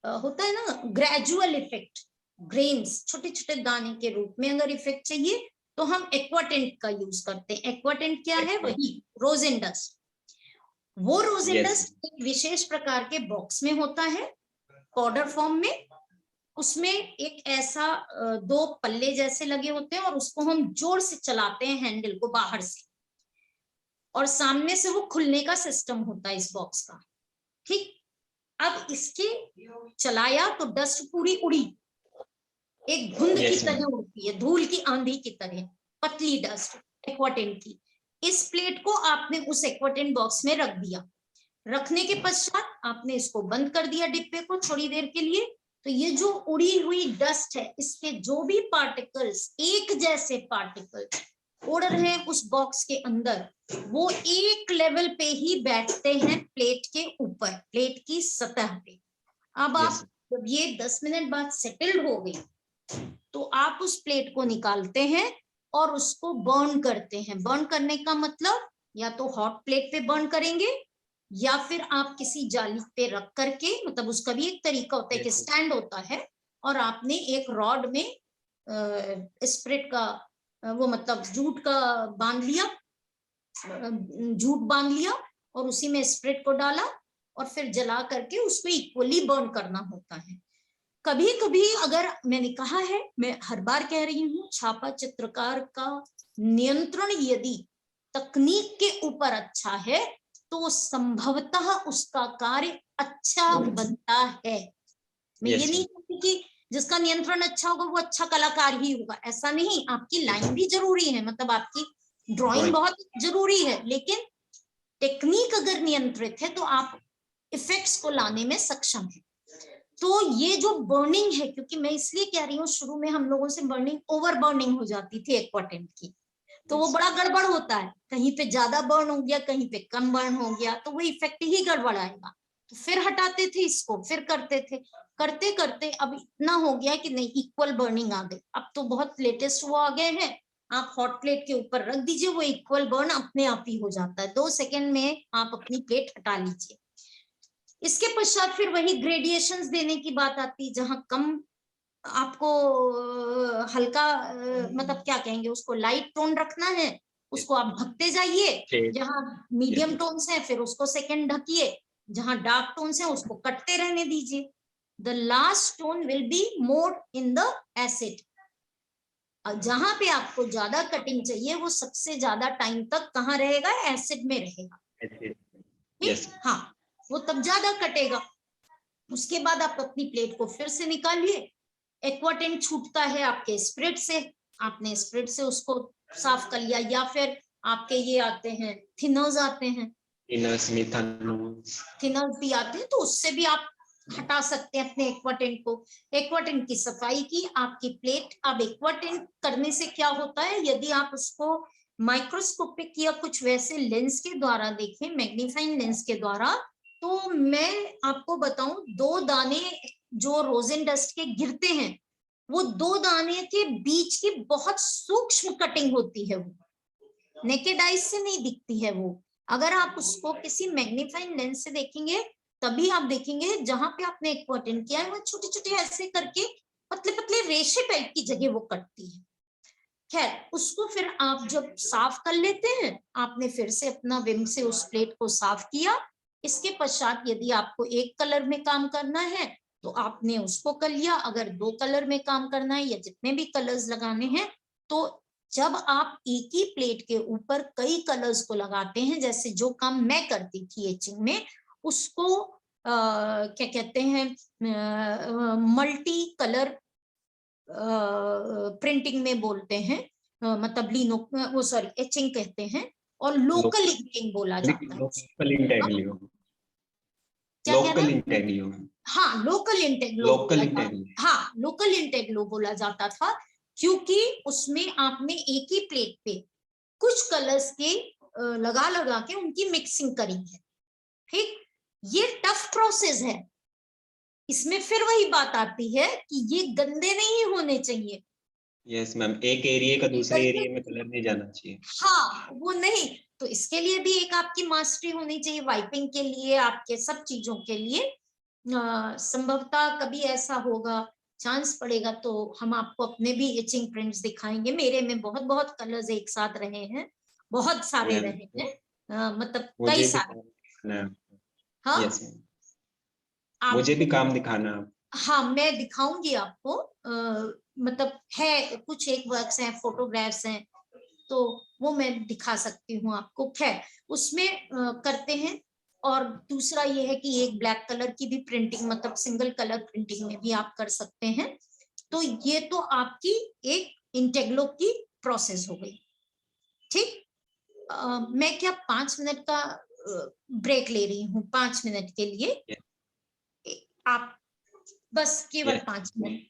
होता है ना ग्रेजुअल इफेक्ट, ग्रेन्स छोटे छोटे दाने के रूप में अगर इफेक्ट चाहिए तो हम एक्वाटेंट का यूज करते हैं। एक्वाटेंट क्या है? वही रोजेन डस्ट। वो रोजेन डस्ट एक विशेष प्रकार के बॉक्स में होता है, पाउडर फॉर्म में। उसमें एक ऐसा दो पल्ले जैसे लगे होते हैं और उसको हम जोर से चलाते हैं हैंडल को बाहर से, और सामने से वो खुलने का सिस्टम होता है इस बॉक्स का, ठीक। अब इसके चलाया तो डस्ट पूरी उड़ी, एक धुंध की तरह उड़ती है, धूल की आंधी की तरह, पतली डस्ट एक्वाटेंट की। इस प्लेट को आपने उस एक्वाटेंट बॉक्स में रख दिया। रखने के पश्चात आपने इसको बंद कर दिया डिब्बे को थोड़ी देर के लिए। तो ये जो उड़ी हुई डस्ट है, इसके जो भी पार्टिकल्स, एक जैसे पार्टिकल उड़ रहे हैं उस बॉक्स के अंदर, वो एक लेवल पे ही बैठते हैं प्लेट के ऊपर, प्लेट की सतह पे। अब आप जब ये 10 मिनट बाद सेटल्ड हो गई तो आप उस प्लेट को निकालते हैं और उसको बर्न करते हैं। बर्न करने का मतलब या तो हॉट प्लेट पे बर्न करेंगे या फिर आप किसी जाली पे रख करके, मतलब उसका भी एक तरीका होता है कि स्टैंड होता है और आपने एक रॉड में स्प्रिट का वो मतलब जूट का बांध लिया, जूट बांध लिया और उसी में स्प्रिट को डाला और फिर जला करके उसको इक्वली बर्न करना होता है। कभी कभी अगर मैंने कहा है, मैं हर बार कह रही हूँ, छापा चित्रकार का नियंत्रण यदि तकनीक के ऊपर अच्छा है तो संभवतः उसका कार्य अच्छा बनता है। मैं ये नहीं कहती कि जिसका नियंत्रण अच्छा होगा वो अच्छा कलाकार ही होगा, ऐसा नहीं। आपकी लाइन भी जरूरी है, मतलब आपकी ड्राइंग बहुत जरूरी है, लेकिन टेक्निक अगर नियंत्रित है तो आप इफेक्ट्स को लाने में सक्षम है। तो ये जो बर्निंग है, क्योंकि मैं इसलिए कह रही हूँ, शुरू में हम लोगों से बर्निंग, ओवर बर्निंग हो जाती थी एक्वा टेंट की, तो वो बड़ा गड़बड़ होता है, कहीं पे ज्यादा बर्न हो गया, कहीं पे कम बर्न हो गया, तो वो इफेक्ट ही गड़बड़ आएगा। तो फिर हटाते थे इसको, फिर करते थे, करते करते अब इतना हो गया कि नहीं, इक्वल बर्निंग आ गई। अब तो बहुत लेटेस्ट वो आ गए हैं, आप हॉट प्लेट के ऊपर रख दीजिए, वो इक्वल बर्न अपने आप ही हो जाता है, 2 सेकंड में आप अपनी प्लेट हटा लीजिए। इसके पश्चात फिर वही ग्रेडिएशंस देने की बात आती, जहां कम आपको हल्का मतलब क्या कहेंगे उसको, लाइट टोन रखना है, उसको आप ढकते जाइए, जहां मीडियम टोन्स हैं फिर उसको सेकंड ढकिए, जहां डार्क टोन्स हैं उसको कटते रहने दीजिए। The last tone will be more in the acid. जहां पे आपको ज्यादा कटिंग चाहिए वो सबसे ज्यादा टाइम तक कहाँ रहेगा, एसिड में रहेगा। yes. हाँ, वो तब ज्यादा कटेगा। उसके बाद आप अपनी प्लेट को फिर से निकालिए, एक्वा टेंट छूटता है आपके स्प्रिट से, आपने स्प्रिट से उसको साफ कर लिया, या फिर आपके ये आते हैं थिनर्स आते हैं, थिनर्स भी आते हैं, तो उससे भी आप हटा सकते हैं अपने एक्वा टेंट को। एक्वा टेंट की सफाई की, आपकी प्लेट, अब एक्वा टेंट करने से क्या होता है, यदि आप उसको माइक्रोस्कोपिक या कुछ वैसे लेंस के द्वारा देखें, मैग्नीफाइंग लेंस के द्वारा, तो मैं आपको बताऊं, 2 दाने जो रोजेन डस्ट के गिरते हैं, वो 2 दाने के बीच की बहुत सूक्ष्म कटिंग होती है, वो नेकेड आइज से नहीं दिखती है। वो अगर आप उसको किसी मैग्नीफाइंग लेंस से देखेंगे तभी आप देखेंगे, जहां पे आपने एक्वा टेंट किया है वो छोटे छोटे ऐसे करके पतले पतले रेशे टाइप की जगह वो कटती है। खैर, उसको फिर आप जब साफ कर लेते हैं, आपने फिर से अपना विम से उस प्लेट को साफ किया। इसके पश्चात यदि आपको एक कलर में काम करना है तो आपने उसको कर लिया, अगर 2 कलर में काम करना है या जितने भी कलर्स लगाने हैं, तो जब आप एक ही प्लेट के ऊपर कई कलर्स को लगाते हैं, जैसे जो काम मैं करती थी एचिंग में, उसको क्या कहते हैं, मल्टी कलर प्रिंटिंग में बोलते हैं, मतलब लिनो, वो सॉरी एचिंग कहते हैं, और लोकल इंकिंग बोला जाता है। लोकल इंटेग्लियो, क्या कह रहे इंटेग्लियो, हाँ, लोकल इंटेग्लो, लोकल इंटेग्लियो, हाँ, लोकल इंटेग्लो बोला जाता था, क्योंकि उसमें आपने एक ही प्लेट पे कुछ कलर्स के लगा लगा के उनकी मिक्सिंग करी है। ठीक, ये टफ प्रोसेस है। इसमें फिर वही बात आती है कि ये गंदे नहीं होने चाहिए। यस मैम, एक एरिया का दूसरे एरिया में कलर नहीं जाना चाहिए। हाँ, वो नहीं, तो इसके लिए भी एक आपकी मास्टरी होनी चाहिए, वाइपिंग के लिए, आपके सब चीजों के लिए। संभवतः कभी ऐसा होगा, चांस पड़ेगा तो हम आपको अपने भी एचिंग प्रिंट्स दिखाएंगे। मेरे में बहुत बहुत कलर्स एक साथ रहे हैं, बहुत सारे रहे हैं, मतलब कई सारे। हाँ, यस मैम, मुझे भी काम दिखाना। हाँ, मैं दिखाऊंगी आपको, मतलब है कुछ एक वर्क्स हैं, फोटोग्राफ्स हैं, तो वो मैं दिखा सकती हूँ आपको। खैर, उसमें करते हैं। और दूसरा ये है कि एक ब्लैक कलर की भी प्रिंटिंग, मतलब सिंगल कलर प्रिंटिंग में भी आप कर सकते हैं। तो ये तो आपकी एक इंटेग्लो की प्रोसेस हो गई। ठीक, मैं क्या 5 मिनट का ब्रेक ले रही हूँ, 5 मिनट के लिए। आप बस केवल 5 मिनट।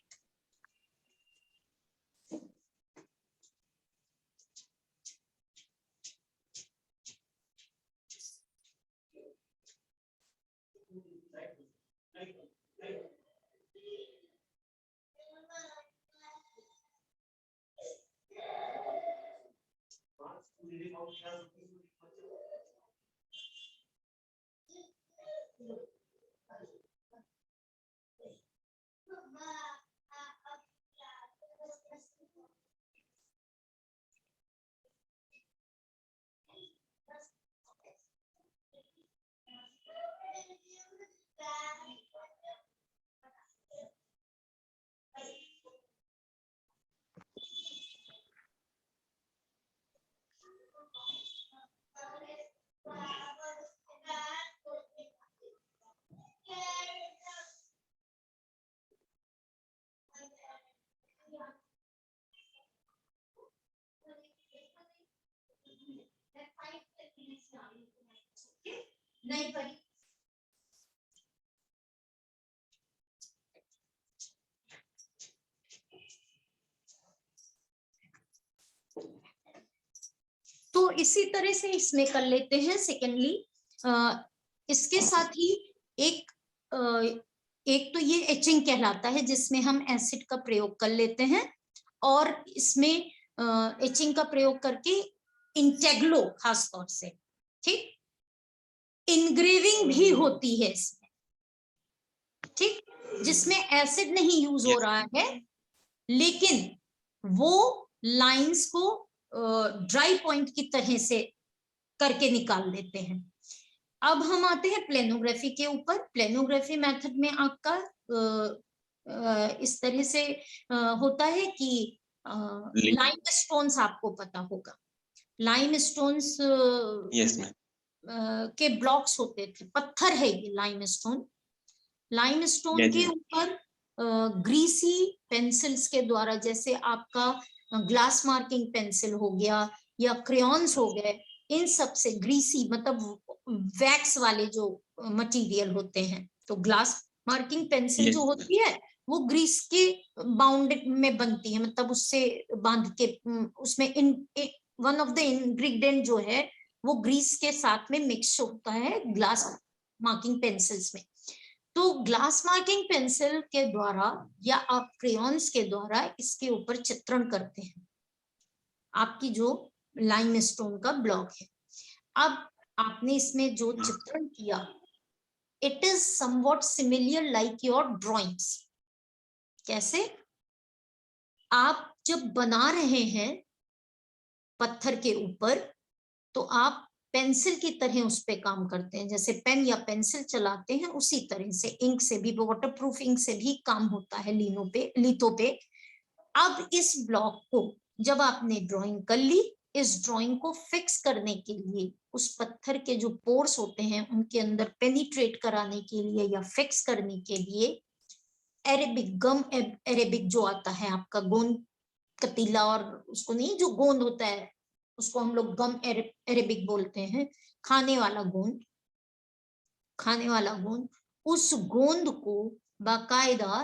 नहीं पढ़ी। तो इसी तरह से इसमें कर लेते हैं। सेकेंडली इसके साथ ही एक एक तो ये एचिंग कहलाता है, जिसमें हम एसिड का प्रयोग कर लेते हैं, और इसमें एचिंग का प्रयोग करके इंटेग्लो खास तौर से, ठीक, इंग्रेविंग भी होती है इसमें, ठीक, जिसमें एसिड नहीं यूज हो रहा है, लेकिन वो लाइंस को ड्राई पॉइंट की तरह से करके निकाल देते हैं। अब हम आते हैं प्लेनोग्राफी के ऊपर। प्लेनोग्राफी मेथड में आपका इस तरह से होता है कि लाइम स्टोन्स आपको पता होगा, लाइम स्टोन्स के ब्लॉक्स होते थे, पत्थर है ये लाइम स्टोन। लाइम स्टोन के ऊपर ग्रीसी पेंसिल्स के द्वारा, जैसे आपका ग्लास मार्किंग पेंसिल हो गया या क्रेयॉन्स हो गए, इन सब से ग्रीसी मतलब वैक्स वाले जो मटेरियल होते हैं, तो ग्लास मार्किंग पेंसिल जो होती है वो ग्रीस के बाउंडेड में बनती है, मतलब उससे बांध के उसमें वन ऑफ द इंग्रेडिएंट जो है वो ग्रीस के साथ में मिक्स होता है ग्लास मार्किंग पेंसिल्स में। तो ग्लास मार्किंग पेंसिल के द्वारा या आप क्रेयॉन्स के द्वारा इसके ऊपर चित्रण करते हैं आपकी जो लाइम स्टोन का ब्लॉक है। अब आपने इसमें जो चित्रण किया, it is somewhat similar like your drawings. कैसे? आप जब बना रहे हैं पत्थर के ऊपर, तो आप पेंसिल की तरह उस पे काम करते हैं, जैसे पेन या पेंसिल चलाते हैं उसी तरह से। इंक से भी, वाटरप्रूफ इंक से भी काम होता है लीथों पे। अब इस ब्लॉक को जब आपने ड्राइंग कर ली, इस ड्राइंग को फिक्स करने के लिए, उस पत्थर के जो पोर्स होते हैं उनके अंदर पेनिट्रेट कराने के लिए या फिक्स करने के लिए, अरेबिक गम, अरेबिक जो आता है आपका गोंद कतीला, और उसको नहीं, जो गोंद होता है उसको हम लोग गम अरेबिक बोलते हैं, खाने वाला गोंद, खाने वाला गोंद, उस गोंद को बाकायदा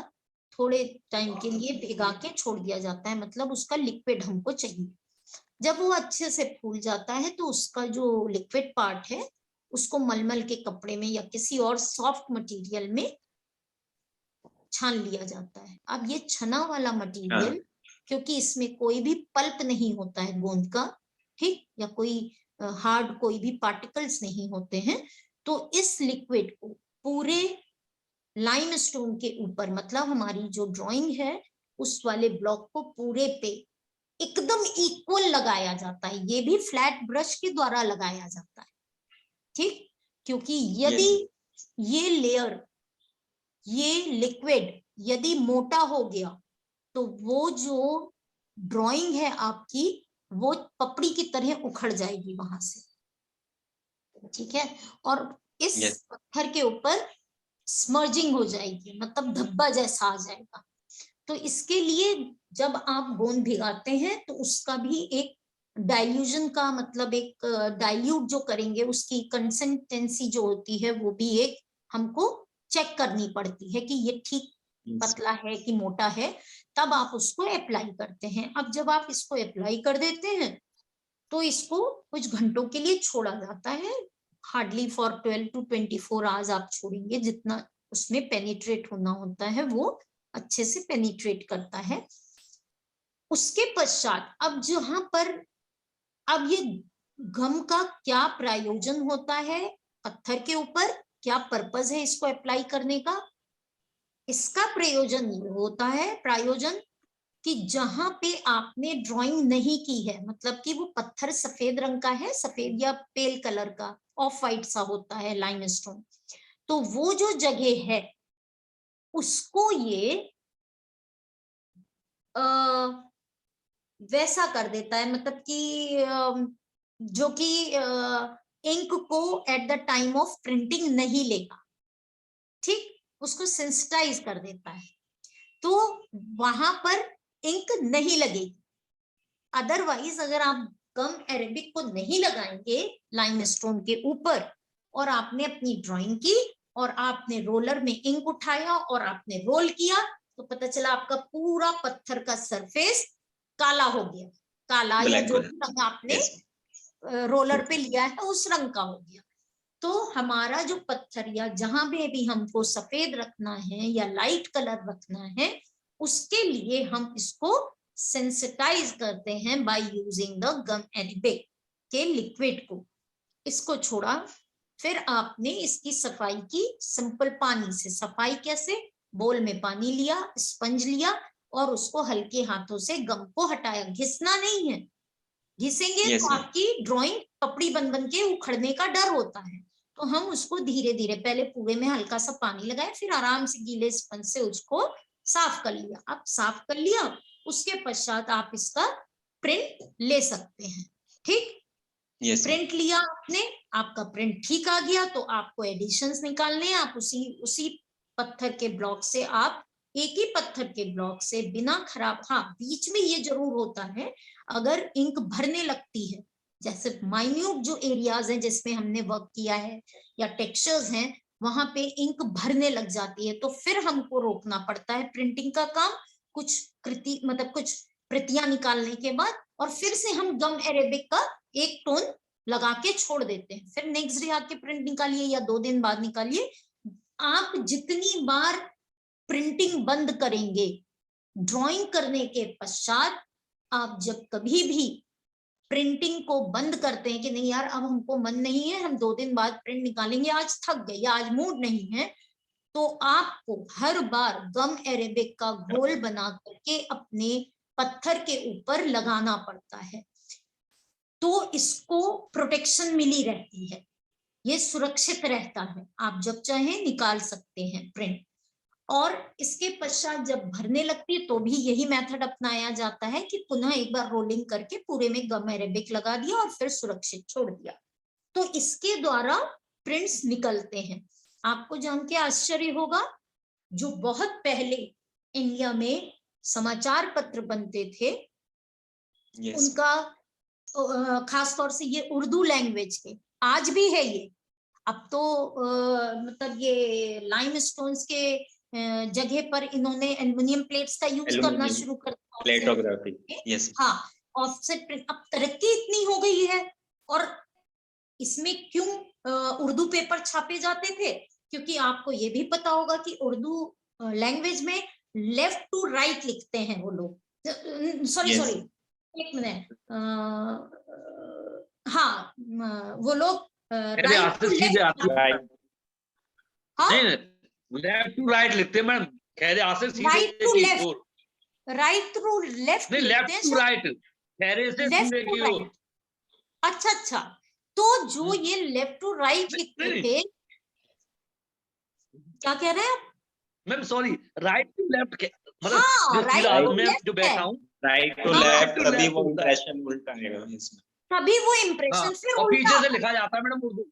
थोड़े टाइम के लिए भिगा के छोड़ दिया जाता है, मतलब उसका लिक्विड हमको चाहिए। जब वो अच्छे से फूल जाता है तो उसका जो लिक्विड पार्ट है उसको मलमल के कपड़े में या किसी और सॉफ्ट मटेरियल में छान लिया जाता है। अब ये छना वाला मटेरियल, क्योंकि इसमें कोई भी पल्प नहीं होता है गोंद का, ठीक, या कोई हार्ड कोई भी पार्टिकल्स नहीं होते हैं, तो इस लिक्विड को पूरे लाइम स्टोन के ऊपर, मतलब हमारी जो ड्राइंग है उस वाले ब्लॉक को पूरे पे एकदम इक्वल लगाया जाता है। ये भी फ्लैट ब्रश के द्वारा लगाया जाता है, ठीक, क्योंकि यदि ये लेयर, ये लिक्विड यदि मोटा हो गया तो वो जो ड्राइंग है आपकी वो पपड़ी की तरह उखड़ जाएगी वहां से, ठीक है, और इस पत्थर के ऊपर स्मर्जिंग हो जाएगी, मतलब धब्बा जैसा आ जाएगा। तो इसके लिए जब आप गोंद भिगाते हैं तो उसका भी एक डाइल्यूजन का, मतलब एक डाइल्यूट जो करेंगे उसकी कंसिस्टेंसी जो होती है वो भी एक हमको चेक करनी पड़ती है कि ये ठीक पतला है कि मोटा है, तब आप उसको अप्लाई करते हैं। अब जब आप इसको अप्लाई कर देते हैं तो इसको कुछ घंटों के लिए छोड़ा जाता है, हार्डली फॉर 12 to 24 आवर्स आप छोड़ेंगे, जितना उसमें पेनिट्रेट होना होता है वो अच्छे से पेनिट्रेट करता है। उसके पश्चात अब जहां पर, अब ये गम का क्या प्रयोजन होता है पत्थर के ऊपर, क्या पर्पस है इसको अप्लाई करने का? इसका प्रयोजन ये होता है, प्रयोजन कि जहां पे आपने ड्राइंग नहीं की है, मतलब कि वो पत्थर सफेद रंग का है, सफेद या पेल कलर का ऑफ वाइट सा होता है लाइमस्टोन, तो वो जो जगह है उसको ये वैसा कर देता है, मतलब कि जो कि इंक को at the time of printing नहीं लेगा, ठीक, उसको सेंसिटाइज कर देता है, तो वहां पर इंक नहीं लगेगी। अदरवाइज अगर आप गम अरेबिक को नहीं लगाएंगे लाइमस्टोन के ऊपर और आपने अपनी ड्राइंग की और आपने रोलर में इंक उठाया और आपने रोल किया, तो पता चला आपका पूरा पत्थर का सरफेस काला हो गया, काला या जो भी रंग आपने रोलर पे लिया है उस रंग का हो गया। तो हमारा जो पत्थर या जहां भी हमको सफेद रखना है या लाइट कलर रखना है, उसके लिए हम इसको सेंसिटाइज करते हैं by using the gum arabic के लिक्विड को। इसको छोड़ा, फिर आपने इसकी सफाई की सिंपल पानी से। सफाई कैसे? बोल में पानी लिया, स्पंज लिया और उसको हल्के हाथों से गम को हटाया, घिसना नहीं है, घिसेंगे तो आपकी ड्राइंग कपड़ी बन के उखड़ने का डर होता है। तो हम उसको धीरे धीरे, पहले पूरे में हल्का सा पानी लगाए, फिर आराम से गीले स्पंज से उसको साफ कर लिया। अब साफ कर लिया, उसके पश्चात आप इसका प्रिंट ले सकते हैं। ठीक, प्रिंट लिया आपने, आपका प्रिंट ठीक आ गया, तो आपको एडिशंस निकालने हैं। आप उसी पत्थर के ब्लॉक से, आप एक ही पत्थर के ब्लॉक से बिना खराब, हाँ बीच में ये जरूर होता है अगर इंक भरने लगती है, जैसे माइन्यूट जो एरियाज हैं जिसमें हमने वर्क किया है या टेक्सचर्स हैं, वहां पे इंक भरने लग जाती है, तो फिर हमको रोकना पड़ता है प्रिंटिंग का काम, कुछ कृति मतलब कुछ प्रतियां निकालने के बाद, और फिर से हम गम अरेबिक का एक टोन लगा के छोड़ देते हैं। फिर नेक्स्ट डे आके प्रिंट निकालिए या 2 दिन बाद निकालिए। आप जितनी बार प्रिंटिंग बंद करेंगे ड्राइंग करने के पश्चात, आप जब कभी भी प्रिंटिंग को बंद करते हैं कि नहीं यार अब हमको मन नहीं है, हम 2 दिन बाद प्रिंट निकालेंगे, आज थक गए या आज मूड नहीं है, तो आपको हर बार गम अरेबिक का घोल बना करके अपने पत्थर के ऊपर लगाना पड़ता है, तो इसको प्रोटेक्शन मिली रहती है, ये सुरक्षित रहता है, आप जब चाहें निकाल सकते हैं प्रिंट। और इसके पश्चात जब भरने लगती है तो भी यही मेथड अपनाया जाता है कि पुनः एक बार रोलिंग करके पूरे में गम अरेबिक लगा दिया और फिर सुरक्षित छोड़ दिया, तो इसके द्वारा प्रिंट्स निकलते हैं। आपको जान के आश्चर्य होगा, जो बहुत पहले इंडिया में समाचार पत्र बनते थे, उनका खास तौर से ये उर्दू लैंग्वेज के, आज भी है ये, अब तो मतलब ये लाइम स्टोन्स के जगह पर इन्होंने एल्युमिनियम प्लेट्स का यूज करना शुरू कर दिया, प्लेटोग्राफी। हाँ, ऑफसेट प्रिंट। अब तरक्की इतनी हो गई है, और इसमें क्यों उर्दू पेपर छापे जाते थे, क्योंकि आपको ये भी पता होगा कि उर्दू लैंग्वेज में लेफ्ट टू राइट लिखते हैं वो लोग। सॉरी एक मिनट, हाँ वो लोग right to left, left to right लिखते हैं मैडम, कह रहे आसिफ सीधे right to left, right to left, नहीं लेफ्ट टू राइट, कह रहे से सीधे की ओर। अच्छा अच्छा, तो जो ये लेफ्ट टू राइट लिखते थे, क्या कह रहे हैं आप? Ma'am sorry, right to left, मतलब हाँ, मैं जो बैठा हूँ राइट टू लेफ्ट, तभी वो इंप्रेशन उल्टा आएगा इसमें, तभी वो इंप्रेशन फिर और पीछे से लिखा जाता है मैडम उर्दू,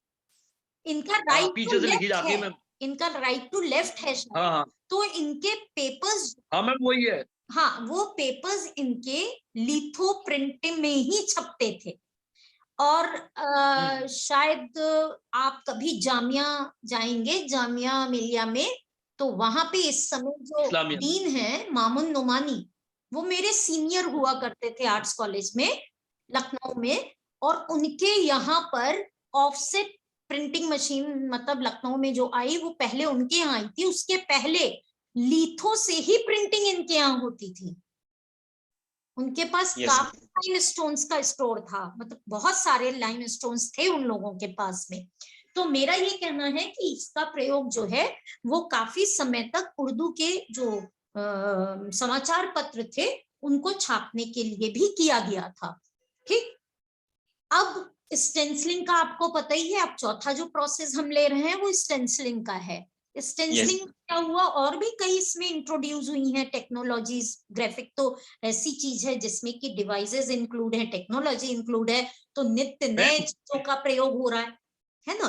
इनका राइट पीछे से लिखी जाती है मैम, इनका राइट टू लेफ्ट है। हाँ, तो इनके पेपर्स, हाँ मैम वही है, हाँ वो पेपर्स इनके लिथो प्रिंटिंग में ही छपते थे। और शायद आप कभी जामिया जाएंगे, जामिया मिलिया में, तो वहां पे इस समय जो डीन है मामुन नुमानी, वो मेरे सीनियर हुआ करते थे आर्ट्स कॉलेज में लखनऊ में, और उनके यहाँ पर ऑफसेट प्रिंटिंग मशीन मतलब लखनऊ में जो आई वो पहले उनके यहाँ आई थी, उसके पहले लीथो से ही प्रिंटिंग इनके यहाँ होती थी। उनके पास काफी लाइम स्टोन्स का स्टोर था, मतलब बहुत सारे लाइम स्टोन्स थे उन लोगों के पास में। तो मेरा ये कहना है कि इसका प्रयोग जो है वो काफी समय तक उर्दू के जो समाचार पत्र थे उनको छापने के लिए भी किया गया था। ठीक, अब स्टेंसिलिंग का आपको पता ही है, अब चौथा जो प्रोसेस हम ले रहे हैं वो स्टेंसिलिंग का है। स्टेंसिलिंग क्या हुआ, और भी कई इसमें इंट्रोड्यूस हुई हैं टेक्नोलॉजीज। ग्राफिक तो ऐसी चीज है जिसमें कि डिवाइसेस इंक्लूड है, टेक्नोलॉजी इंक्लूड है, तो नित्य नए चीजों का प्रयोग हो रहा है ना।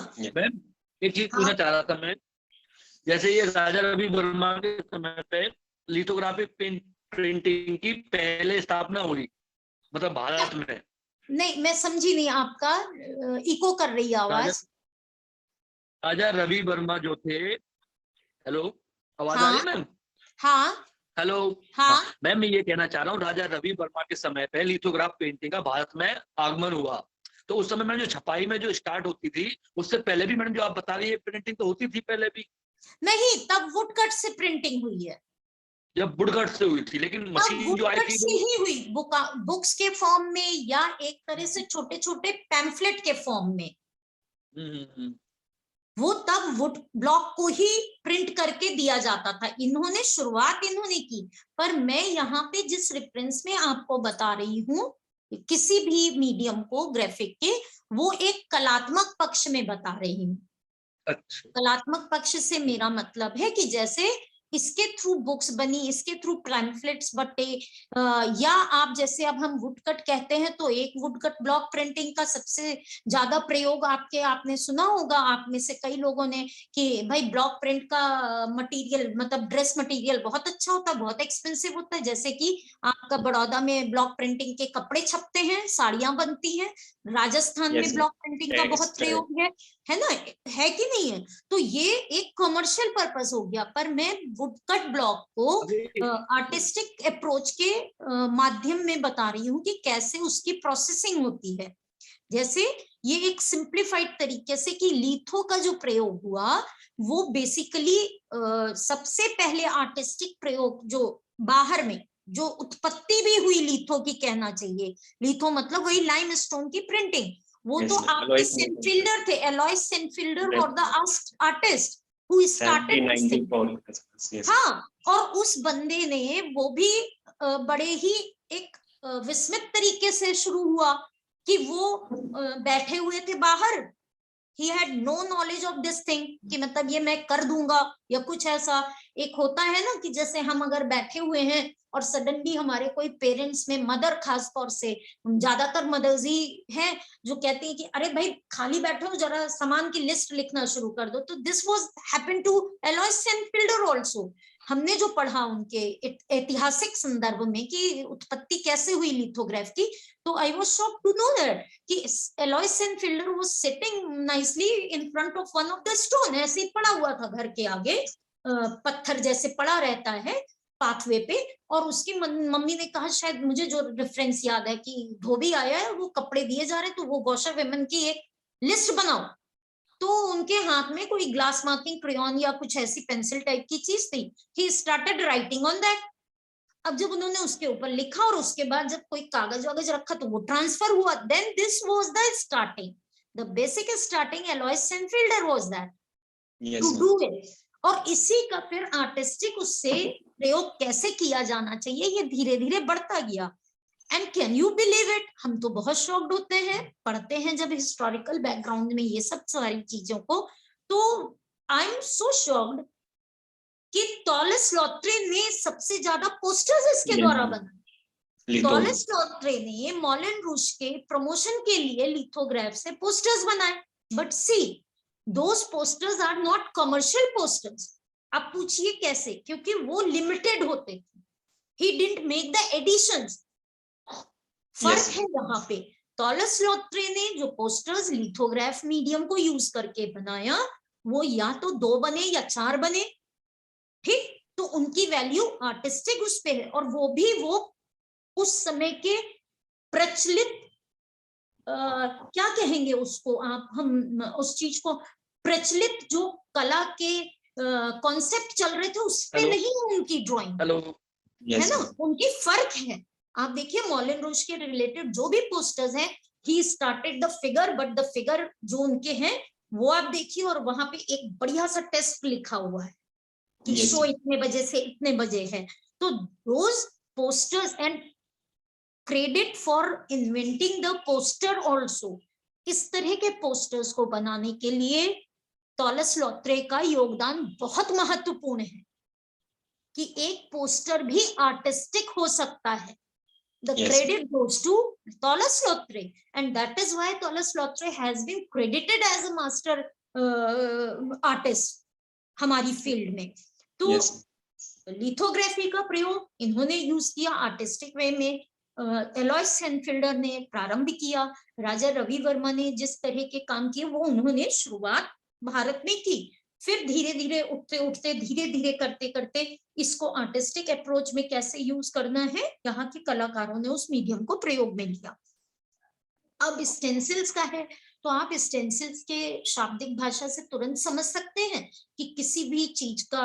एक चीज पूछना चाह रहा था मैं, जैसे ये राजा रवि वर्मा के समय पे लिथोग्राफी प्रिंटिंग की पहले स्थापना हुई, मतलब भारत में, नहीं, मैं समझी नहीं, आपका इको कर रही है आवाज। राजा रवि वर्मा जो थे, हेलो आवाज आ रही हाँ है मैम? हाँ हेलो। हाँ। मैम मैं ये कहना चाह रहा हूँ, राजा रवि वर्मा के समय पे लिथोग्राफ पेंटिंग का भारत में आगमन हुआ। तो उस समय में जो छपाई में जो स्टार्ट होती थी, उससे पहले भी मैडम जो आप बता रही है प्रिंटिंग तो होती थी पहले भी? नहीं, तब वुडकट से प्रिंटिंग हुई है। जब वुडकट से हुई थी, लेकिन तब मशीन जो आई वुडकट थी से वो ही हुई, बुक्स के फॉर्म में या एक तरह से छोटे छोटे पैम्फलेट के फॉर्म में। वो तब वुड ब्लॉक को ही प्रिंट करके दिया जाता था। इन्होंने शुरुआत इन्होंने की। पर मैं यहाँ पे जिस रेफरेंस में आपको बता रही हूँ, किसी भी मीडियम को ग्राफिक के, वो एक कलात्मक पक्ष में बता रही हूँ। अच्छा। कलात्मक पक्ष से मेरा मतलब है कि जैसे इसके थ्रू बुक्स बनी, इसके थ्रू पैम्फलेट्स बटे, या आप जैसे अब हम वुडकट कहते हैं तो एक वुडकट ब्लॉक प्रिंटिंग का सबसे ज्यादा प्रयोग आपने सुना होगा, आप में से कई लोगों ने, कि भाई ब्लॉक प्रिंट का मटेरियल, मतलब ड्रेस मटेरियल बहुत अच्छा होता है, बहुत एक्सपेंसिव होता है। जैसे कि आपका बड़ौदा में ब्लॉक प्रिंटिंग के कपड़े छपते हैं, साड़ियां बनती हैं, राजस्थान में ब्लॉक प्रिंटिंग का बहुत प्रयोग है ना, है कि नहीं है? तो ये एक कमर्शियल पर्पस हो गया। पर मैं वुडकट ब्लॉक को आर्टिस्टिक अप्रोच के माध्यम में बता रही हूँ कि कैसे उसकी प्रोसेसिंग होती है। जैसे ये एक सिंप्लीफाइड तरीके से कि लिथो का जो प्रयोग हुआ, वो बेसिकली सबसे पहले आर्टिस्टिक प्रयोग जो बाहर में जो उत्पत्ति भी हुई लिथो की, कहना चाहिए, लिथो मतलब वही लाइमस्टोन की प्रिंटिंग, वो तो आपके सेनफील्डर थे, Alois Senefelder were the artist who started this thing. हाँ, और उस बंदे ने, वो भी बड़े ही एक विस्मित तरीके से शुरू हुआ कि वो बैठे हुए थे बाहर, he had no knowledge of this thing, कि मतलब ये मैं कर दूंगा या कुछ ऐसा। एक होता है ना कि जैसे हम अगर बैठे हुए हैं और सडनली हमारे कोई पेरेंट्स में, मदर खास तौर से, ज्यादातर मदर्स ही हैं जो कहती हैं कि अरे भाई खाली बैठे हो, जरा सामान की लिस्ट लिखना शुरू कर दो। तो this was happened to Alois Senefelder also. हमने जो पढ़ा उनके ऐतिहासिक संदर्भ में कि उत्पत्ति कैसे हुई लिथोग्राफ की, तो I was shocked to know that कि Alois Senefelder was sitting nicely in front of one of the stone, ऐसे ही पड़ा हुआ था घर के आगे, पत्थर जैसे पड़ा रहता है पाथवे पे। और उसकी मम्मी ने कहा, शायद मुझे जो रेफरेंस याद है, कि धोबी आया है, वो कपड़े दिए जा रहे, तो वो वॉशर वेमन की एक लिस्ट बनाओ। तो उनके हाथ में कोई ग्लास मार्किंग क्रेयॉन या कुछ ऐसी पेंसिल टाइप की चीज थी। He started writing on that. अब जब उन्होंने उसके ऊपर लिखा और उसके बाद जब कोई कागज वागज रखा तो वो ट्रांसफर हुआ, then this was the starting, the basic starting Alois Senefelder was that to do it. और इसी का फिर आर्टिस्टिक उससे प्रयोग कैसे किया जाना चाहिए, ये धीरे धीरे बढ़ता गया। And can you believe it, हम तो बहुत शॉक्ड होते हैं, पढ़ते हैं जब हिस्टोरिकल बैकग्राउंड में ये सब सारी चीजों को, तो आई एम सो शॉक्ड कि टॉलस लॉत्रे ने सबसे ज्यादा पोस्टर्स इसके द्वारा बनाए। टॉलस लॉत्रे ने मॉलन रूश के प्रमोशन के लिए लिथोग्राफ से पोस्टर्स बनाए। But see, those posters are not commercial posters. अब पूछिए कैसे, क्योंकि वो लिमिटेड होते थे। He didn't make the editions. फर्क है यहाँ पे। टॉलस लॉत्रे ने जो पोस्टर्स लिथोग्राफ मीडियम को यूज करके बनाया, वो या तो 2 बने या 4 बने, ठीक, तो उनकी वैल्यू आर्टिस्टिक उस पे है। और वो भी वो उस समय के प्रचलित क्या कहेंगे उसको आप, हम उस चीज को, प्रचलित जो कला के कॉन्सेप्ट चल रहे थे उस पे नहीं उनकी ड्राइंग, है ना, उनकी फर्क है। आप देखिए मॉलन रूश के रिलेटेड जो भी पोस्टर्स हैं, he started the figure, but the figure जो उनके हैं वो आप देखिए, और वहां पे एक बढ़िया सा टेस्ट लिखा हुआ है कि शो इतने बजे से इतने बजे है। तो रोज posters and credit for inventing the poster also, इस तरह के पोस्टर्स को बनाने के लिए टॉलस लॉत्रे का योगदान बहुत महत्वपूर्ण है कि एक पोस्टर भी आर्टिस्टिक हो सकता है। The credit goes to Tolles Lautre, and that is why Tolles Lautre has been credited as a master artist हमारी फील्ड में। तो लिथोग्राफी का प्रयोग इन्होंने यूज किया आर्टिस्टिक वे में, एलॉयस सेनफील्डर ने प्रारंभ किया, राजा रवि वर्मा ने जिस तरह के काम किए वो उन्होंने शुरुआत भारत में की, फिर धीरे धीरे उठते उठते धीरे धीरे करते करते इसको आर्टिस्टिक अप्रोच में कैसे यूज करना है यहाँ के कलाकारों ने उस मीडियम को प्रयोग में लिया। अब स्टेंसिल्स का है तो आप स्टेंसिल्स के शाब्दिक भाषा से तुरंत समझ सकते हैं कि किसी भी चीज का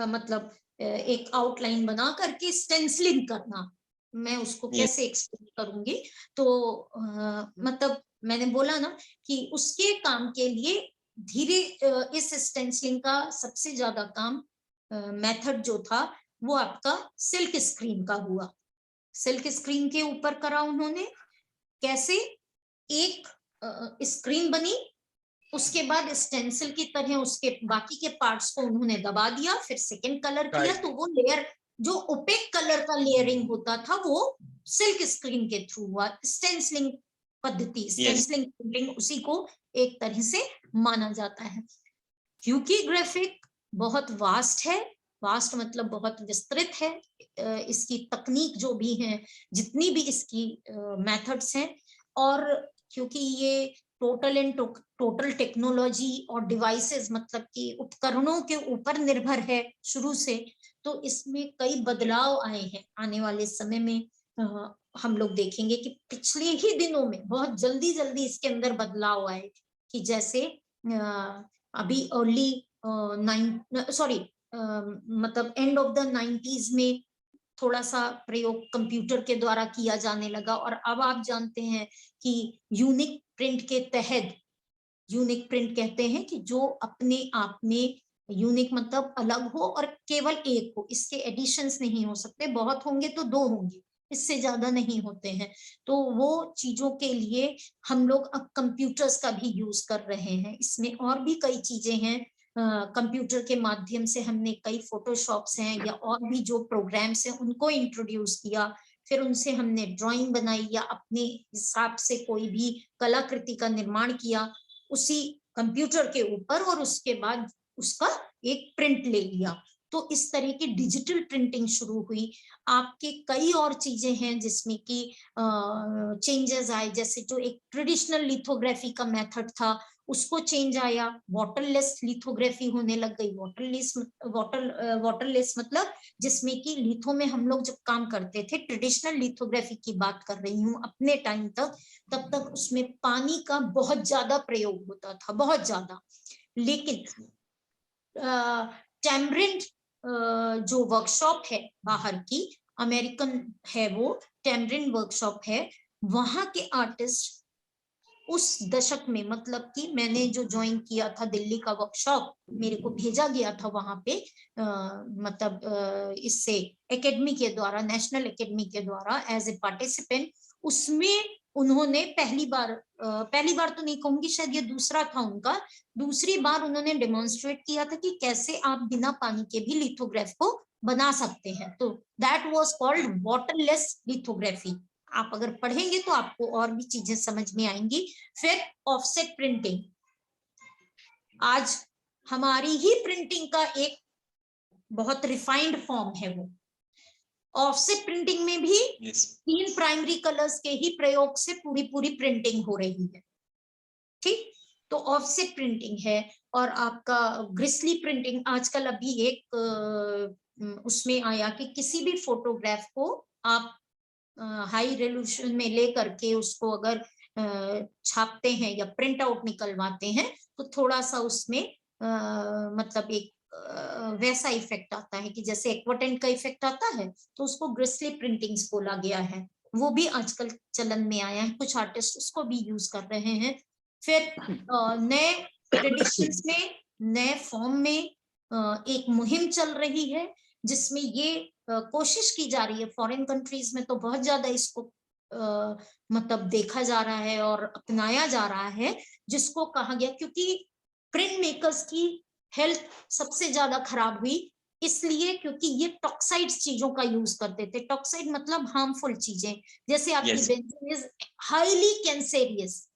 मतलब एक आउटलाइन बना करके स्टेंसिलिंग करना, मैं उसको कैसे एक्सप्लेन करूंगी। तो मतलब मैंने बोला ना कि उसके काम के लिए धीरे इस स्टेंसिलिंग का सबसे ज्यादा काम मेथड जो था वो आपका सिल्क स्क्रीन का हुआ। सिल्क स्क्रीन के ऊपर करा उन्होंने, कैसे एक स्क्रीन बनी, उसके बाद स्टेंसिल की तरह उसके बाकी के पार्ट्स को उन्होंने दबा दिया, फिर सेकंड कलर किया, तो वो लेयर जो ओपेक कलर का लेयरिंग होता था वो सिल्क स्क्रीन के थ्रू हुआ। स्टेंसिलिंग पद्धति, स्टेंसिलिंग प्रिंटिंग उसी को एक तरह से माना जाता है। क्योंकि ग्राफिक बहुत वास्ट है, वास्ट मतलब बहुत विस्तृत है, इसकी तकनीक जो भी है, जितनी भी इसकी मेथड्स हैं, और क्योंकि ये टोटल टेक्नोलॉजी और डिवाइसेस मतलब कि उपकरणों के ऊपर निर्भर है शुरू से, तो इसमें कई बदलाव आए हैं। आने वाले समय में हम लोग देखेंगे कि पिछले ही दिनों में बहुत जल्दी जल्दी इसके अंदर बदलाव आए, कि जैसे अभी अर्ली मतलब एंड ऑफ द 90s में थोड़ा सा प्रयोग कंप्यूटर के द्वारा किया जाने लगा, और अब आप जानते हैं कि यूनिक प्रिंट के तहत, यूनिक प्रिंट कहते हैं कि जो अपने आप में यूनिक मतलब अलग हो और केवल एक हो, इसके एडिशंस नहीं हो सकते, बहुत होंगे तो 2 होंगे, इससे ज्यादा नहीं होते हैं। तो वो चीजों के लिए हम लोग अब कंप्यूटर्स का भी यूज कर रहे हैं। इसमें और भी कई चीजें हैं, कंप्यूटर के माध्यम से हमने कई फोटोशॉप्स हैं या और भी जो प्रोग्राम्स हैं उनको इंट्रोड्यूस किया, फिर उनसे हमने ड्राइंग बनाई या अपने हिसाब से कोई भी कलाकृति का निर्माण किया उसी कंप्यूटर के ऊपर, और उसके बाद उसका एक प्रिंट ले लिया। तो इस तरह की डिजिटल प्रिंटिंग शुरू हुई। आपके कई और चीजें हैं जिसमें कि चेंजेस आए, जैसे जो एक ट्रेडिशनल लिथोग्राफी का मेथड था उसको चेंज आया, वाटरलेस लिथोग्राफी होने लग गई। वाटरलेस मतलब जिसमें कि लिथो में हम लोग जब काम करते थे, ट्रेडिशनल लिथोग्राफी की बात कर रही हूँ अपने टाइम तक, तब तक उसमें पानी का बहुत ज्यादा प्रयोग होता था, बहुत ज्यादा। लेकिन टैमरिंड जो वर्कशॉप है बाहर की, अमेरिकन है वो, टैमरिंड वर्कशॉप है, वहां के आर्टिस्ट उस दशक में, मतलब कि मैंने जो ज्वाइन किया था दिल्ली का वर्कशॉप, मेरे को भेजा गया था वहां पे मतलब इससे एकेडमी के द्वारा, नेशनल एकेडमी के द्वारा एज ए पार्टिसिपेंट। उसमें उन्होंने पहली बार तो नहीं कहूंगी, शायद ये दूसरा था उनका, दूसरी बार उन्होंने डेमोन्स्ट्रेट किया था कि कैसे आप बिना पानी के भी लिथोग्राफ को बना सकते हैं। तो that was called waterless lithography. आप अगर पढ़ेंगे तो आपको और भी चीजें समझ में आएंगी। फिर ऑफसेट प्रिंटिंग, आज हमारी ही प्रिंटिंग का एक बहुत रिफाइंड फॉर्म है वो। ऑफसेट प्रिंटिंग में भी 3 प्राइमरी कलर्स के ही प्रयोग से पूरी प्रिंटिंग हो रही है, ठीक। तो ऑफसेट प्रिंटिंग है, और आपका ग्रिसली प्रिंटिंग आजकल अभी एक उसमें आया कि किसी भी फोटोग्राफ को आप हाई रेजोल्यूशन में ले करके उसको अगर छापते हैं या प्रिंट आउट निकलवाते हैं तो थोड़ा सा उसमें मतलब एक वैसा इफेक्ट आता है कि जैसे एक्वाटेंट का इफेक्ट आता है, तो उसको ग्रिसली प्रिंटिंग्स बोला गया है। वो भी आजकल चलन में आया है, कुछ आर्टिस्ट उसको भी यूज कर रहे हैं। फिर नए ट्रेडिशंस में, नए फॉर्म में एक मुहिम चल रही है जिसमें ये कोशिश की जा रही है, फॉरेन कंट्रीज में तो बहुत ज्यादा इसको मतलब देखा जा रहा है और अपनाया जा रहा है, जिसको कहा गया, क्योंकि प्रिंट मेकर्स की हेल्थ सबसे ज्यादा खराब हुई इसलिए क्योंकि ये टॉक्साइड्स चीजों का यूज करते थे। टॉक्साइड मतलब हार्मफुल चीजें, जैसे आपकी benzene is highly cancerous,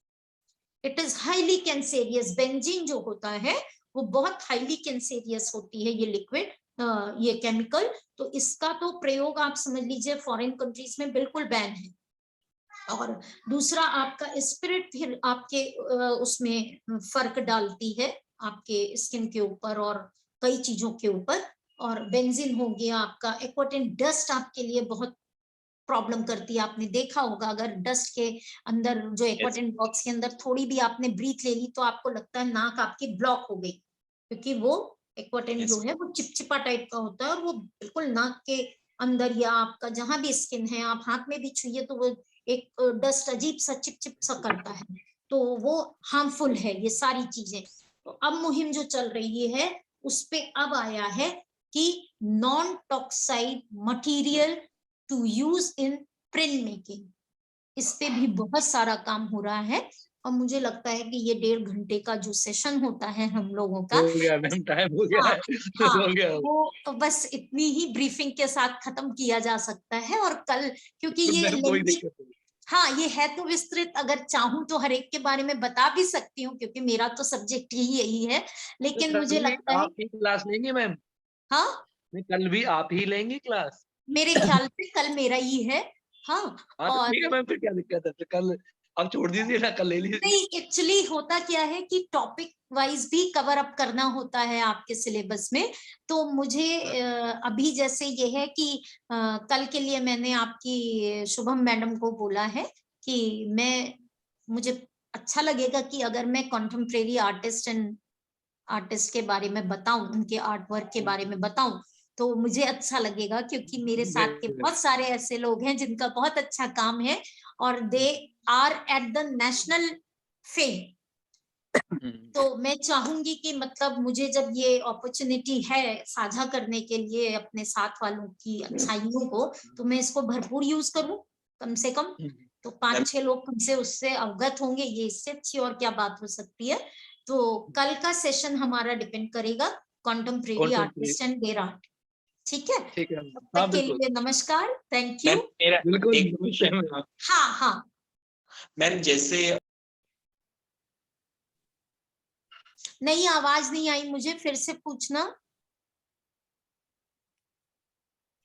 it is highly cancerous. Benzene जो होता है वो बहुत हाईली कैंसेरियस होती है ये लिक्विड, ये केमिकल, तो इसका तो प्रयोग आप समझ लीजिए फॉरेन कंट्रीज में बिल्कुल बैन है। और दूसरा आपका स्पिरिट फिर आपके उसमें फर्क डालती है आपके स्किन के ऊपर और कई चीजों के ऊपर। और बेंजीन हो गया आपका, एक्वाटिन डस्ट आपके लिए बहुत प्रॉब्लम करती है। आपने देखा होगा अगर डस्ट के अंदर जो एक्वाटिन बॉक्स के अंदर थोड़ी भी आपने ब्रीथ ले ली तो आपको लगता है नाक आपकी ब्लॉक हो गई, क्योंकि वो एक्वाटिन जो है वो चिपचिपा टाइप का होता है और वो बिल्कुल नाक के अंदर या आपका जहां भी स्किन है आप हाथ में भी छुइए तो वो एक डस्ट अजीब सा चिपचिप सा करता है, तो वो हार्मफुल है ये सारी चीजें। तो अब मुहिम जो चल रही है उस पे अब आया है कि non toxic material to use in print making, इस पे भी बहुत सारा काम हो रहा है। और मुझे लगता है कि ये 1.5 घंटे का जो सेशन होता है हम लोगों का, हो गया मैम, टाइम हो गया हाँ, है। हाँ, हो गया। वो बस इतनी ही ब्रीफिंग के साथ खत्म किया जा सकता है। और कल क्योंकि ये मैम कोई लेंदी, दिक्कत नहीं। हाँ ये है तो विस्तृत, अगर चाहूं तो हर एक के बारे में बता भी सकती हूँ क्योंकि मेरा तो सब्जेक्ट ही यही है, लेकिन तो मुझे कल भी लगता है आप ही क्लास लेंगे मैम? हाँ नहीं, कल भी आप ही लेंगे क्लास? मेरे ख्याल से कल मेरा ही है। हाँ हाँ तो और ठीक है मैम, फिर क्या दिक्कत है? फिर कल आप छोड़ दीजिए ना, कल ले लीजिए। नहीं, एक्चुअली होता क्या है कि टॉपिक वाइज भी कवर अप करना होता है आपके सिलेबस में। तो मुझे अभी जैसे ये है कि कल के लिए मैंने आपकी शुभम मैडम को बोला है कि मुझे अच्छा लगेगा कि अगर मैं कॉन्टेम्परेरी आर्टिस्ट के बारे में बताऊं, उनके आर्ट वर्क के बारे में बताऊं, तो मुझे अच्छा लगेगा क्योंकि मेरे साथ के बहुत सारे ऐसे लोग हैं जिनका बहुत अच्छा काम है और they are at the national fame. तो मैं चाहूंगी कि मतलब मुझे जब ये अपॉर्चुनिटी है साझा करने के लिए अपने साथ वालों की अच्छाइयों को, तो मैं इसको भरपूर यूज करूं कम से कम। तो 5-6 लोग हमसे उससे अवगत होंगे, ये इससे अच्छी और क्या बात हो सकती है। तो कल का सेशन हमारा डिपेंड करेगा contemporary artist and their art. ठीक है, ठीक है, तब हाँ तक के बिल्कुल लिए नमस्कार, थैंक यू। मेरा बिल्कुल। एक हाँ हाँ मैम, जैसे नहीं, आवाज नहीं आई मुझे, फिर से पूछना।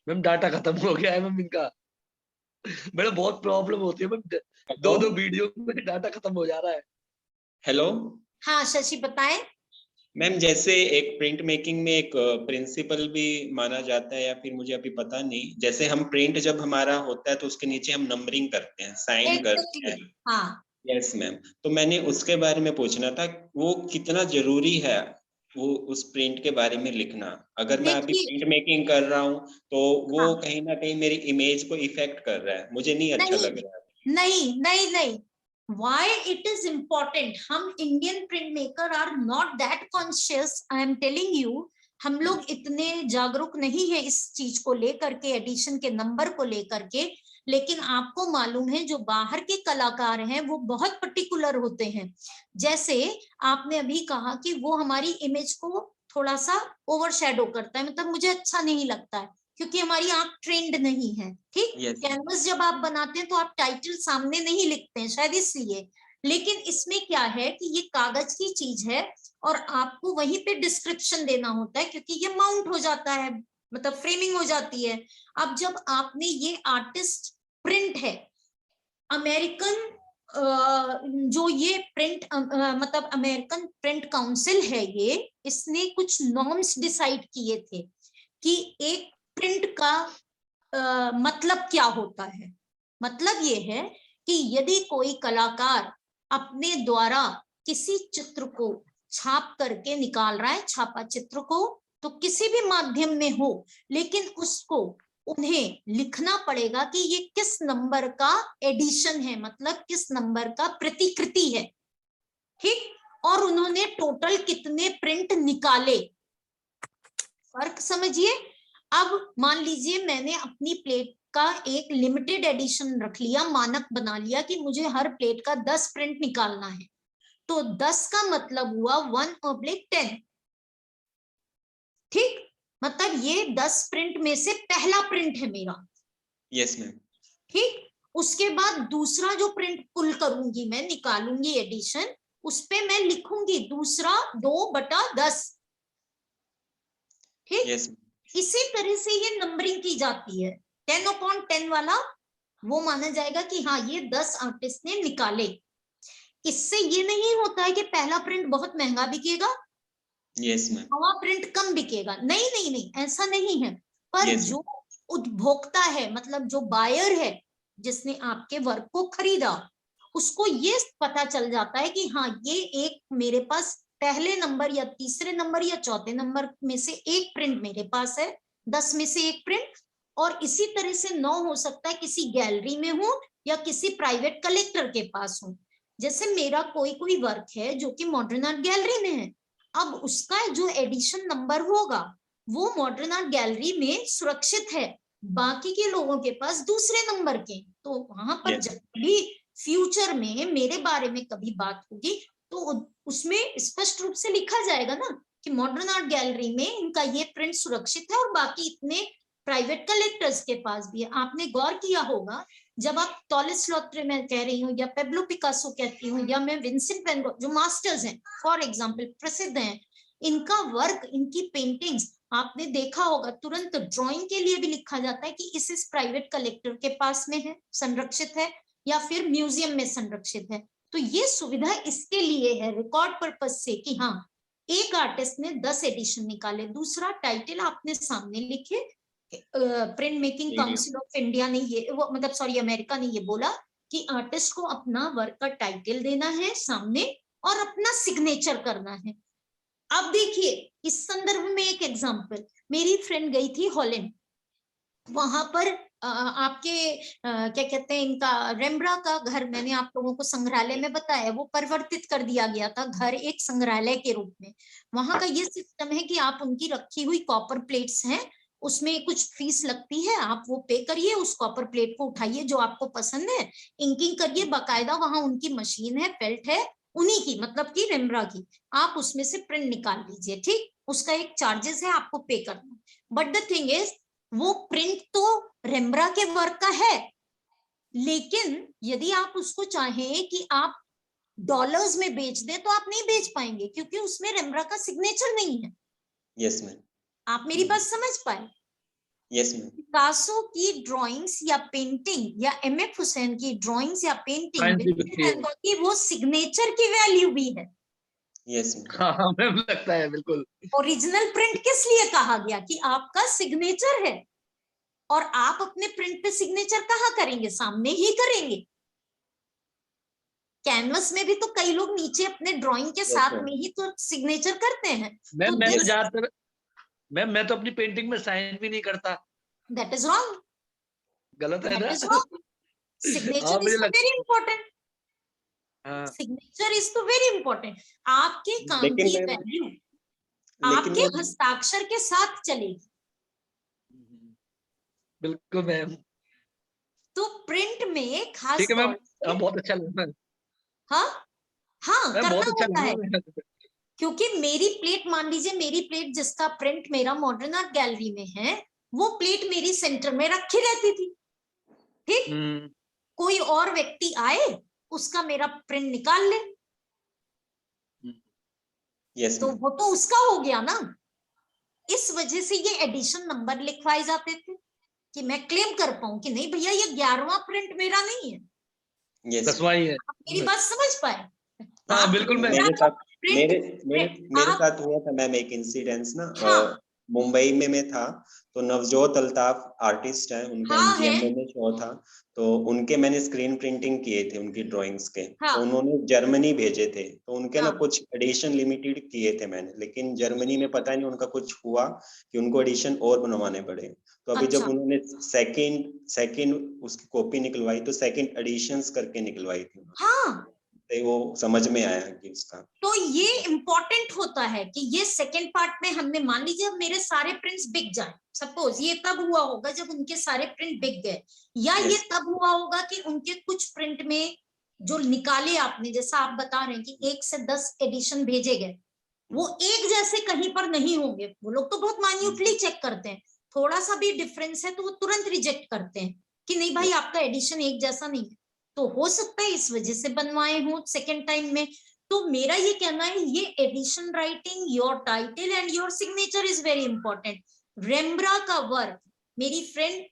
मैम डाटा खत्म हो गया है मैम इनका। मैडम बहुत प्रॉब्लम होती है मैम, हेलो 2 वीडियो में डाटा खत्म हो जा रहा है। हेलो हाँ शशि बताएं। मैम, जैसे एक प्रिंट मेकिंग में एक प्रिंसिपल भी माना जाता है या फिर मुझे अभी पता नहीं, जैसे हम प्रिंट जब हमारा होता है तो उसके नीचे हम नंबरिंग करते हैं, साइन करते हैं। हाँ यस मैम, तो मैंने उसके बारे में पूछना था, वो कितना जरूरी है वो उस प्रिंट के बारे में लिखना। अगर मैं अभी देखिए, प्रिंट मेकिंग कर रहा हूँ तो वो हाँ, कहीं ना कहीं मेरी इमेज को इफेक्ट कर रहा है, मुझे नहीं अच्छा नहीं लग रहा है। नहीं नहीं नहीं, why it is important, हम Indian print maker are not that conscious, I am telling you. हम लोग इतने जागरूक नहीं है इस चीज को लेकर के, एडिशन के नंबर को लेकर के। लेकिन आपको मालूम है जो बाहर के कलाकार हैं वो बहुत पर्टिकुलर होते हैं। जैसे आपने अभी कहा कि वो हमारी इमेज को थोड़ा सा ओवरशैडो करता है, मतलब मुझे अच्छा नहीं लगता है क्योंकि हमारी आंख ट्रेंड नहीं है। ठीक, यस कैनवस जब आप बनाते हैं तो आप टाइटल सामने नहीं लिखते हैं शायद इसलिए, लेकिन इसमें क्या है कि ये कागज की चीज है और आपको वहीं पे डिस्क्रिप्शन देना होता है क्योंकि ये माउंट हो जाता है, मतलब फ्रेमिंग हो जाती है। अब जब आपने ये आर्टिस्ट प्रिंट है, अमेरिकन जो ये प्रिंट मतलब अमेरिकन प्रिंट काउंसिल है, ये इसने कुछ नॉर्म्स डिसाइड किए थे कि एक प्रिंट का मतलब क्या होता है। मतलब ये है कि यदि कोई कलाकार अपने द्वारा किसी चित्र को छाप करके निकाल रहा है, छापा चित्र को, तो किसी भी माध्यम में हो, लेकिन उसको उन्हें लिखना पड़ेगा कि ये किस नंबर का एडिशन है, मतलब किस नंबर का प्रतिकृति है। ठीक, और उन्होंने टोटल कितने प्रिंट निकाले, फर्क समझिए। अब मान लीजिए मैंने अपनी प्लेट का एक लिमिटेड एडिशन रख लिया, मानक बना लिया कि मुझे हर प्लेट का 10 प्रिंट निकालना है, तो 10 का मतलब हुआ 1/10। ठीक, मतलब ये 10 प्रिंट में से पहला प्रिंट है मेरा। Yes ma'am. ठीक, उसके बाद दूसरा जो प्रिंट पुल करूंगी, मैं निकालूंगी एडिशन, उस पे मैं लिखूंगी दूसरा 2/10। ठीक, यस इसी तरह से ये नंबरिंग की जाती है। 10/10 वाला वो माना जाएगा कि हाँ ये 10 आर्टिस्ट ने निकाले। इससे ये नहीं होता है कि पहला प्रिंट बहुत महंगा बिकेगा, यस मैम, नवा प्रिंट कम बिकेगा, नहीं नहीं नहीं, ऐसा नहीं है। पर Yes, जो उपभोक्ता है, मतलब जो बायर है जिसने आपके वर्क को खरीदा, उसको ये पता चल जाता है कि हाँ ये एक मेरे पास पहले नंबर या तीसरे नंबर या चौथे नंबर में से एक प्रिंट मेरे पास है, 10 में से एक प्रिंट। और इसी तरह से 9 हो सकता है किसी गैलरी में हो या किसी प्राइवेट कलेक्टर के पास हो। जैसे मेरा कोई वर्क है जो कि मॉडर्न आर्ट गैलरी में है, अब उसका जो एडिशन नंबर होगा वो मॉडर्न आर्ट गैलरी में सुरक्षित है, बाकी के लोगों के पास दूसरे नंबर के। तो वहां पर Yes. जब भी फ्यूचर में मेरे बारे में कभी बात होगी तो उसमें स्पष्ट रूप से लिखा जाएगा ना कि मॉडर्न आर्ट गैलरी में इनका ये प्रिंट सुरक्षित है और बाकी इतने प्राइवेट कलेक्टर्स के पास भी है। आपने गौर किया होगा जब आप टॉलेस लॉट्रे में कह रही हूँ या पेब्लो पिकासो कहती हूँ या मैं विंसेंट वैन गॉग जो मास्टर्स हैं फॉर एग्जांपल प्रसिद्ध हैं, इनका वर्क, इनकी पेंटिंग्स आपने देखा होगा तुरंत ड्राइंग के लिए भी लिखा जाता है कि इस प्राइवेट कलेक्टर के पास में है, संरक्षित है, या फिर म्यूजियम में संरक्षित है। तो ये सुविधा इसके लिए है रिकॉर्ड पर्पज से कि हाँ एक आर्टिस्ट ने 10 एडिशन निकाले। दूसरा टाइटल आपने सामने लिखे, print making council of India ने ये वो मतलब सॉरी अमेरिका ने ये बोला कि आर्टिस्ट को अपना वर्क का टाइटल देना है सामने और अपना सिग्नेचर करना है। अब देखिए इस संदर्भ में एक एग्जांपल, मेरी फ्रेंड गई थी हॉलैंड, वहां पर आपके क्या कहते हैं इनका रेम्ब्रा का घर, मैंने आप लोगों को संग्रहालय में बताया, वो परिवर्तित कर दिया गया था घर एक संग्रहालय के रूप में। वहां का ये सिस्टम है कि आप उनकी रखी हुई कॉपर प्लेट्स हैं, उसमें कुछ फीस लगती है, आप वो पे करिए, उस कॉपर प्लेट को उठाइए जो आपको पसंद है, इंकिंग करिए, बाकायदा वहां उनकी मशीन है, फेल्ट है उन्हीं की, मतलब की रेम्ब्रा की, आप उसमें से प्रिंट निकाल लीजिए, ठीक, उसका एक चार्जेस है आपको पे करना। बट द थिंग इज वो प्रिंट तो रेम्ब्रा के वर्क का है, लेकिन यदि आप उसको चाहें कि आप डॉलर्स में बेच दें तो आप नहीं बेच पाएंगे क्योंकि उसमें रेम्ब्रा का सिग्नेचर नहीं है। यस मैम, आप मेरी बात समझ पाए? यस मैम, पिकासो की ड्राइंग्स या पेंटिंग या एमएफ हुसैन की ड्राइंग्स या पेंटिंग की वो सिग्नेचर की वैल्यू भी है। यस मैम, हाँ मैम लगता है बिल्कुल। ओरिजिनल प्रिंट किस लिए कहा गया कि आपका सिग्नेचर है, और आप अपने प्रिंट पे सिग्नेचर कहाँ करेंगे, सामने ही करेंगे। कैनवस में भी तो कई लोग नीचे अपने ड्राइंग के साथ में ही तो सिग्नेचर करते हैं। मैम मैं तो yes. ज्यादातर मैम मैं तो अपनी पेंटिंग में साइन भी नहीं करता। दैट इज रॉन्ग, गलत है दैट ना? Is wrong. सिग्नेचर इज मुझे वेरी इंपॉर्टेंट, हाँ सिग्नेचर इज तो वेरी इंपॉर्टेंट। आपके काम लेकिन की मैम, वैल्यू लेकिन आपके मैम, हस्ताक्षर के साथ चलेगी। बिल्कुल मैम, तो प्रिंट में खास ठीक है मैम, तौर से बहुत अच्छा लगा हाँ हाँ मैम, करना बहुत अच्छा होता है, लगा। क्योंकि मेरी प्लेट, मान लीजिए मेरी प्लेट जिसका प्रिंट मेरा मॉडर्न आर्ट गैलरी में है, वो प्लेट मेरी सेंटर में रखी रहती थी, ठीक, कोई और व्यक्ति आए उसका मेरा प्रिंट निकाल ले यस तो मैम, वो तो उसका हो गया ना। इस वजह से ये एडिशन नंबर लिखवाए जाते थे कि मैं क्लेम कर पाऊं कि नहीं भैया ये 11वां प्रिंट मेरा नहीं है। यस, 10वां ही है। आप मेरी बात समझ पाए? हाँ आप बिल्कुल मैम। मेरे साथ प्रिंट मेरे आप साथ हुआ था मैम एक इंसिडेंस ना, हाँ मुंबई में मैं था, तो नवजोत अल्ताफ आर्टिस्ट है, उनका हाँ एमजीएम है में शो था, तो उनके मैंने स्क्रीन प्रिंटिंग किए थे उनकी ड्राइंग्स के, हाँ तो उन्होंने जर्मनी भेजे थे, तो उनके ना हाँ कुछ एडिशन लिमिटेड किए थे मैंने, लेकिन जर्मनी में पता नहीं उनका कुछ हुआ कि उनको एडिशन और बनवाने पड़े, तो अभी अच्छा जब उन्होंने सेकंड उसकी कॉपी निकलवाई तो सेकंड एडिशंस करके निकलवाई थी, हाँ, तो वो समझ में आया कि उसका। तो ये इंपॉर्टेंट होता है कि ये सेकंड पार्ट में हमने, मान लीजिए अब मेरे सारे प्रिंट्स बिक जाए, सपोज ये तब हुआ होगा जब उनके सारे प्रिंट बिक गए, या ये तब हुआ होगा कि उनके कुछ प्रिंट में जो निकाले आपने, जैसा आप बता रहे हैं कि 1 से 10 एडिशन भेजे गए, वो एक जैसे कहीं पर नहीं होंगे, वो लोग तो बहुत माइन्यूटली चेक करते हैं, थोड़ा सा भी डिफरेंस है तो वो तुरंत रिजेक्ट करते हैं कि नहीं भाई आपका एडिशन एक जैसा नहीं है। तो हो सकता है इस वजह से बनवाए हो सेकेंड टाइम में। तो मेरा ये कहना है ये edition writing, your title and your signature is very important. Rembrandt का वर्क मेरी फ्रेंड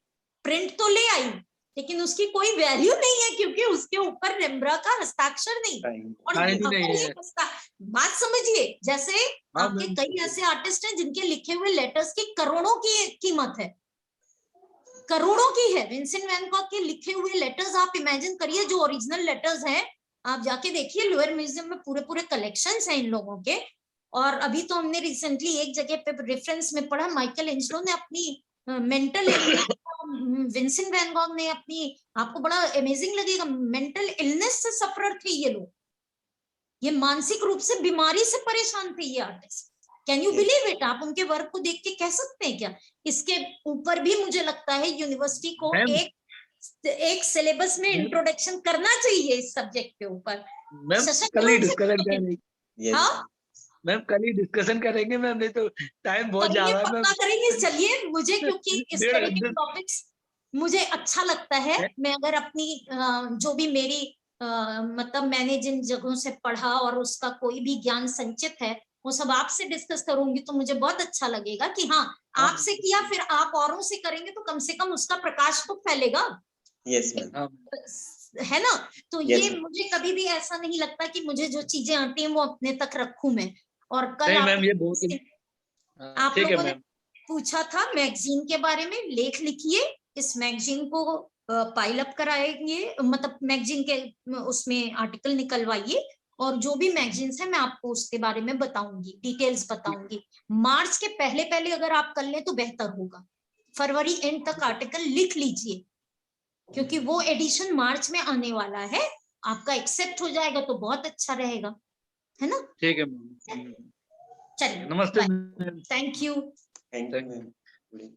प्रिंट तो ले आई, लेकिन उसकी कोई वैल्यू नहीं है क्योंकि उसके ऊपर रेम्ब्रा का हस्ताक्षर नहीं। और नहीं अगर नहीं ये है। बात समझिए, जैसे हाँ आपके मैम, कई ऐसे आर्टिस्ट हैं जिनके लिखे हुए लेटर्स की करोड़ों की कीमत है, करोड़ों की है। विंसेंट वैन गॉग के लिखे हुए लेटर्स आप इमेजिन करिए, जो ओरिजिनल लेटर्स हैं, आप जाके देखिए लोअर म्यूजियम में पूरे पूरे कलेक्शंस हैं इन लोगों के। और अभी तो हमने रिसेंटली एक जगह पे रेफरेंस में पढ़ा, माइकल एंजेलो ने अपनी mental illness, Vincent van Gogh ने अपनी, आपको बड़ा अमेजिंग लगेगा, मेंटल इलनेस से सफर थे ये लोग, ये मानसिक रूप से बीमारी से परेशान थे ये artist. Can you believe it? आप उनके वर्क को देख के कह सकते हैं क्या? इसके ऊपर भी मुझे लगता है यूनिवर्सिटी को मैम, एक सिलेबस में इंट्रोडक्शन करना चाहिए इस सब्जेक्ट के ऊपर। मैम सशक्त कल ही रूप से डिस्कशन करेंगे। हाँ मैम कल ही डिस्कशन करेंगे मैम, नहीं तो टाइम बहुत करेंगे, ज्यादा है पक्का मैम। करेंगे। चलिए, मुझे क्योंकि इस तरह के टॉपिक्स मुझे अच्छा लगता है, मैं अगर अपनी जो भी मेरी मतलब मैंने जिन जगहों से पढ़ा और उसका कोई भी ज्ञान संचित है वो सब आपसे डिस्कस करूंगी, तो मुझे बहुत अच्छा लगेगा कि हाँ आपसे किया, फिर आप औरों से करेंगे तो कम से कम उसका प्रकाश तो फैलेगा। यस मैम, है ना? तो Yes, ये ma'am. मुझे कभी भी ऐसा नहीं लगता कि मुझे जो चीजें आती हैं वो अपने तक रखूं मैं। और कल नहीं आप मैम, ये बहुत आप ठीक है लोगों ने मैम। पूछा था मैगजीन के बारे में, लेख लिखिए, इस मैगजीन को पाइल अप कराएंगे, मतलब मैगजीन के उसमें आर्टिकल निकलवाइए, और जो भी मैगजीन्स है मैं आपको उसके बारे में बताऊंगी, डिटेल्स बताऊंगी। मार्च के पहले पहले अगर आप कर लें तो बेहतर होगा, फरवरी एंड तक आर्टिकल लिख लीजिए, क्योंकि वो एडिशन मार्च में आने वाला है, आपका एक्सेप्ट हो जाएगा तो बहुत अच्छा रहेगा, है ना? ठीक है मैम, चलिए, नमस्ते ma'am. Thank you. Thank you ma'am.